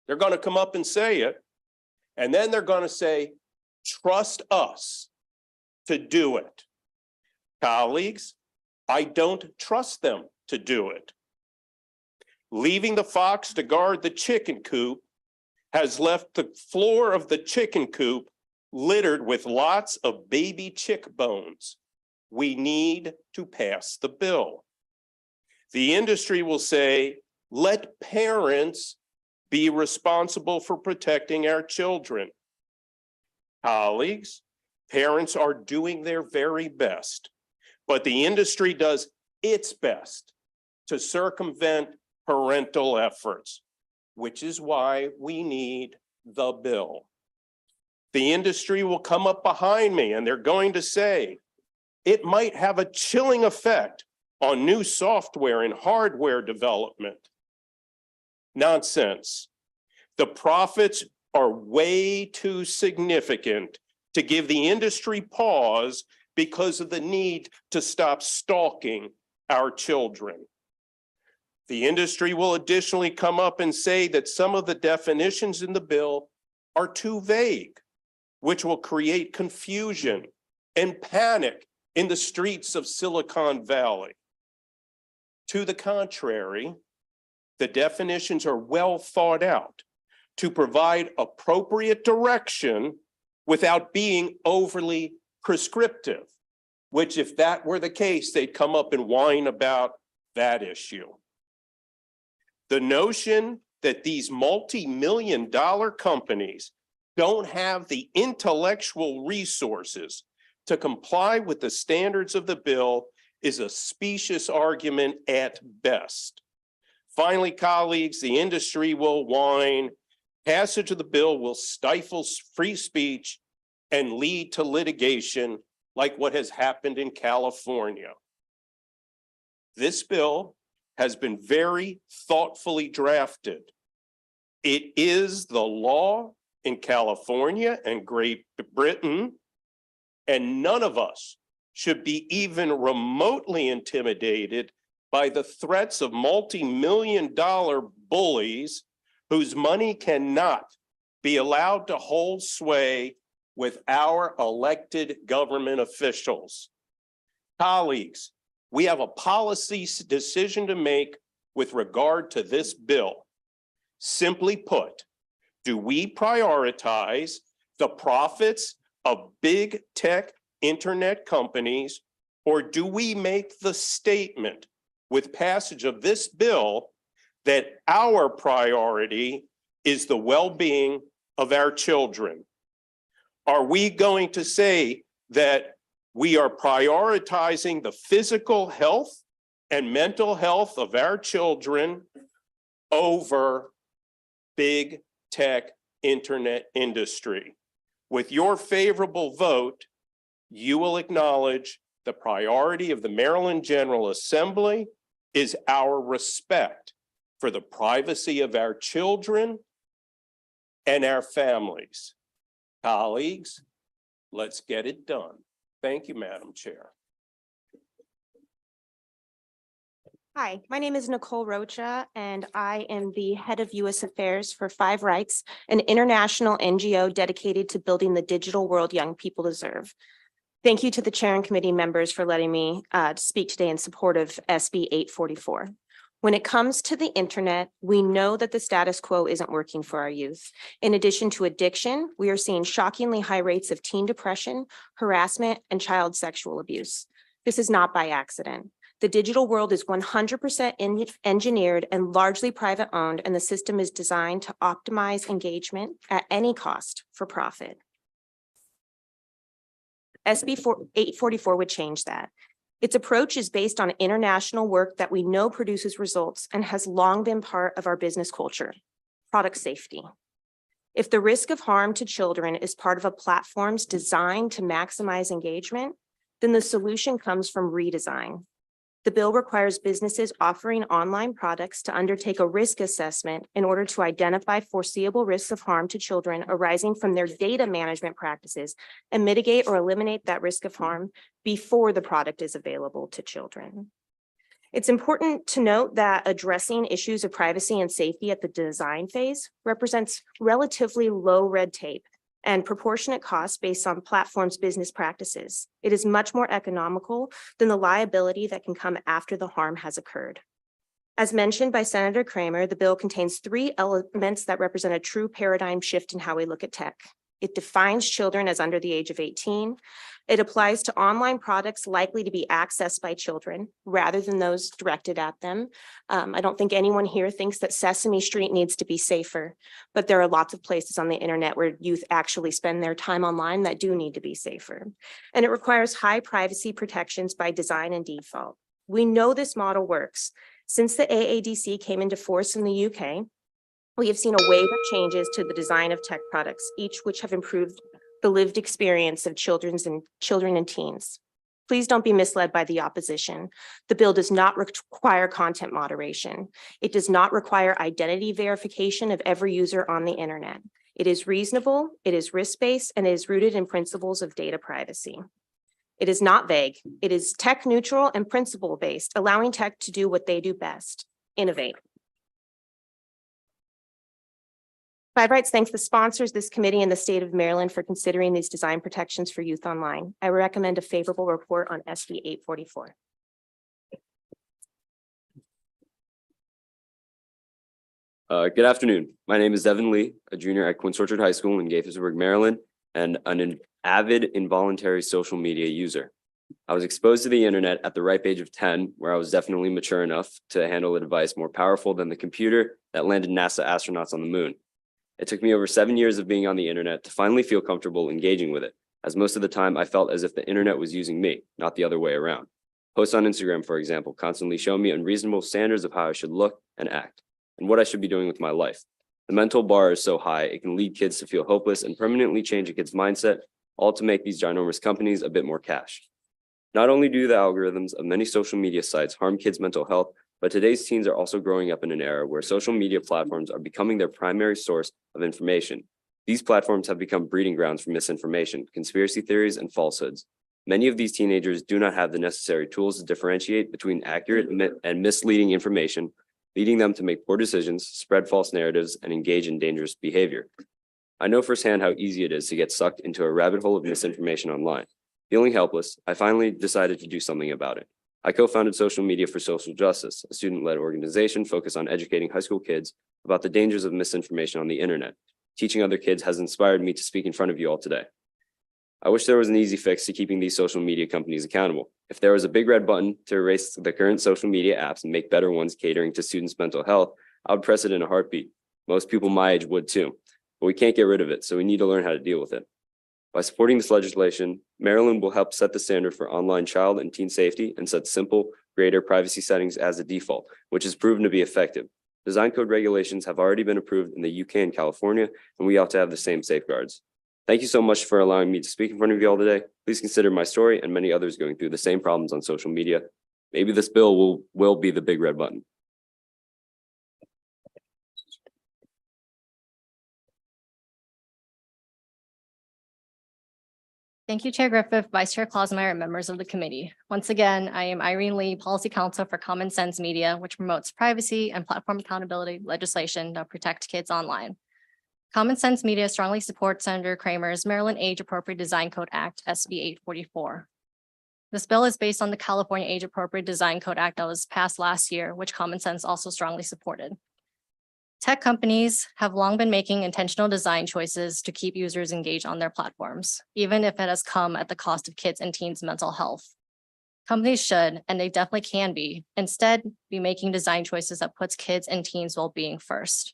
They're going to come up and say it. And then they're going to say, trust us to do it. Colleagues, I don't trust them to do it. Leaving the fox to guard the chicken coop has left the floor of the chicken coop littered with lots of baby chick bones. We need to pass the bill. The industry will say, let parents be responsible for protecting our children. Colleagues, parents are doing their very best, but the industry does its best to circumvent parental efforts, which is why we need the bill. The industry will come up behind me and they're going to say, it might have a chilling effect on new software and hardware development. Nonsense. The profits are way too significant to give the industry pause because of the need to stop stalking our children. The industry will additionally come up and say that some of the definitions in the bill are too vague, which will create confusion and panic in the streets of Silicon Valley. To the contrary, the definitions are well thought out to provide appropriate direction without being overly prescriptive, which if that were the case, they'd come up and whine about that issue. The notion that these multi-million-dollar companies don't have the intellectual resources to comply with the standards of the bill is a specious argument at best. Finally, colleagues, the industry will whine. Passage of the bill will stifle free speech and lead to litigation like what has happened in California. This bill has been very thoughtfully drafted. It is the law in California and Great Britain, and none of us should be even remotely intimidated by the threats of multi-million-dollar bullies whose money cannot be allowed to hold sway with our elected government officials. Colleagues, we have a policy decision to make with regard to this bill. Simply put, do we prioritize the profits of big tech internet companies, or do we make the statement with passage of this bill that our priority is the well-being of our children? Are we going to say that we are prioritizing the physical health and mental health of our children over big tech internet industry? With your favorable vote, you will acknowledge the priority of the Maryland General Assembly is our respect for the privacy of our children and our families. Colleagues, let's get it done. Thank you, Madam Chair. Hi, my name is Nicole Rocha, and I am the head of U.S. Affairs for Five Rights, an international NGO dedicated to building the digital world young people deserve. Thank you to the chair and committee members for letting me speak today in support of SB 844. When it comes to the internet, we know that the status quo isn't working for our youth. In addition to addiction, we are seeing shockingly high rates of teen depression, harassment, and child sexual abuse. This is not by accident. The digital world is 100% engineered and largely private owned, and the system is designed to optimize engagement at any cost for profit. SB 844 would change that. Its approach is based on international work that we know produces results and has long been part of our business culture: product safety. If the risk of harm to children is part of a platform's designed to maximize engagement, then the solution comes from redesign. The bill requires businesses offering online products to undertake a risk assessment in order to identify foreseeable risks of harm to children arising from their data management practices and mitigate or eliminate that risk of harm before the product is available to children. It's important to note that addressing issues of privacy and safety at the design phase represents relatively low red tape and proportionate costs based on platforms' business practices. It is much more economical than the liability that can come after the harm has occurred. As mentioned by Senator Kramer, the bill contains 3 elements that represent a true paradigm shift in how we look at tech. It defines children as under the age of 18. It applies to online products likely to be accessed by children rather than those directed at them. I don't think anyone here thinks that Sesame Street needs to be safer, but there are lots of places on the internet where youth actually spend their time online that do need to be safer. And it requires high privacy protections by design and default. We know this model works. Since the AADC came into force in the UK, we have seen a wave of changes to the design of tech products, each which have improved the lived experience of children and teens. Please don't be misled by the opposition. The bill does not require content moderation. It does not require identity verification of every user on the internet. It is reasonable, it is risk-based, and it is rooted in principles of data privacy. It is not vague. It is tech neutral and principle-based, allowing tech to do what they do best: innovate. Five Rights thanks the sponsors, this committee, and the state of Maryland for considering these design protections for youth online. I recommend a favorable report on SB 844. Good afternoon. My name is Devin Lee, a junior at Quince Orchard High School in Gaithersburg, Maryland, and an avid involuntary social media user. I was exposed to the internet at the ripe age of 10, where I was definitely mature enough to handle a device more powerful than the computer that landed NASA astronauts on the moon. It took me over 7 years of being on the internet to finally feel comfortable engaging with it, as most of the time I felt as if the internet was using me, not the other way around. Posts on Instagram, for example, constantly show me unreasonable standards of how I should look and act, and what I should be doing with my life. The mental bar is so high, it can lead kids to feel hopeless and permanently change a kid's mindset, all to make these ginormous companies a bit more cash. Not only do the algorithms of many social media sites harm kids' mental health, but today's teens are also growing up in an era where social media platforms are becoming their primary source of information. These platforms have become breeding grounds for misinformation, conspiracy theories, and falsehoods. Many of these teenagers do not have the necessary tools to differentiate between accurate and misleading information, leading them to make poor decisions, spread false narratives, and engage in dangerous behavior. I know firsthand how easy it is to get sucked into a rabbit hole of misinformation online. Feeling helpless, I finally decided to do something about it. I co-founded Social Media for Social Justice, a student-led organization focused on educating high school kids about the dangers of misinformation on the internet. Teaching other kids has inspired me to speak in front of you all today. I wish there was an easy fix to keeping these social media companies accountable. If there was a big red button to erase the current social media apps and make better ones catering to students' mental health, I would press it in a heartbeat. Most people my age would too, but we can't get rid of it, so we need to learn how to deal with it. By supporting this legislation, Maryland will help set the standard for online child and teen safety and set simple, greater privacy settings as the default, which has proven to be effective. Design code regulations have already been approved in the UK and California, and we ought to have the same safeguards. Thank you so much for allowing me to speak in front of you all today. Please consider my story and many others going through the same problems on social media. Maybe this bill will be the big red button. Thank you, Chair Griffith, Vice Chair Clausemeyer, and members of the committee. Once again, I am Irene Lee, Policy Counsel for Common Sense Media, which promotes privacy and platform accountability legislation to protect kids online. Common Sense Media strongly supports Senator Kramer's Maryland Age Appropriate Design Code Act, SB 844. This bill is based on the California Age Appropriate Design Code Act that was passed last year, which Common Sense also strongly supported. Tech companies have long been making intentional design choices to keep users engaged on their platforms, even if it has come at the cost of kids and teens' mental health. Companies should, and they definitely can instead be making design choices that puts kids and teens' well-being first.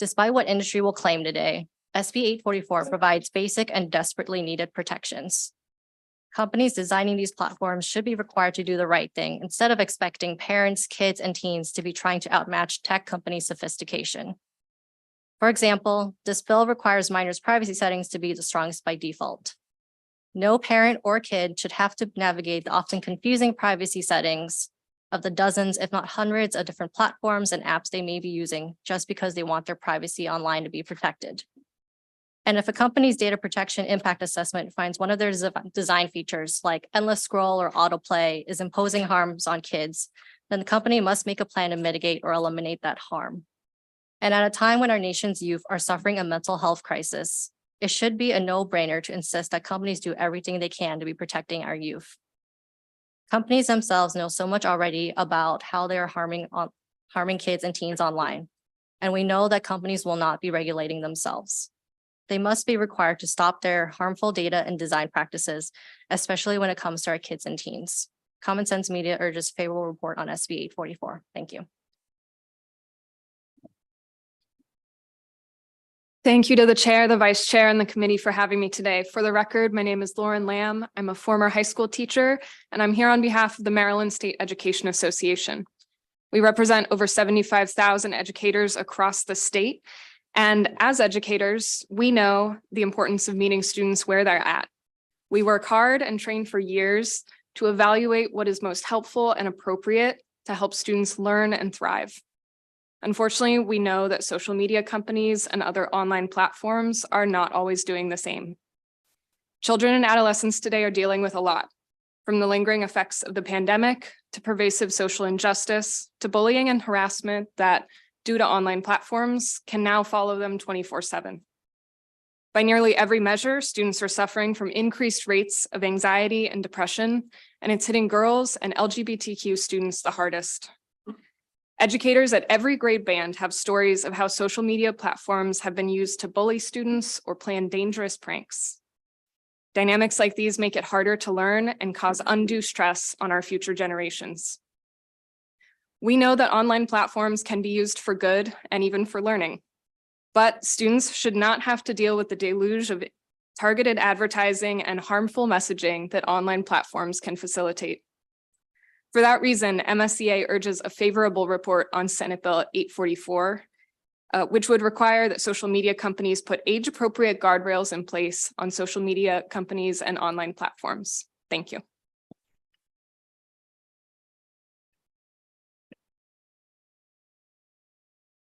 Despite what industry will claim today, SB 844 provides basic and desperately needed protections. Companies designing these platforms should be required to do the right thing instead of expecting parents, kids, and teens to be trying to outmatch tech companies' sophistication. For example, this bill requires minors' privacy settings to be the strongest by default. No parent or kid should have to navigate the often confusing privacy settings of the dozens, if not hundreds, of different platforms and apps they may be using just because they want their privacy online to be protected. And if a company's data protection impact assessment finds one of their design features like endless scroll or autoplay is imposing harms on kids, then the company must make a plan to mitigate or eliminate that harm. And at a time when our nation's youth are suffering a mental health crisis, it should be a no-brainer to insist that companies do everything they can to be protecting our youth. Companies themselves know so much already about how they are harming kids and teens online. And we know that companies will not be regulating themselves. They must be required to stop their harmful data and design practices, especially when it comes to our kids and teens. Common Sense Media urges favorable report on SB 844. Thank you. Thank you to the chair, the vice chair, and the committee for having me today. For the record, my name is Lauren Lamb. I'm a former high school teacher, and I'm here on behalf of the Maryland State Education Association. We represent over 75,000 educators across the state. And as educators, we know the importance of meeting students where they're at. We work hard and train for years to evaluate what is most helpful and appropriate to help students learn and thrive. Unfortunately, we know that social media companies and other online platforms are not always doing the same. Children and adolescents today are dealing with a lot, from the lingering effects of the pandemic to pervasive social injustice to bullying and harassment that, due to online platforms, can now follow them 24/7. By nearly every measure, students are suffering from increased rates of anxiety and depression, and it's hitting girls and LGBTQ students the hardest. Educators at every grade band have stories of how social media platforms have been used to bully students or plan dangerous pranks. Dynamics like these make it harder to learn and cause undue stress on our future generations. We know that online platforms can be used for good and even for learning, but students should not have to deal with the deluge of targeted advertising and harmful messaging that online platforms can facilitate. For that reason, MSCA urges a favorable report on Senate Bill 844, which would require that social media companies put age-appropriate guardrails in place on social media companies and online platforms. Thank you.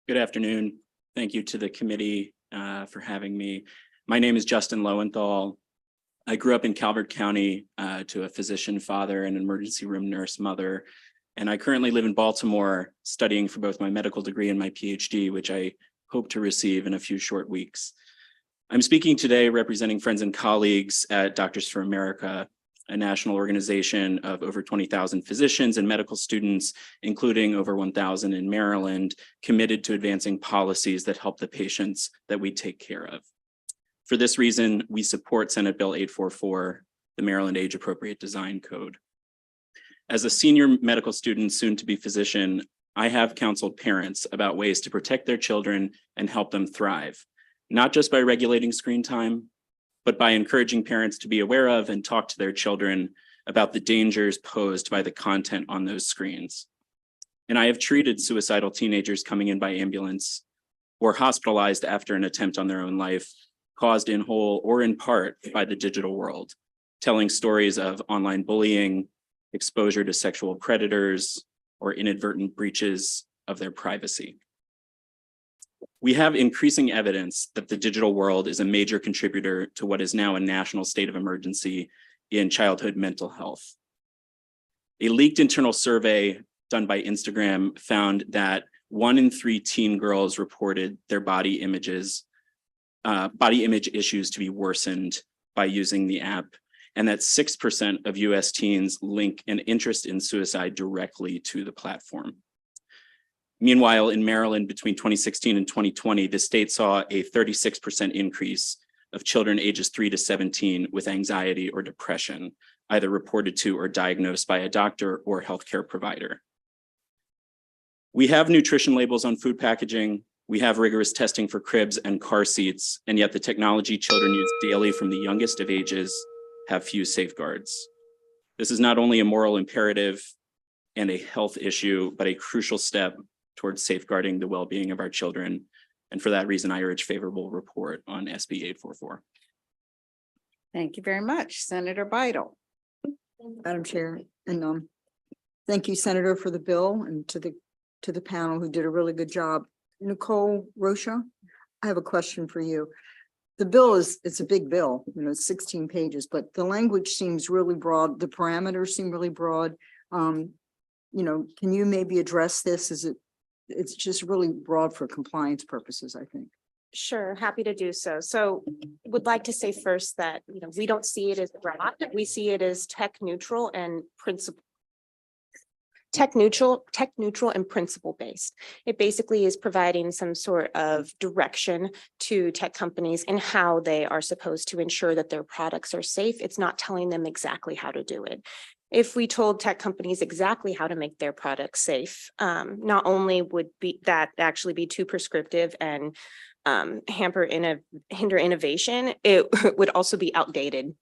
Good afternoon. Thank you to the committee for having me. My name is Justin Lowenthal. I grew up in Calvert County to a physician father and an emergency room nurse mother. And I currently live in Baltimore studying for both my medical degree and my PhD, which I hope to receive in a few short weeks. I'm speaking today representing friends and colleagues at Doctors for America, a national organization of over 20,000 physicians and medical students, including over 1,000 in Maryland, committed to advancing policies that help the patients that we take care of. For this reason, we support Senate Bill 844, the Maryland Age Appropriate Design Code. As a senior medical student, soon to be physician, I have counseled parents about ways to protect their children and help them thrive, not just by regulating screen time, but by encouraging parents to be aware of and talk to their children about the dangers posed by the content on those screens. And I have treated suicidal teenagers coming in by ambulance or hospitalized after an attempt on their own life, caused in whole or in part by the digital world, telling stories of online bullying, exposure to sexual predators, or inadvertent breaches of their privacy. We have increasing evidence that the digital world is a major contributor to what is now a national state of emergency in childhood mental health. A leaked internal survey done by Instagram found that 1 in 3 teen girls reported their body image issues to be worsened by using the app. and that 6% of US teens link an interest in suicide directly to the platform. Meanwhile, in Maryland, between 2016 and 2020, the state saw a 36% increase of children ages 3 to 17 with anxiety or depression, either reported to or diagnosed by a doctor or healthcare provider. We have nutrition labels on food packaging. We have rigorous testing for cribs and car seats, and yet the technology children use daily from the youngest of ages have few safeguards. This is not only a moral imperative and a health issue, but a crucial step towards safeguarding the well-being of our children. And for that reason, I urge favorable report on SB 844. Thank you very much. Senator Beidle. Madam Chair, and thank you, Senator, for the bill, and to the panel who did a really good job. Nicole Rocha, I have a question for you. The bill it's a big bill, it's 16 pages, but the language seems really broad. The parameters seem really broad. Can you maybe address this? It's just really broad for compliance purposes, I think. Sure, happy to do so. So would like to say first that, we don't see it as broad. We see it as tech neutral and principle and principle based. It basically is providing some sort of direction to tech companies in how they are supposed to ensure that their products are safe. It's not telling them exactly how to do it. If we told tech companies exactly how to make their products safe, not only would that actually be too prescriptive and hinder innovation, it would also be outdated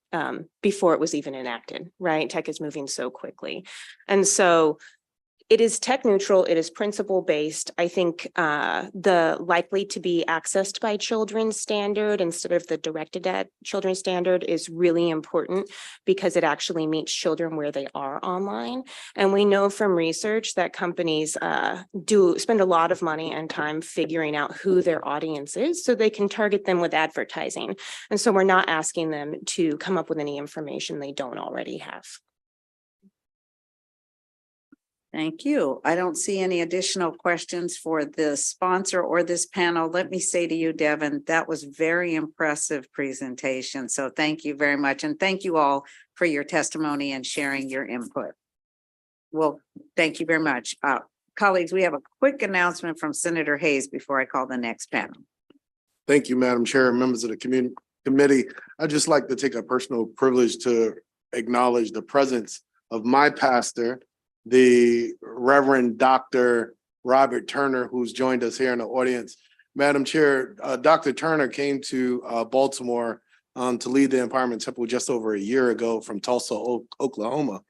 before it was even enacted, right? Tech is moving so quickly. And so it is tech neutral, it is principle based. I think the likely to be accessed by children standard instead of the directed at children standard is really important because it actually meets children where they are online. And we know from research that companies do spend a lot of money and time figuring out who their audience is so they can target them with advertising. And so we're not asking them to come up with any information they don't already have. Thank you. I don't see any additional questions for the sponsor or this panel. Let me say to you, Devin, that was very impressive presentation. So thank you very much. And thank you all for your testimony and sharing your input. Well, thank you very much. Colleagues, we have a quick announcement from Senator Hayes before I call the next panel. Thank you, Madam Chair, and members of the committee. I'd just like to take a personal privilege to acknowledge the presence of my pastor, the Reverend Dr. Robert Turner, who's joined us here in the audience. Madam Chair, Dr. Turner came to Baltimore to lead the Empowerment Temple just over a year ago from Tulsa, Oklahoma,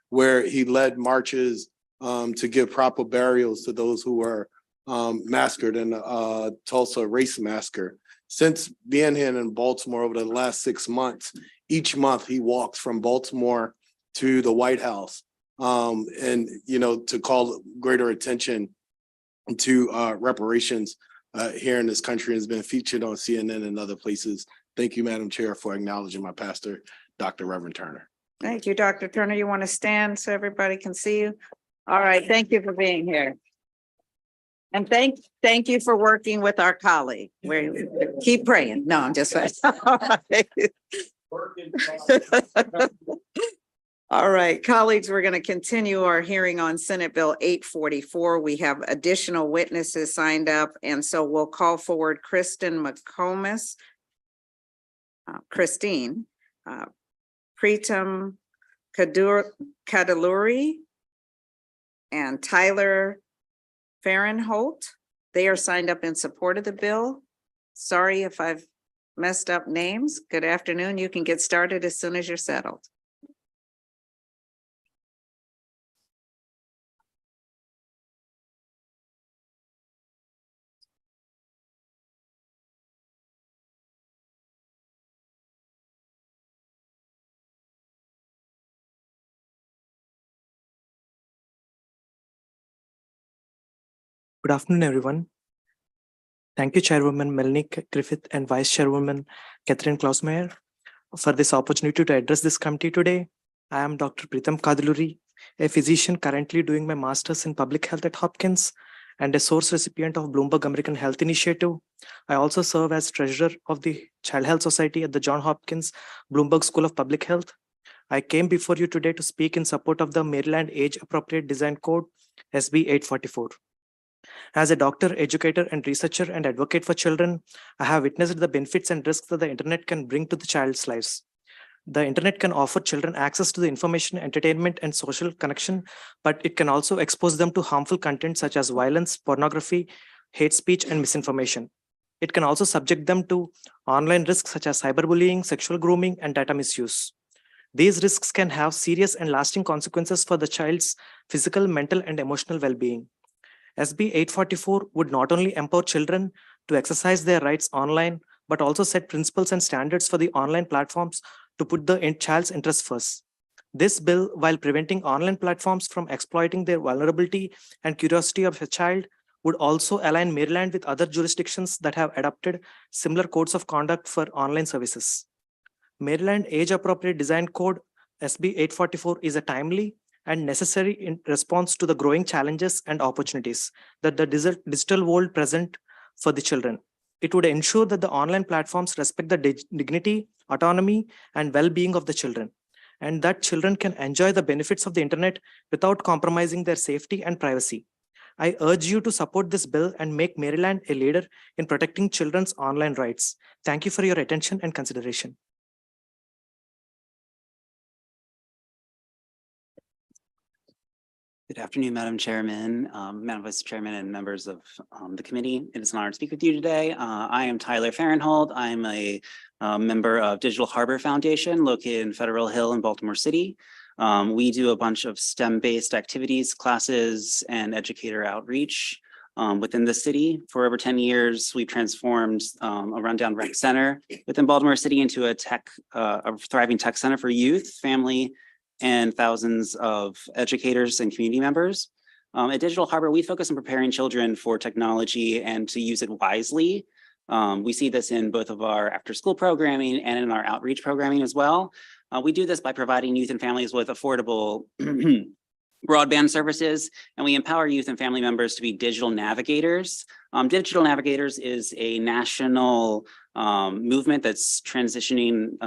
where he led marches to give proper burials to those who were massacred in the Tulsa race massacre. Since being here in Baltimore over the last 6 months, each month he walks from Baltimore to the White House. To call greater attention to reparations here in this country has been featured on CNN and other places. Thank you, Madam Chair, for acknowledging my pastor, Dr. Reverend Turner. Thank you, Dr. Turner. You want to stand so everybody can see you? All right, thank you for being here. And thank you for working with our colleague. We keep praying. No, I'm just All right, colleagues, we're going to continue our hearing on Senate Bill 844. We have additional witnesses signed up, and so we'll call forward Christine McComas, Preetam Kadaluri, and Tyler Fahrenholt. They are signed up in support of the bill. Sorry if I've messed up names. Good afternoon. You can get started as soon as you're settled. Good afternoon, everyone. Thank you, Chairwoman Melanie Griffith and Vice Chairwoman Catherine Klausmeyer for this opportunity to address this committee today. I am Dr. Preetam Kadaluri, a physician currently doing my master's in public health at Hopkins and a source recipient of Bloomberg American Health Initiative. I also serve as treasurer of the Child Health Society at the Johns Hopkins Bloomberg School of Public Health. I came before you today to speak in support of the Maryland Age Appropriate Design Code, SB 844. As a doctor, educator, and researcher and advocate for children, I have witnessed the benefits and risks that the internet can bring to the child's lives. The internet can offer children access to the information, entertainment, and social connection, but it can also expose them to harmful content such as violence, pornography, hate speech, and misinformation. It can also subject them to online risks such as cyberbullying, sexual grooming, and data misuse. These risks can have serious and lasting consequences for the child's physical, mental, and emotional well-being. SB 844 would not only empower children to exercise their rights online, but also set principles and standards for the online platforms to put the child's interests first. This bill, while preventing online platforms from exploiting their vulnerability and curiosity of a child, would also align Maryland with other jurisdictions that have adopted similar codes of conduct for online services. Maryland Age Appropriate Design Code, SB 844, is a timely and necessary in response to the growing challenges and opportunities that the digital world present for the children. It would ensure that the online platforms respect the dignity, autonomy, and well-being of the children, and that children can enjoy the benefits of the internet without compromising their safety and privacy. I urge you to support this bill and make Maryland a leader in protecting children's online rights. Thank you for your attention and consideration. Good afternoon, Madam Chairman, Madam Vice Chairman, and members of the committee. It is an honor to speak with you today. I am Tyler Fahrenhold. I'm a member of Digital Harbor Foundation located in Federal Hill in Baltimore City. We do a bunch of STEM-based activities, classes, and educator outreach within the city. For over 10 years, we've transformed a rundown rec center within Baltimore City into a thriving tech center for youth, family, and thousands of educators and community members. At Digital Harbor, we focus on preparing children for technology and to use it wisely. We see this in both of our after-school programming and in our outreach programming as well. We do this by providing youth and families with affordable broadband services, and we empower youth and family members to be digital navigators. Digital Navigators is a national movement that's transitioning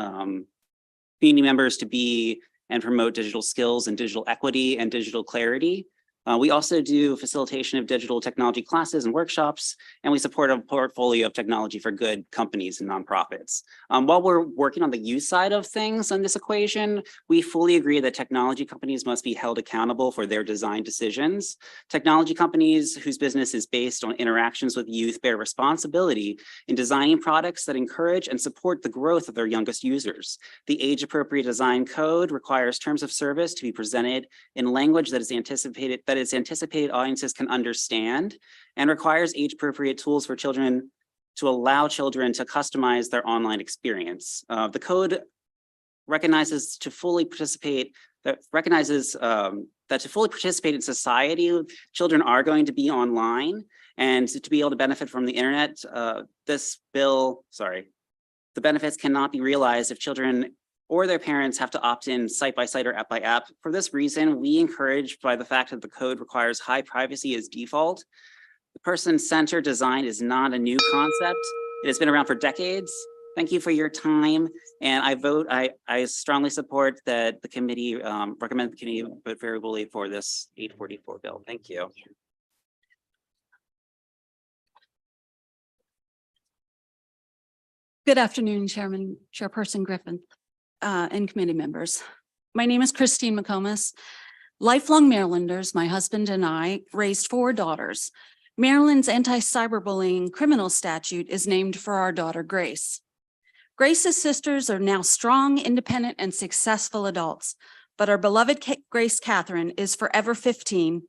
community members to be and promote digital skills and digital equity and digital clarity. We also do facilitation of digital technology classes and workshops, and we support a portfolio of technology for good companies and nonprofits. While we're working on the youth side of things on this equation, we fully agree that technology companies must be held accountable for their design decisions. Technology companies whose business is based on interactions with youth bear responsibility in designing products that encourage and support the growth of their youngest users. The age-appropriate design code requires terms of service to be presented in language that is anticipated audiences can understand, and requires age-appropriate tools for children to allow children to customize their online experience. The code recognizes to fully participate in society, children are going to be online, and to be able to benefit from the internet. The benefits cannot be realized if children or their parents have to opt in site by site or app by app. For this reason, we encourage by the fact that the code requires high privacy as default. The person-centered design is not a new concept. It has been around for decades. Thank you for your time. And I strongly support that the committee, recommend the committee vote favorably for this 844 bill. Thank you. Good afternoon, Chairperson Griffin, and committee members. My name is Christine McComas. Lifelong Marylanders, my husband and I, raised 4 daughters. Maryland's anti-cyberbullying criminal statute is named for our daughter, Grace. Grace's sisters are now strong, independent, and successful adults, but our beloved Grace Catherine is forever 15,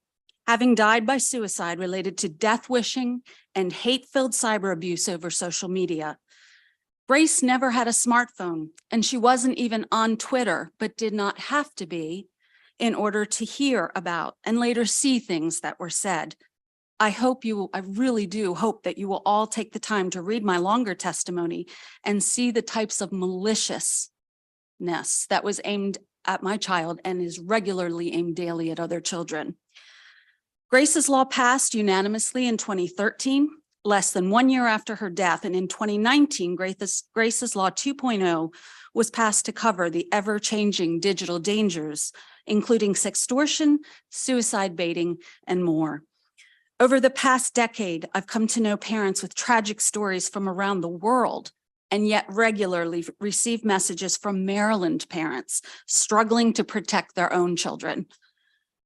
having died by suicide related to death wishing and hate-filled cyber abuse over social media. Grace never had a smartphone, and she wasn't even on Twitter, but did not have to be in order to hear about and later see things that were said. I really do hope that you will all take the time to read my longer testimony and see the types of maliciousness that was aimed at my child and is regularly aimed daily at other children. Grace's law passed unanimously in 2013. less than 1 year after her death. And in 2019, Grace's Law 2.0 was passed to cover the ever-changing digital dangers, including sextortion, suicide baiting, and more. Over the past decade, I've come to know parents with tragic stories from around the world, and yet regularly receive messages from Maryland parents struggling to protect their own children.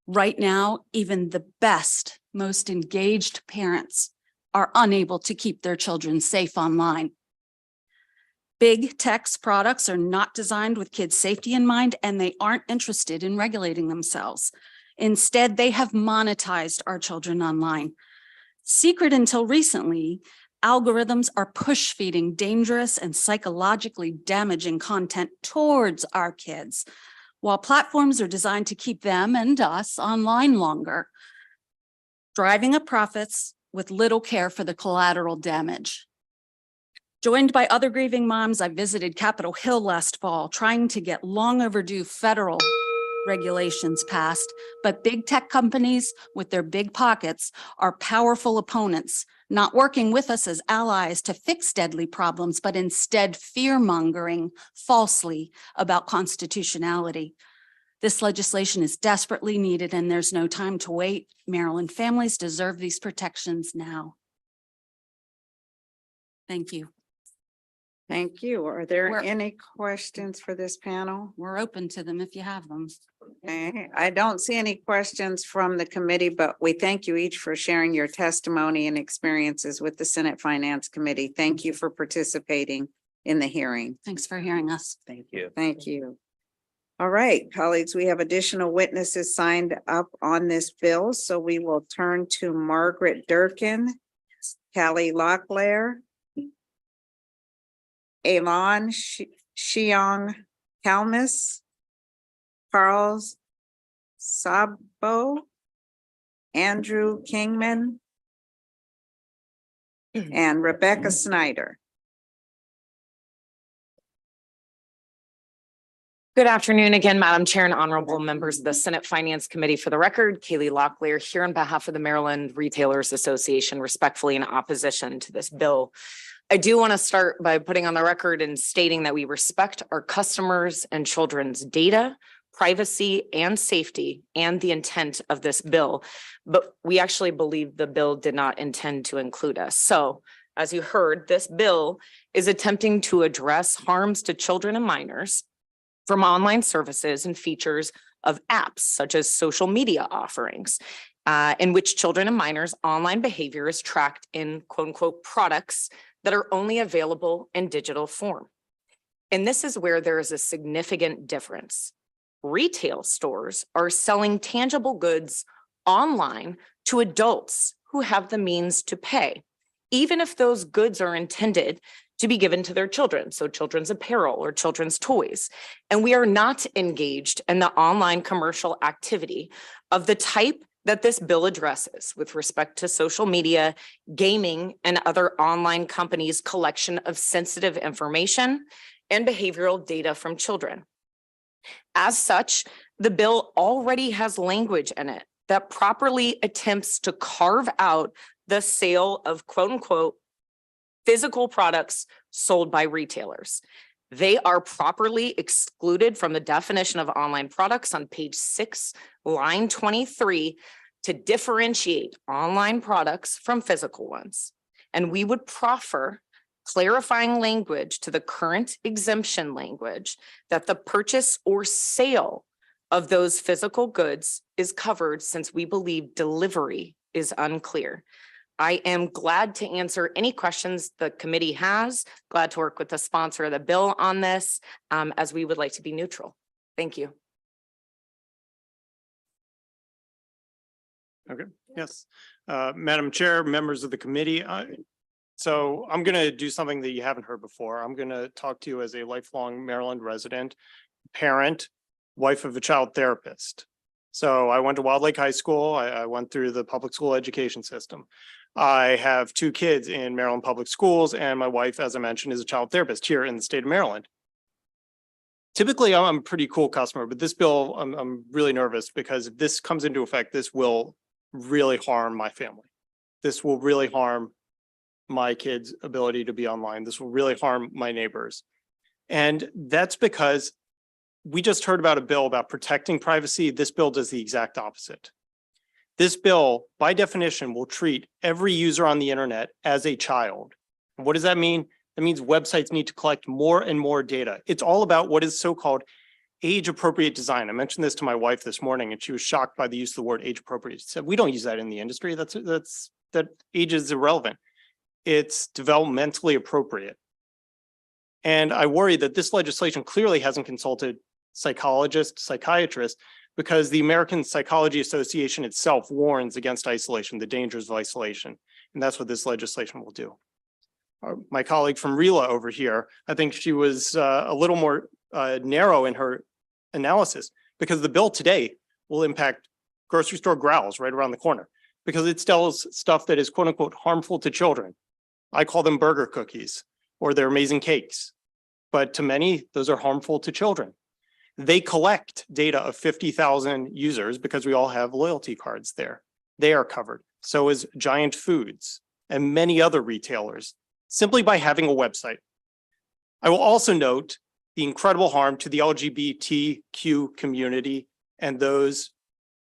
Right now, even the best, most engaged parents are unable to keep their children safe online. Big tech's products are not designed with kids' safety in mind, and they aren't interested in regulating themselves. Instead, they have monetized our children online. Secret until recently, algorithms are push feeding dangerous and psychologically damaging content towards our kids, while platforms are designed to keep them and us online longer, driving up profits with little care for the collateral damage. Joined by other grieving moms, I visited Capitol Hill last fall, trying to get long overdue federal regulations passed, but big tech companies with their big pockets are powerful opponents, not working with us as allies to fix deadly problems, but instead fear-mongering falsely about constitutionality. This legislation is desperately needed, and there's no time to wait. Maryland families deserve these protections now. Thank you. Thank you. Are there We're- any questions for this panel? We're open to them if you have them. Okay, I don't see any questions from the committee, but we thank you each for sharing your testimony and experiences with the Senate Finance Committee. Thank you for participating in the hearing. Thanks for hearing us. Thank you. Thank you. All right, colleagues, we have additional witnesses signed up on this bill, so we will turn to Margaret Durkin, Callie Locklear, Elon Shiong Kalmus, Carl Sabo, Andrew Kingman, and Rebecca Snyder. Good afternoon again, Madam Chair and honorable members of the Senate Finance Committee. For the record, Kaylee Locklear here on behalf of the Maryland Retailers Association, respectfully in opposition to this bill. I do want to start by putting on the record and stating that we respect our customers and children's data, privacy, and safety, and the intent of this bill. But we actually believe the bill did not intend to include us. So, as you heard, this bill is attempting to address harms to children and minors from online services and features of apps such as social media offerings, in which children and minors' online behavior is tracked in quote unquote products that are only available in digital form. And this is where there is a significant difference. Retail stores are selling tangible goods online to adults who have the means to pay, even if those goods are intended to be given to their children, so children's apparel or children's toys. And we are not engaged in the online commercial activity of the type that this bill addresses with respect to social media, gaming, and other online companies' collection of sensitive information and behavioral data from children. As such, the bill already has language in it that properly attempts to carve out the sale of quote unquote physical products sold by retailers. They are properly excluded from the definition of online products on page 6, line 23, to differentiate online products from physical ones. And we would proffer clarifying language to the current exemption language that the purchase or sale of those physical goods is covered, since we believe delivery is unclear. I am glad to answer any questions the committee has, glad to work with the sponsor of the bill on this, as we would like to be neutral. Thank you. Okay, yes. Madam Chair, members of the committee, so I'm going to do something that you haven't heard before. I'm going to talk to you as a lifelong Maryland resident, parent, wife of a child therapist. So I went to Wild Lake High School. I went through the public school education system. I have 2 kids in Maryland public schools, and my wife, as I mentioned, is a child therapist here in the state of Maryland. Typically, I'm a pretty cool customer, but this bill, I'm really nervous because if this comes into effect, this will really harm my family. This will really harm my kids' ability to be online. This will really harm my neighbors. And that's because we just heard about a bill about protecting privacy. This bill does the exact opposite. This bill, by definition, will treat every user on the internet as a child. And what does that mean? That means websites need to collect more and more data. It's all about what is so-called age-appropriate design. I mentioned this to my wife this morning, and she was shocked by the use of the word age-appropriate. She said, "We don't use that in the industry. That age is irrelevant. It's developmentally appropriate." And I worry that this legislation clearly hasn't consulted psychologists, psychiatrists, because the American Psychology Association itself warns against isolation, the dangers of isolation. And that's what this legislation will do. My colleague from RELA over here, I think she was a little more narrow in her analysis, because the bill today will impact grocery store growls right around the corner, because it sells stuff that is quote unquote harmful to children. I call them burger cookies, or they're amazing cakes. But to many, those are harmful to children. They collect data of 50,000 users because we all have loyalty cards there. They are covered. So is Giant Foods and many other retailers, simply by having a website. I will also note the incredible harm to the LGBTQ community and those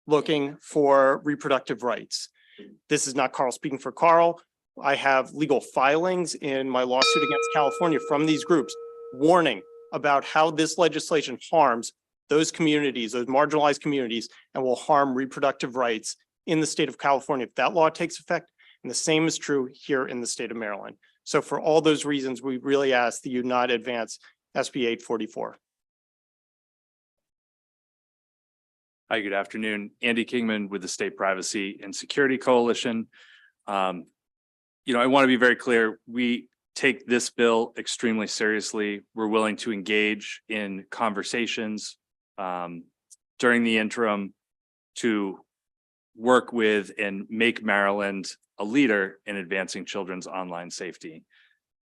looking for reproductive rights. This is not Carl speaking for Carl. I have legal filings in my lawsuit against California from these groups warning about how this legislation harms those communities, those marginalized communities, and will harm reproductive rights in the state of California if that law takes effect. And the same is true here in the state of Maryland. So for all those reasons, we really ask that you not advance SB 844. Hi, good afternoon. Andy Kingman with the State Privacy and Security Coalition. I want to be very clear. We take this bill extremely seriously. We're willing to engage in conversations during the interim to work with and make Maryland a leader in advancing children's online safety.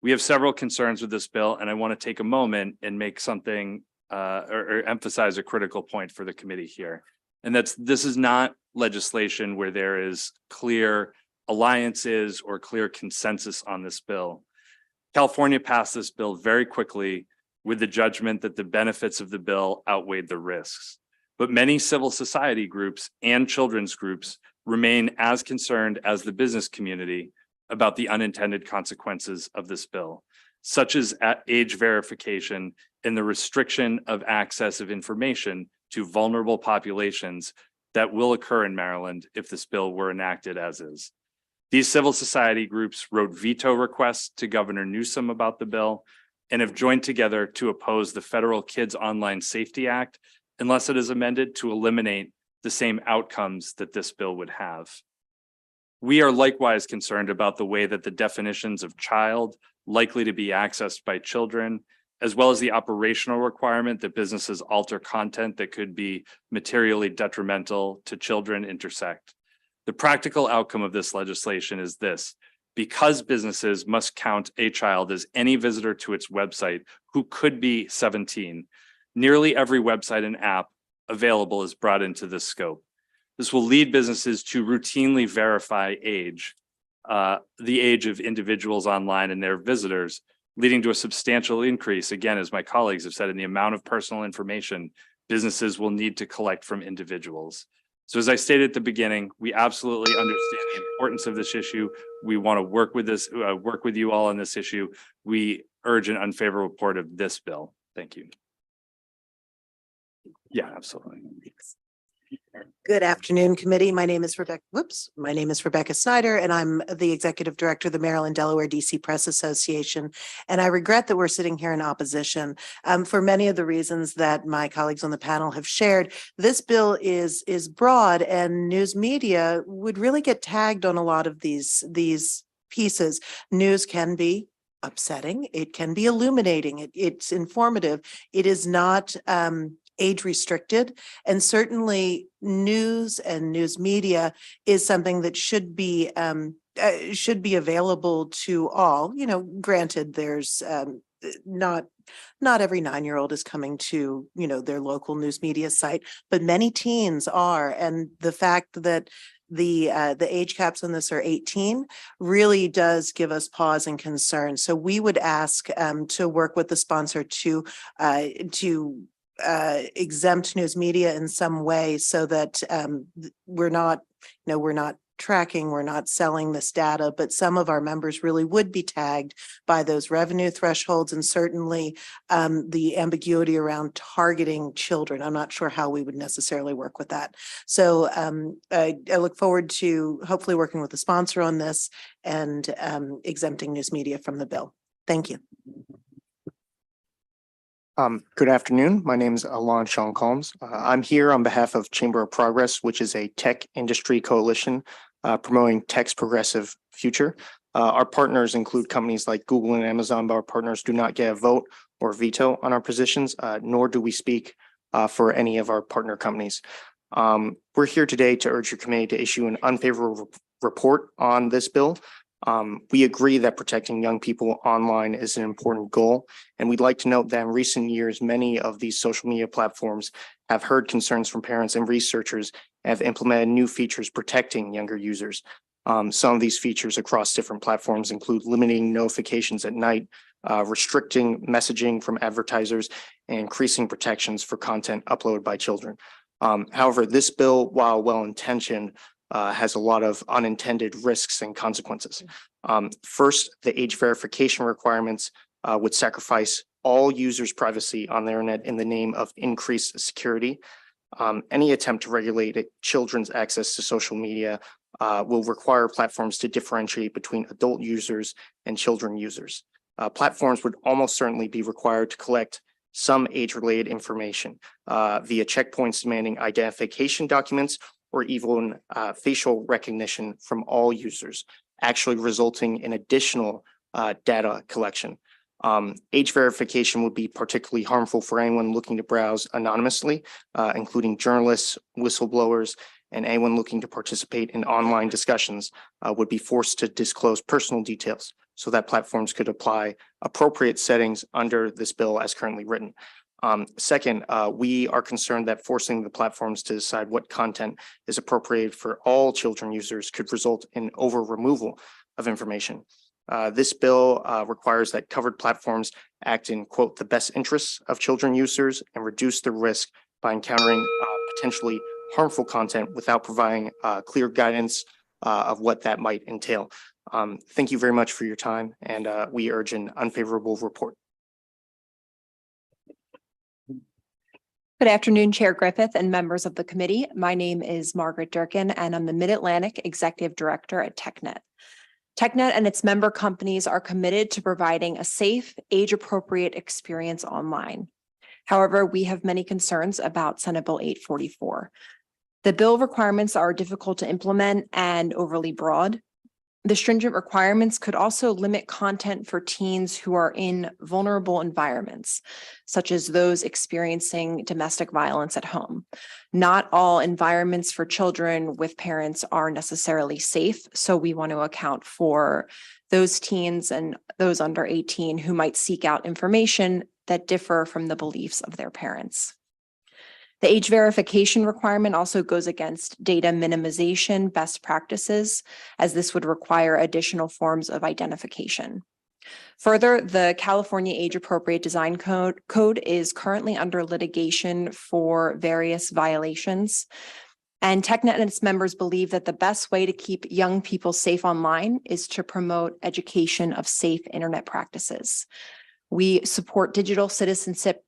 We have several concerns with this bill, and I want to take a moment and make something or emphasize a critical point for the committee here. And this is not legislation where there is clear alliances or clear consensus on this bill. California passed this bill very quickly with the judgment that the benefits of the bill outweighed the risks. But many civil society groups and children's groups remain as concerned as the business community about the unintended consequences of this bill, such as age verification and the restriction of access of information to vulnerable populations that will occur in Maryland if this bill were enacted as is. These civil society groups wrote veto requests to Governor Newsom about the bill and have joined together to oppose the Federal Kids Online Safety Act unless it is amended to eliminate the same outcomes that this bill would have. We are likewise concerned about the way that the definitions of child likely to be accessed by children, as well as the operational requirement that businesses alter content that could be materially detrimental to children intersect. The practical outcome of this legislation is this: because businesses must count a child as any visitor to its website who could be 17, nearly every website and app available is brought into this scope. This will lead businesses to routinely verify age, the age of individuals online and their visitors, leading to a substantial increase, again, as my colleagues have said, in the amount of personal information businesses will need to collect from individuals. So as I stated at the beginning, we absolutely understand the importance of this issue. We want to work with you all on this issue. We urge an unfavorable report of this bill. Thank you. Yeah, absolutely. Good afternoon, committee. My name is Rebecca Snyder, and I'm the executive director of the Maryland Delaware DC Press Association. And I regret that we're sitting here in opposition for many of the reasons that my colleagues on the panel have shared. This bill is broad, and news media would really get tagged on a lot of these pieces. News can be upsetting. It can be illuminating. It's informative. It is not age restricted, and certainly news and news media is something that should be available to all. Granted, there's not every 9-year-old is coming to their local news media site, but many teens are, and the fact that the age caps on this are 18 really does give us pause and concern. So we would ask to work with the sponsor to exempt news media in some way so that we're not tracking, we're not selling this data, but some of our members really would be tagged by those revenue thresholds and certainly the ambiguity around targeting children. I'm not sure how we would necessarily work with that. So I look forward to hopefully working with the sponsor on this and exempting news media from the bill. Thank you. Good afternoon. My name is Alon Sean Combs. I'm here on behalf of Chamber of Progress, which is a tech industry coalition promoting tech's progressive future. Our partners include companies like Google and Amazon, but our partners do not get a vote or veto on our positions, nor do we speak for any of our partner companies. We're here today to urge your committee to issue an unfavorable report on this bill. We agree that protecting young people online is an important goal, and we'd like to note that in recent years, many of these social media platforms have heard concerns from parents and researchers and have implemented new features protecting younger users. Some of these features across different platforms include limiting notifications at night, restricting messaging from advertisers, and increasing protections for content uploaded by children. However, this bill, while well-intentioned, has a lot of unintended risks and consequences. First, the age verification requirements would sacrifice all users' privacy on the internet in the name of increased security. Any attempt to regulate children's access to social media will require platforms to differentiate between adult users and children users. Platforms would almost certainly be required to collect some age-related information via checkpoints demanding identification documents or even facial recognition from all users, actually resulting in additional data collection. Age verification would be particularly harmful for anyone looking to browse anonymously, including journalists, whistleblowers, and anyone looking to participate in online discussions would be forced to disclose personal details so that platforms could apply appropriate settings under this bill as currently written. Second, we are concerned that forcing the platforms to decide what content is appropriate for all children users could result in over removal of information. This bill requires that covered platforms act in, quote, the best interests of children users and reduce the risk by encountering potentially harmful content without providing clear guidance of what that might entail. Thank you very much for your time, and we urge an unfavorable report. Good afternoon, Chair Griffith and members of the committee. My name is Margaret Durkin, and I'm the Mid-Atlantic Executive Director at TechNet. TechNet and its member companies are committed to providing a safe, age-appropriate experience online. However, we have many concerns about Senate Bill 844. The bill requirements are difficult to implement and overly broad. The stringent requirements could also limit content for teens who are in vulnerable environments, such as those experiencing domestic violence at home. Not all environments for children with parents are necessarily safe, so we want to account for those teens and those under 18 who might seek out information that differ from the beliefs of their parents. The age verification requirement also goes against data minimization best practices, as this would require additional forms of identification. Further, the California Age Appropriate Design Code is currently under litigation for various violations. And TechNet and its members believe that the best way to keep young people safe online is to promote education of safe internet practices. We support digital citizenship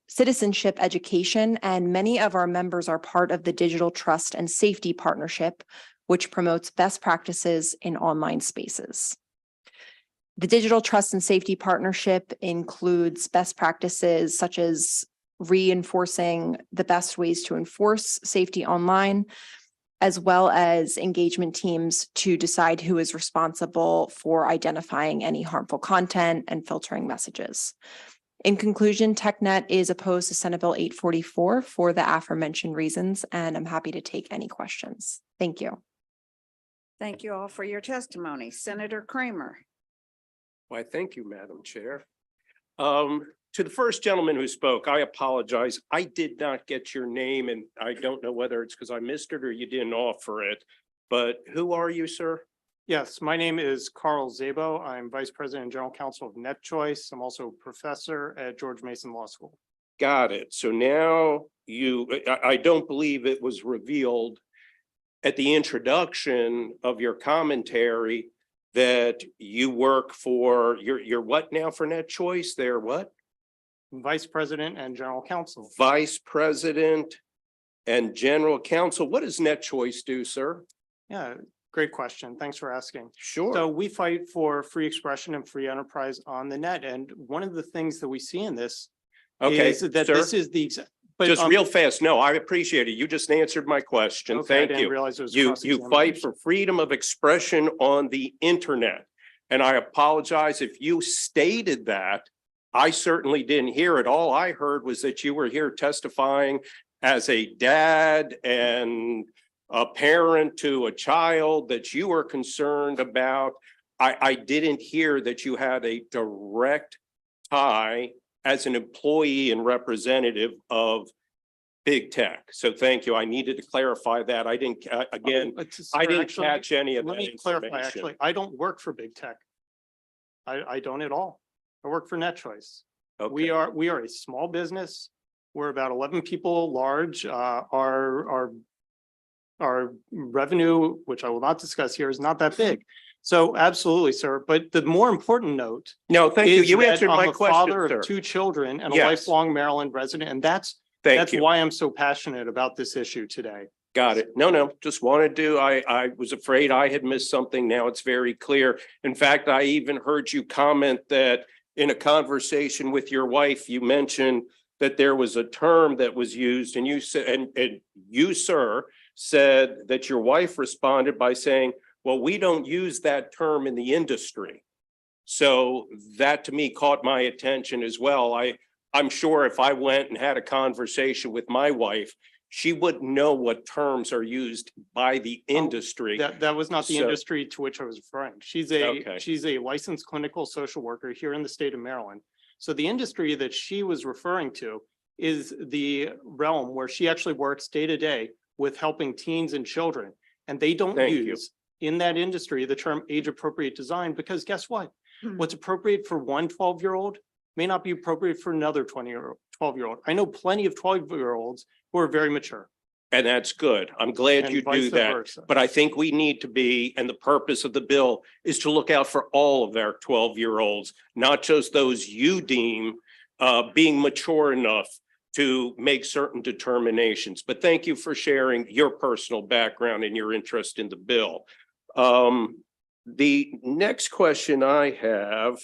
education, and many of our members are part of the Digital Trust and Safety Partnership, which promotes best practices in online spaces. The Digital Trust and Safety Partnership includes best practices such as reinforcing the best ways to enforce safety online, as well as engagement teams to decide who is responsible for identifying any harmful content and filtering messages. In conclusion, TechNet is opposed to Senate Bill 844 for the aforementioned reasons, and I'm happy to take any questions. Thank you. Thank you all for your testimony. Senator Kramer. Why, thank you, Madam Chair. To the first gentleman who spoke, I apologize. I did not get your name, and I don't know whether it's because I missed it or you didn't offer it. but who are you, sir? Yes, my name is Carl Zabo. I'm Vice President and General Counsel of NetChoice. I'm also a professor at George Mason Law School. Got it. So now I don't believe it was revealed at the introduction of your commentary that you work for, you're what now for NetChoice? They're what? Vice President and General Counsel. Vice President and General Counsel. What does NetChoice do, sir? Yeah, great question. Thanks for asking. Sure. So we fight for free expression and free enterprise on the net. And one of the things that we see in this Okay, is that sir. this is the but Just real fast. No, I appreciate it. You just answered my question. Okay, I Thank didn't you. realize it was You cross-examination. fight for freedom of expression on the internet. And I apologize if you stated that. I certainly didn't hear it. All I heard was that you were here testifying as a dad and a parent to a child that you were concerned about. I didn't hear that you had a direct tie as an employee and representative of big tech. So thank you. I needed to clarify that. I didn't, again, I didn't Actually, catch any of that Let me clarify, information. actually, I don't work for big tech. I don't at all. I work for NetChoice. We are a small business. We're about 11 people large. Our revenue, which I will not discuss here, is not that big. So absolutely, sir. But the more important note. No, thank you. is You that answered I'm my a question, Father sir. of 2 children and a Yes. lifelong Maryland resident, and that's Thank you. why I'm so passionate about this issue today. Got it. No, just wanted to, I was afraid I had missed something. Now it's very clear. In fact, I even heard you comment that in a conversation with your wife, you mentioned that there was a term that was used and you said, and you, sir, said that your wife responded by saying, well, we don't use that term in the industry. So that to me caught my attention as well. I'm sure if I went and had a conversation with my wife, she wouldn't know what terms are used by the industry. That was not the So- industry to which I was referring. She's a licensed clinical social worker here in the state of Maryland. So the industry that she was referring to is the realm where she actually works day to day with helping teens and children. And they don't Thank you. use in that industry the term age appropriate design, because guess what? Hmm. What's appropriate for one 12-year-old may not be appropriate for another 12-year-old. I know plenty of 12-year-olds who are very mature. And that's good. I'm glad And you vice do that. versa. But I think we need to be, and the purpose of the bill is to look out for all of our 12-year-olds, not just those you deem being mature enough to make certain determinations. But thank you for sharing your personal background and your interest in the bill. The next question I have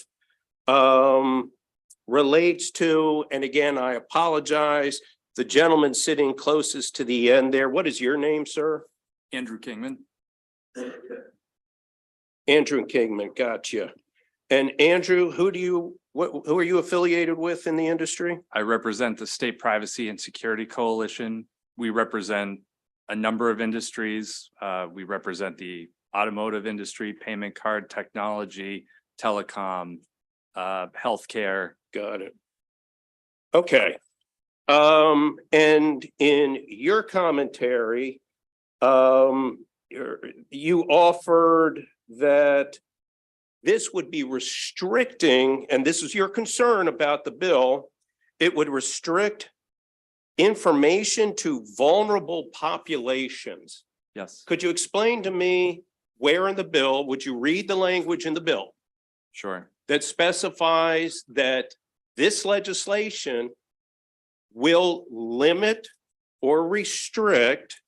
relates to, and again, I apologize, the gentleman sitting closest to the end there. What is your name, sir? Andrew Kingman. Andrew Kingman, gotcha. And Andrew, who are you affiliated with in the industry? I represent the State Privacy and Security Coalition. We represent a number of industries. We represent the automotive industry, payment card technology, telecom, healthcare. Got it. Okay. And in your commentary, you offered that this would be restricting, and this is your concern about the bill, it would restrict information to vulnerable populations. Yes. Could you explain to me where in the bill, would you read the language in the bill Sure. that specifies that this legislation will limit or restrict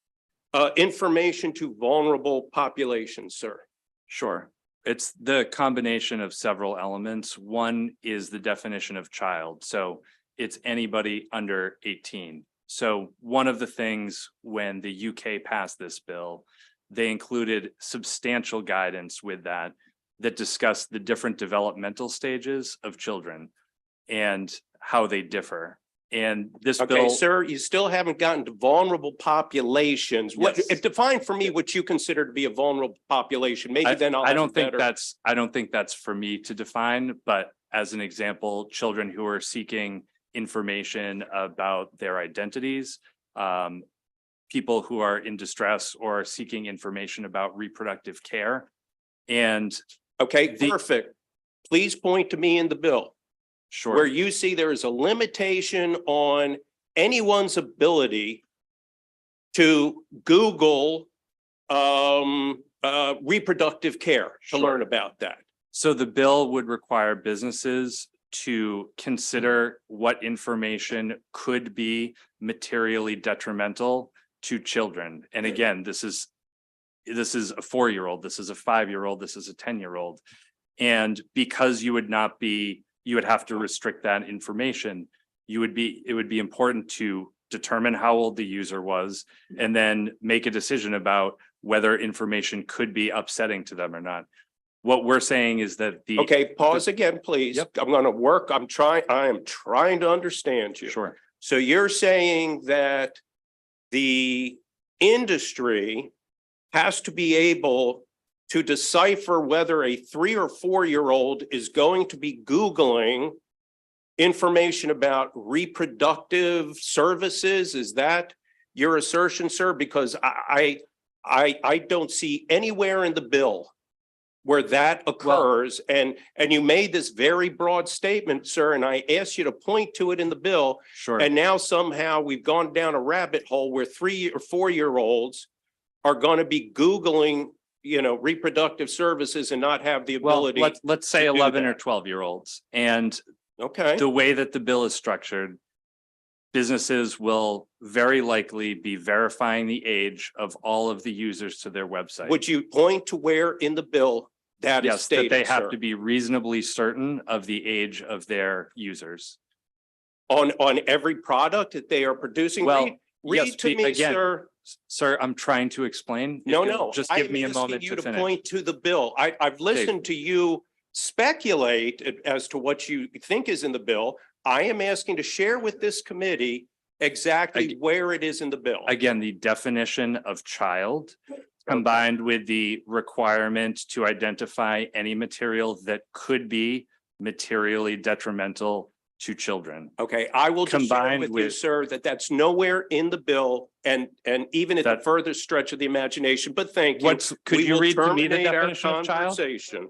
information to vulnerable populations, sir? Sure. It's the combination of several elements. One is the definition of child. So it's anybody under 18. So one of the things when the UK passed this bill, they included substantial guidance with that discussed the different developmental stages of children and how they differ. And this Okay, bill. sir, you still haven't gotten to vulnerable populations. What, Yes. define for me what you consider to be a vulnerable population. Maybe then I'll I have don't a think better- that's, I don't think that's for me to define, but as an example, children who are seeking information about their identities, people who are in distress or are seeking information about reproductive care. And Okay, perfect. Please point to me in the bill sure. where you see there is a limitation on anyone's ability to Google reproductive care to Sure. learn about that. So the bill would require businesses to consider what information could be materially detrimental to children. And again, this is a 4-year-old, this is a 5-year-old, this is a 10-year-old. And because you would have to restrict that information, it would be important to determine how old the user was and then make a decision about whether information could be upsetting to them or not. What we're saying is that Okay, pause again, please. Yep. I'm gonna work, I am trying to understand you. Sure. So you're saying that the industry has to be able to decipher whether a 3 or 4-year-old is going to be Googling information about reproductive services? Is that your assertion, sir? Because I don't see anywhere in the bill where that occurs. And you made this very broad statement, sir, and I asked you to point to it in the bill. Sure. And now somehow we've gone down a rabbit hole where 3 or 4-year-olds are going to be Googling, reproductive services and not have the Well, ability. let's say to do 11 or that. 12-year-olds. And Okay. the way that the bill is structured, businesses will very likely be verifying the age of all of the users to their website. Would you point to where in the bill that is Yes, that stated, they have sir? to be reasonably certain of the age of their users. On every product that they are producing? Well, Read yes, to me, again, sir. Sir, I'm trying to explain. If No, you'll no. Just give me a I'm asking moment you to to finish. point to the bill. I've listened to you speculate as to what you think is in the bill. I am asking to share with this committee exactly where it is in the bill. Again, the definition of child combined with the requirement to identify any material that could be materially detrimental to children. Okay, I will just share Combined with you, with- sir, that that's nowhere in the bill and even at the That- further stretch of the imagination, but thank you. Could We you will read to me the terminate our definition of child? conversation.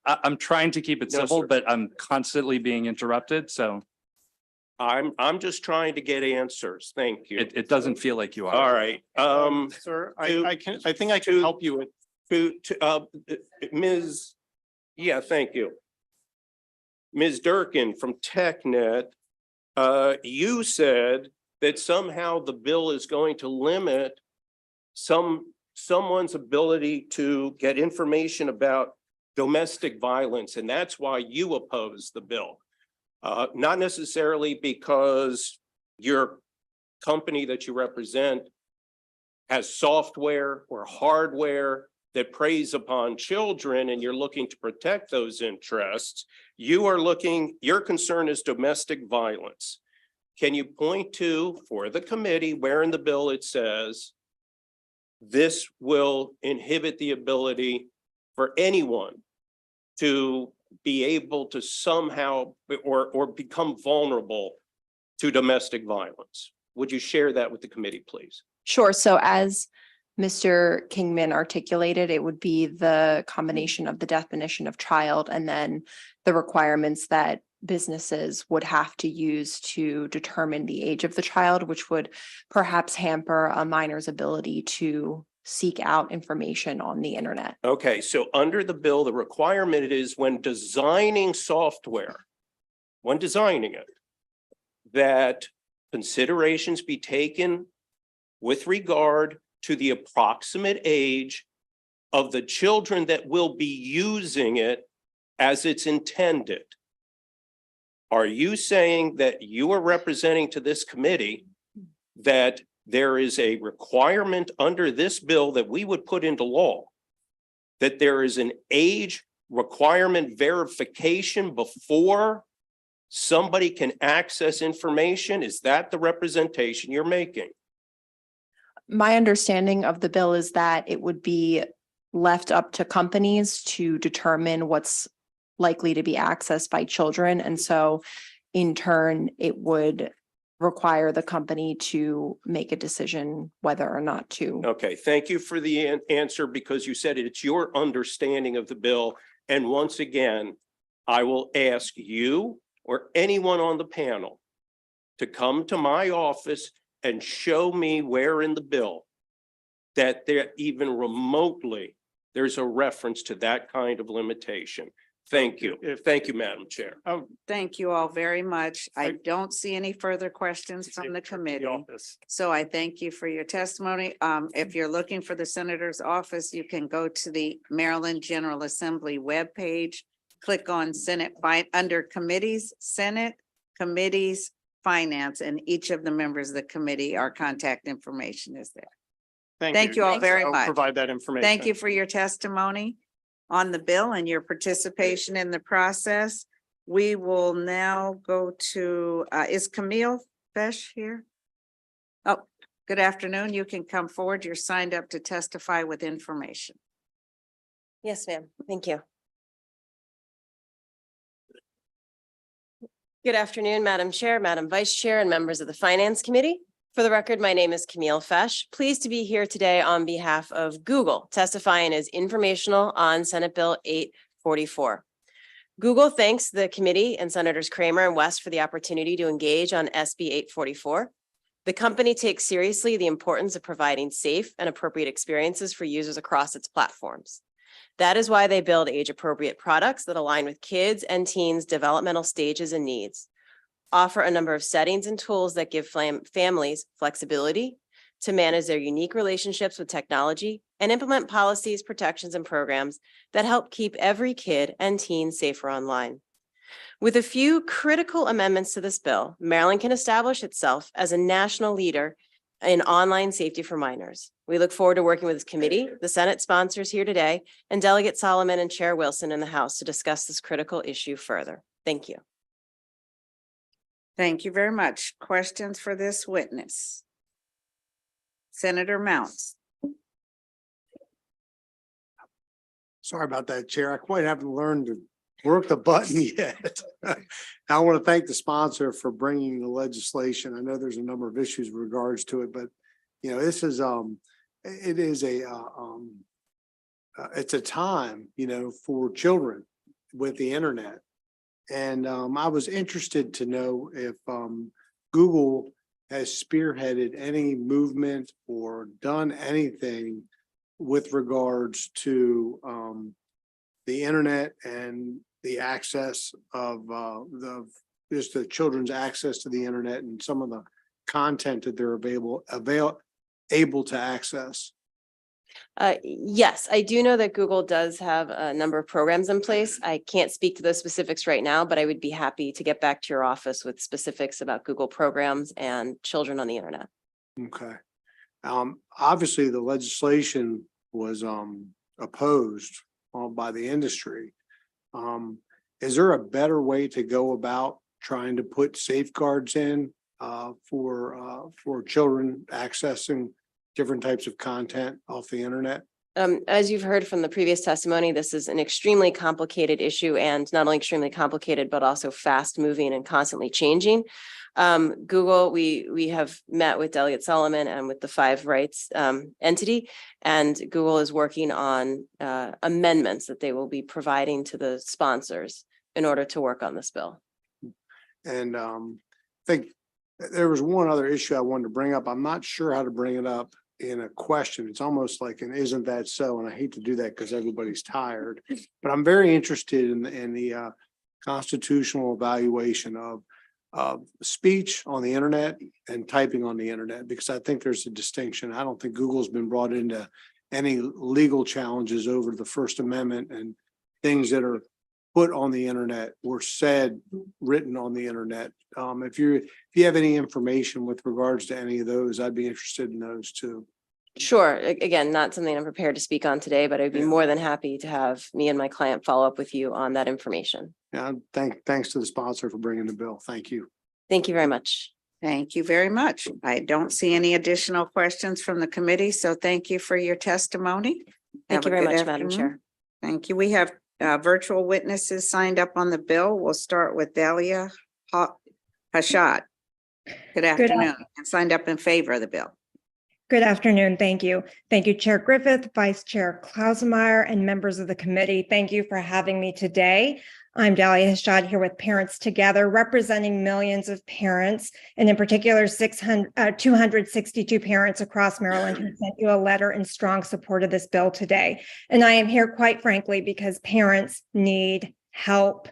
I'm trying to keep it No, simple, sir. but I'm constantly being interrupted, so I'm just trying to get answers. Thank you. it doesn't feel like you are. All right, Sir, to- I think I can help you with. Ms. Yeah, thank you. Ms. Durkin from TechNet, you said that somehow the bill is going to limit someone's ability to get information about domestic violence, and that's why you oppose the bill. Not necessarily because your company that you represent has software or hardware that preys upon children and you're looking to protect those interests. Your concern is domestic violence. Can you point to, for the committee, where in the bill it says this will inhibit the ability for anyone to be able to somehow or become vulnerable to domestic violence? Would you share that with the committee, please? Sure. So as Mr. Kingman articulated, it would be the combination of the definition of child and then the requirements that businesses would have to use to determine the age of the child, which would perhaps hamper a minor's ability to seek out information on the internet. Okay, so under the bill, the requirement is when designing software, when designing it, that considerations be taken with regard to the approximate age of the children that will be using it as it's intended. Are you saying that you are representing to this committee that there is a requirement under this bill that we would put into law, that there is an age requirement verification before somebody can access information? Is that the representation you're making? My understanding of the bill is that it would be left up to companies to determine what's likely to be accessed by children. And so in turn, it would require the company to make a decision whether or not to. Okay, thank you for the answer, because you said it's your understanding of the bill. And once again, I will ask you or anyone on the panel to come to my office and show me where in the bill that there even remotely, there's a reference to that kind of limitation. Thank you. Thank you, Madam Chair. Oh, Thank you all very much. I don't see any further questions from the committee. So I thank you for your testimony. If you're looking for the senator's office, you can go to the Maryland General Assembly webpage, click on Senate under Committees, Senate, Committees, Finance, and each of the members of the committee, our contact information is there. Thank you all very I'll much. provide that information. Thank you for your testimony on the bill and your participation in the process. We will now go to, is Camille Fesh here? Oh, good afternoon. You can come forward. You're signed up to testify with information. Yes, ma'am. Thank you. Good afternoon, Madam Chair, Madam Vice Chair, and members of the Finance Committee. For the record, my name is Camille Fesh. Pleased to be here today on behalf of Google, testifying as informational on Senate Bill 844. Google thanks the committee and Senators Kramer and West for the opportunity to engage on SB 844. The company takes seriously the importance of providing safe and appropriate experiences for users across its platforms. That is why they build age-appropriate products that align with kids and teens' developmental stages and needs, offer a number of settings and tools that give families flexibility to manage their unique relationships with technology, and implement policies, protections, and programs that help keep every kid and teen safer online. With a few critical amendments to this bill, Maryland can establish itself as a national leader in online safety for minors. We look forward to working with this committee, the Senate sponsors here today, and Delegate Solomon and Chair Wilson in the House to discuss this critical issue further. Thank you. Thank you very much. Questions for this witness? Senator Mounts. Sorry about that, Chair. I quite haven't learned to work the button yet. I want to thank the sponsor for bringing the legislation. I know there's a number of issues with regards to it, but you know, this is it is it's a time, you know, for children with the internet. And I was interested to know if Google has spearheaded any movement or done anything with regards to the internet and the access of just the children's access to the internet and some of the content that they're able to access. Yes, I do know that Google does have a number of programs in place. I can't speak to those specifics right now, but I would be happy to get back to your office with specifics about Google programs and children on the internet. Okay. Obviously, the legislation was opposed by the industry. Is there a better way to go about trying to put safeguards in for children accessing different types of content off the internet? As you've heard from the previous testimony, this is an extremely complicated issue, and not only extremely complicated, but also fast moving and constantly changing. Google, we have met with Delegate Solomon and with the Five Rights entity, and Google is working on amendments that they will be providing to the sponsors in order to work on this bill. And I think there was one other issue I wanted to bring up. I'm not sure how to bring it up in a question. It's almost like an isn't that so? And I hate to do that because everybody's tired, but I'm very interested in the constitutional evaluation of speech on the internet and typing on the internet, because I think there's a distinction. I don't think Google's been brought into any legal challenges over the First Amendment, and things that are put on the internet or said, written on the internet. If you have any information with regards to any of those, I'd be interested in those too. Sure. Again, not something I'm prepared to speak on today, but I'd be more than happy to have me and my client follow up with you on that information. Yeah, thanks to the sponsor for bringing the bill. Thank you. Thank you very much. Thank you very much. I don't see any additional questions from the committee, so thank you for your testimony. Thank you Have a very good much, Madam afternoon. Chair. Thank you. We have virtual witnesses signed up on the bill. We'll start with Dalia Hashad. Good afternoon, and signed up in favor of the bill. Good afternoon. Thank you. Thank you, Chair Griffith, Vice Chair Klausmeyer, and members of the committee. Thank you for having me today. I'm Dahlia Hashad here with Parents Together, representing millions of parents, and in particular, 262 parents across Maryland who sent you a letter in strong support of this bill today. And I am here, quite frankly, because parents need help.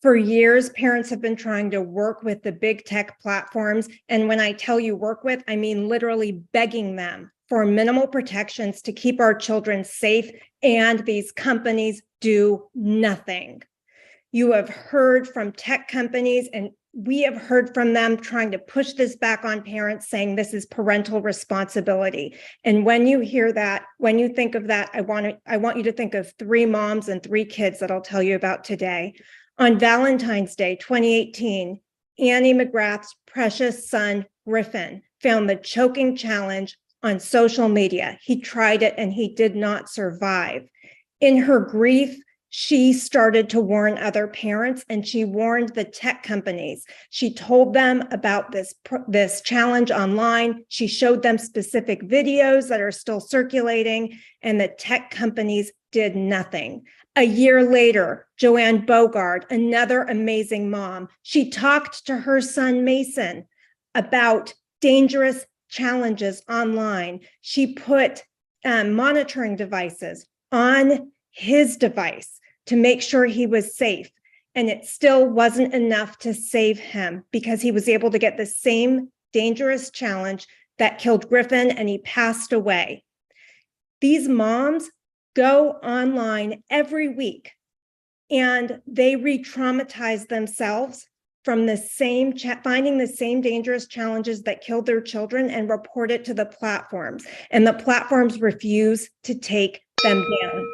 For years, parents have been trying to work with the big tech platforms. And when I tell you work with, I mean literally begging them for minimal protections to keep our children safe. And these companies do nothing. You have heard from tech companies, and we have heard from them trying to push this back on parents, saying this is parental responsibility. And when you hear that, when you think of that, I want you to think of 3 moms and 3 kids that I'll tell you about today. On Valentine's Day, 2018, Annie McGrath's precious son, Griffin, found the choking challenge on social media. He tried it and he did not survive. In her grief, she started to warn other parents, and she warned the tech companies. She told them about this challenge online. She showed them specific videos that are still circulating, and the tech companies did nothing. A year later, Joanne Bogard, another amazing mom, she talked to her son Mason about dangerous challenges online. She put monitoring devices on his device to make sure he was safe. And it still wasn't enough to save him, because he was able to get the same dangerous challenge that killed Griffin, and he passed away. These moms go online every week and they re-traumatize themselves from the same finding the same dangerous challenges that killed their children, and report it to the platforms. And the platforms refuse to take them down.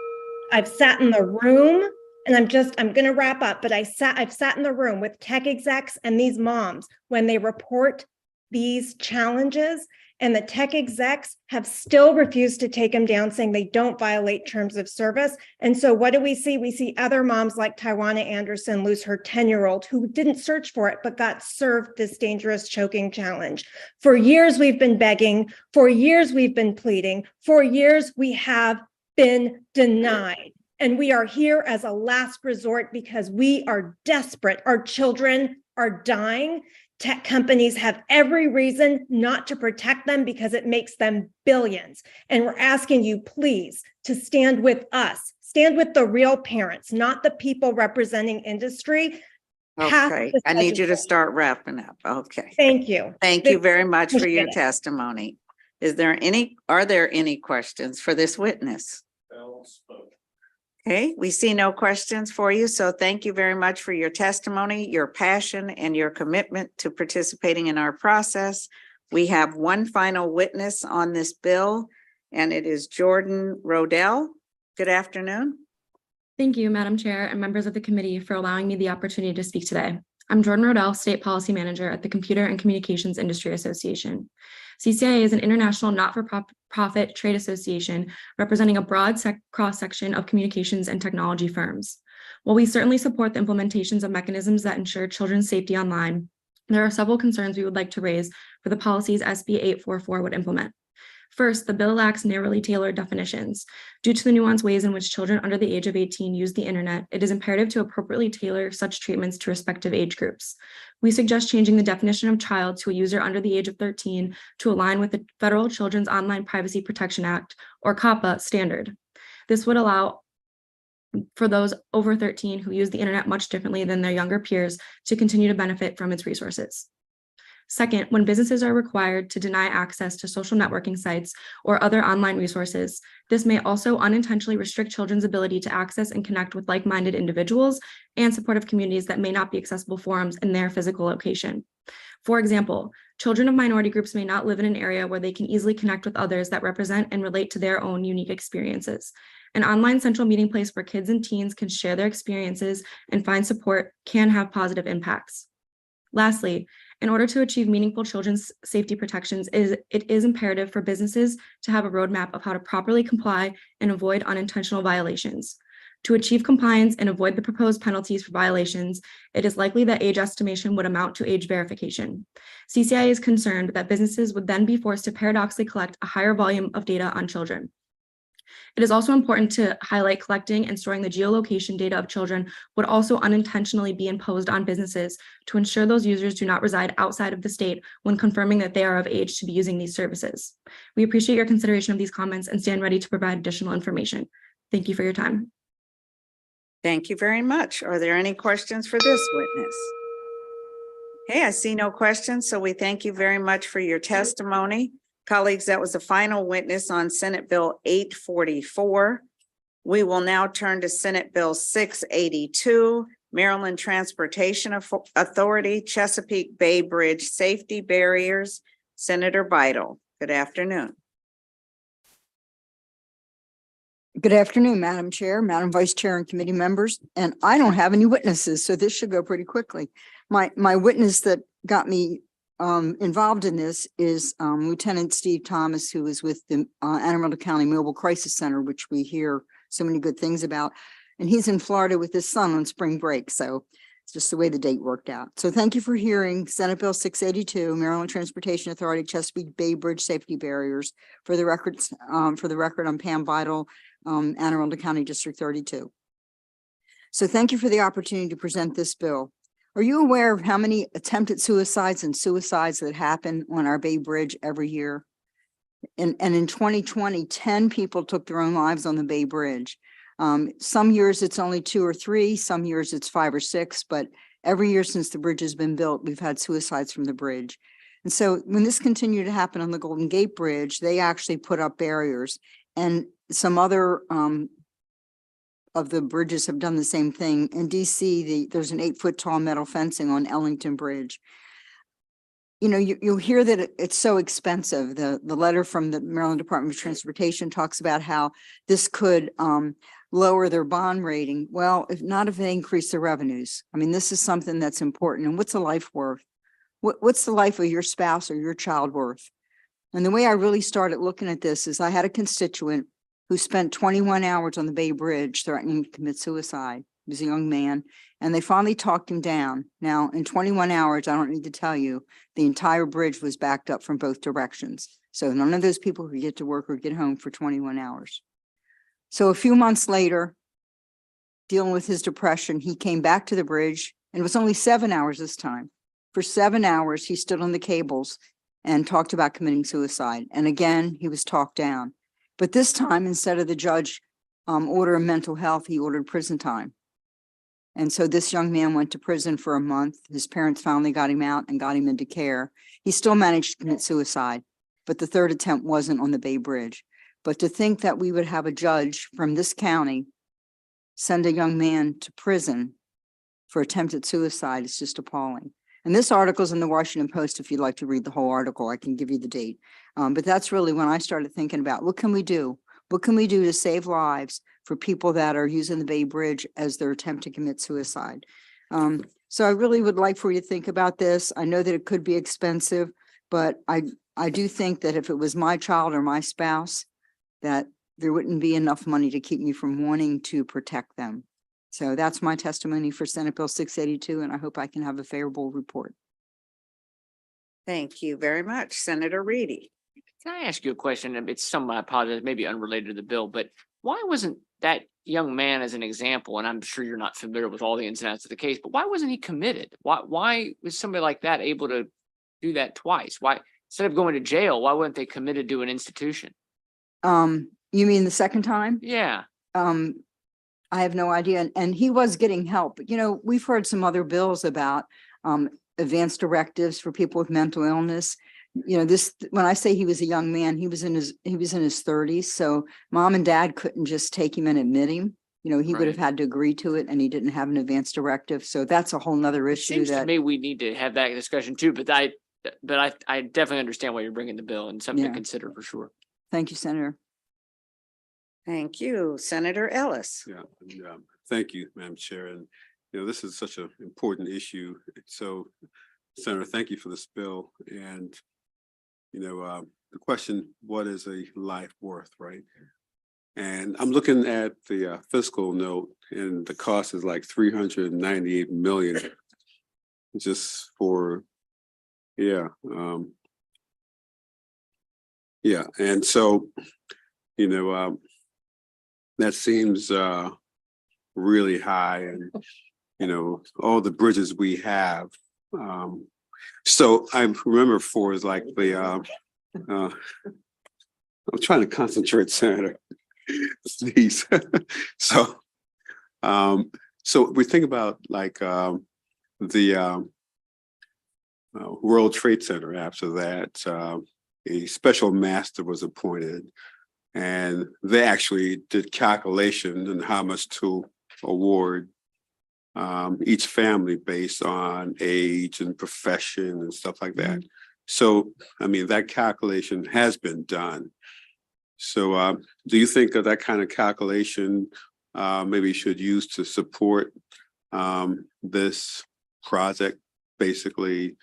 I've sat in the room, and I'm going to wrap up, but I've sat in the room with tech execs and these moms when they report these challenges, and the tech execs have still refused to take them down, saying they don't violate terms of service. And so what do we see? We see other moms like Tywana Anderson lose her 10-year-old who didn't search for it, but got served this dangerous choking challenge. For years, we've been begging. For years, we've been pleading. For years, we have been denied. And we are here as a last resort because we are desperate. Our children are dying. Tech companies have every reason not to protect them because it makes them billions. And we're asking you, please, to stand with us. Stand with the real parents, not the people representing industry. Okay, I need you to start wrapping up. Okay. Thank you. Thank you very much for your testimony. Are there any questions for this witness? Okay, we see no questions for you. So thank you very much for your testimony, your passion, and your commitment to participating in our process. We have one final witness on this bill, and it is Jordan Rodell. Good afternoon. Thank you, Madam Chair and members of the committee, for allowing me the opportunity to speak today. I'm Jordan Rodell, State Policy Manager at the Computer and Communications Industry Association. CCIA is an international not-for-profit trade association representing a broad cross-section of communications and technology firms. While we certainly support the implementations of mechanisms that ensure children's safety online, there are several concerns we would like to raise for the policies SB 844 would implement. First, the bill lacks narrowly tailored definitions. Due to the nuanced ways in which children under the age of 18 use the internet, it is imperative to appropriately tailor such treatments to respective age groups. We suggest changing the definition of child to a user under the age of 13 to align with the Federal Children's Online Privacy Protection Act, or COPPA, standard. This would allow for those over 13 who use the internet much differently than their younger peers to continue to benefit from its resources. Second, when businesses are required to deny access to social networking sites or other online resources, this may also unintentionally restrict children's ability to access and connect with like-minded individuals and supportive communities that may not be accessible forums in their physical location. For example, children of minority groups may not live in an area where they can easily connect with others that represent and relate to their own unique experiences. An online central meeting place where kids and teens can share their experiences and find support can have positive impacts. Lastly, in order to achieve meaningful children's safety protections, it is imperative for businesses to have a roadmap of how to properly comply and avoid unintentional violations. To achieve compliance and avoid the proposed penalties for violations, it is likely that age estimation would amount to age verification. CCIA is concerned that businesses would then be forced to paradoxically collect a higher volume of data on children. It is also important to highlight collecting and storing the geolocation data of children would also unintentionally be imposed on businesses to ensure those users do not reside outside of the state when confirming that they are of age to be using these services. We appreciate your consideration of these comments and stand ready to provide additional information. Thank you for your time. Thank you very much. Are there any questions for this witness? Okay, I see no questions, so we thank you very much for your testimony. Colleagues, that was the final witness on Senate Bill 844. We will now turn to Senate Bill 682, Maryland Transportation Authority, Chesapeake Bay Bridge Safety Barriers. Senator Beidle, good afternoon. Good afternoon, Madam Chair, Madam Vice Chair, and committee members. And I don't have any witnesses, so this should go pretty quickly. My witness that got me involved in this is Lieutenant Steve Thomas, who is with the Anne Arundel County Mobile Crisis Center, which we hear so many good things about. And he's in Florida with his son on spring break. So it's just the way the date worked out. So thank you for hearing Senate Bill 682, Maryland Transportation Authority, Chesapeake Bay Bridge Safety Barriers. For the record, I'm Pam Beidle, Anne Arundel County District 32. So thank you for the opportunity to present this bill. Are you aware of how many attempted suicides and suicides that happen on our Bay Bridge every year? And in 2020, 10 people took their own lives on the Bay Bridge. Some years it's only 2 or 3, some years it's 5 or 6, but every year since the bridge has been built, we've had suicides from the bridge. And so when this continued to happen on the Golden Gate Bridge, they actually put up barriers, and some other of the bridges have done the same thing. In DC, there's an 8-foot tall metal fencing on Ellington Bridge. You know, you'll hear that it's so expensive. The letter from the Maryland Department of Transportation talks about how this could lower their bond rating. Well, if they increase their revenues. I mean, this is something that's important. And what's a life worth? What's the life of your spouse or your child worth? And the way I really started looking at this is I had a constituent who spent 21 hours on the Bay Bridge threatening to commit suicide. He was a young man, and they finally talked him down. Now, in 21 hours, I don't need to tell you, the entire bridge was backed up from both directions. So none of those people could get to work or get home for 21 hours. So a few months later, dealing with his depression, he came back to the bridge, and it was only 7 hours this time. For 7 hours, he stood on the cables and talked about committing suicide. And again, he was talked down. But this time, instead of the judge ordering mental health, he ordered prison time. And so this young man went to prison for a month. His parents finally got him out and got him into care. He still managed to commit suicide, but the third attempt wasn't on the Bay Bridge. But to think that we would have a judge from this county send a young man to prison for attempted suicide is just appalling. And this article is in the Washington Post. If you'd like to read the whole article, I can give you the date. But that's really when I started thinking about what can we do? What can we do to save lives for people that are using the Bay Bridge as their attempt to commit suicide? So I really would like for you to think about this. I know that it could be expensive, but I do think that if it was my child or my spouse, that there wouldn't be enough money to keep me from wanting to protect them. So that's my testimony for Senate Bill 682, and I hope I can have a favorable report. Thank you very much. Senator Reedy. Can I ask you a question? It's somewhat, I apologize, maybe unrelated to the bill, but why wasn't that young man, as an example, and I'm sure you're not familiar with all the ins and outs of the case, but why wasn't he committed? Why was somebody like that able to do that twice? Why, instead of going to jail, why weren't they committed to an institution? You mean the second time? Yeah. I have no idea. And he was getting help. You know, we've heard some other bills about advanced directives for people with mental illness. You know, this, when I say he was a young man, he was in his 30s. So mom and dad couldn't just take him and admit him. You know, he would have had to agree to it, and he didn't have an advanced directive. So that's a whole nother issue. Seems to me we need to have that discussion too, but I definitely understand why you're bringing the bill and something to consider for sure. Thank you, Senator. Thank you, Senator Ellis. Yeah, thank you, Madam Chair. And, you know, this is such an important issue. So, Senator, thank you for this bill. And, you know, the question, what is a life worth, right? And I'm looking at the fiscal note and the cost is like 398 million just for, yeah. Yeah, and so, you know, that seems really high and, you know, all the bridges we have. So I remember for is like the, I'm trying to concentrate, Senator. Please. So, so we think about like the World Trade Center. After that, a special master was appointed, and they actually did calculation and how much to award each family based on age and profession and stuff like that. So, I mean, that calculation has been done. So do you think that that kind of calculation maybe should use to support this project, basically,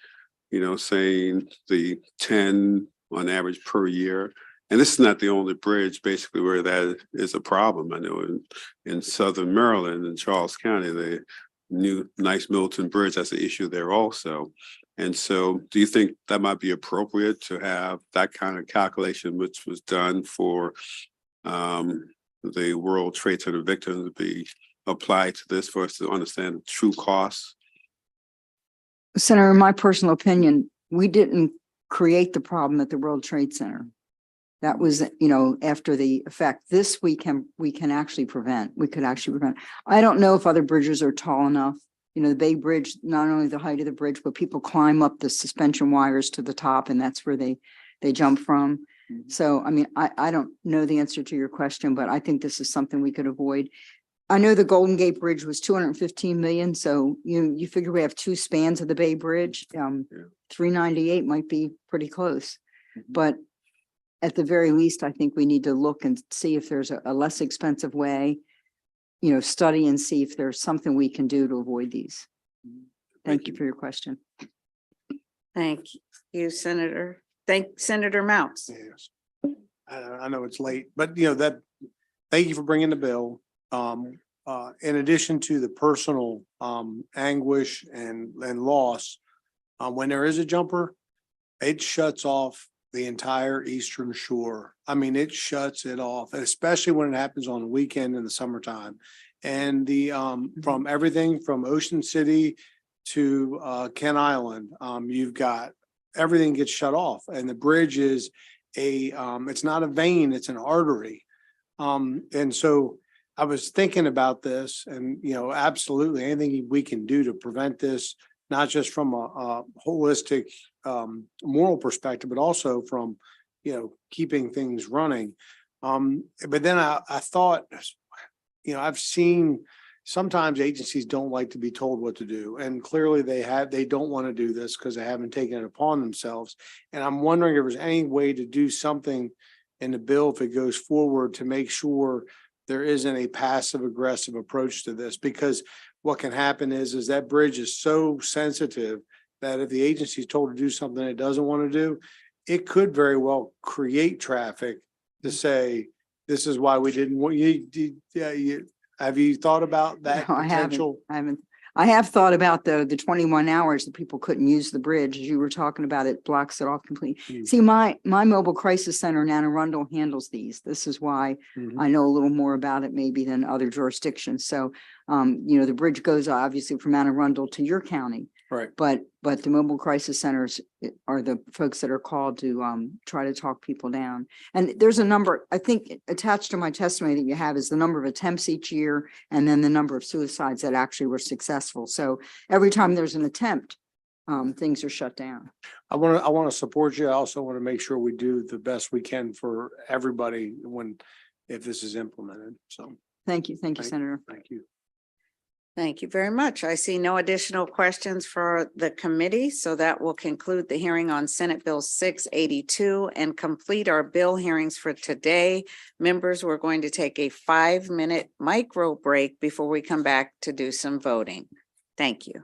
you know, saying the 10 on average per year? And this is not the only bridge basically where that is a problem. I know in Southern Maryland and Charles County, the new nice Milton Bridge, that's an issue there also. And so do you think that might be appropriate to have that kind of calculation, which was done for the World Trade Center victims, to be applied to this for us to understand the true costs? Senator, in my personal opinion, we didn't create the problem at the World Trade Center. That was, you know, after the effect. This we can actually prevent. We could actually prevent. I don't know if other bridges are tall enough. You know, the Bay Bridge, not only the height of the bridge, but people climb up the suspension wires to the top, and that's where they jump from. So, I mean, I don't know the answer to your question, but I think this is something we could avoid. I know the Golden Gate Bridge was 215 million. So you figure we have two spans of the Bay Bridge. 398 might be pretty close, but at the very least, I think we need to look and see if there's a less expensive way, you know, study and see if there's something we can do to avoid these. Thank you for your question. Thank you, Senator. Thank Senator Mounts. Yes. I know it's late, but you know, thank you for bringing the bill. In addition to the personal anguish and loss, when there is a jumper, it shuts off the entire Eastern Shore. I mean, it shuts it off, especially when it happens on the weekend in the summertime. And the from everything from Ocean City to Kent Island, you've got everything gets shut off, and the bridge is it's not a vein, it's an artery. And so I was thinking about this, and you know, absolutely anything we can do to prevent this, not just from a holistic moral perspective, but also from, you know, keeping things running. But then I thought, you know, I've seen sometimes agencies don't like to be told what to do, and clearly they don't want to do this because they haven't taken it upon themselves. And I'm wondering if there's any way to do something in the bill, if it goes forward, to make sure there isn't a passive aggressive approach to this, because what can happen is that bridge is so sensitive that if the agency is told to do something it doesn't want to do, it could very well create traffic to say, this is why we didn't want you. Have you thought about that No, potential? I haven't. I have thought about the 21 hours that people couldn't use the bridge. As you were talking about, it blocks it off completely. See, my mobile crisis center in Anne Arundel handles these. This is why I know a little more about it maybe than other jurisdictions. So, you know, the bridge goes obviously from Anne Arundel to your county. Right. But the mobile crisis centers are the folks that are called to try to talk people down. And there's a number, I think attached to my testimony that you have is the number of attempts each year, and then the number of suicides that actually were successful. So every time there's an attempt, things are shut down. I want to support you. I also want to make sure we do the best we can for everybody if this is implemented. So thank you, Senator. Thank you. Thank you very much. I see no additional questions for the committee, so that will conclude the hearing on Senate Bill 682 and complete our bill hearings for today. Members, we're going to take a 5-minute micro break before we come back to do some voting. Thank you.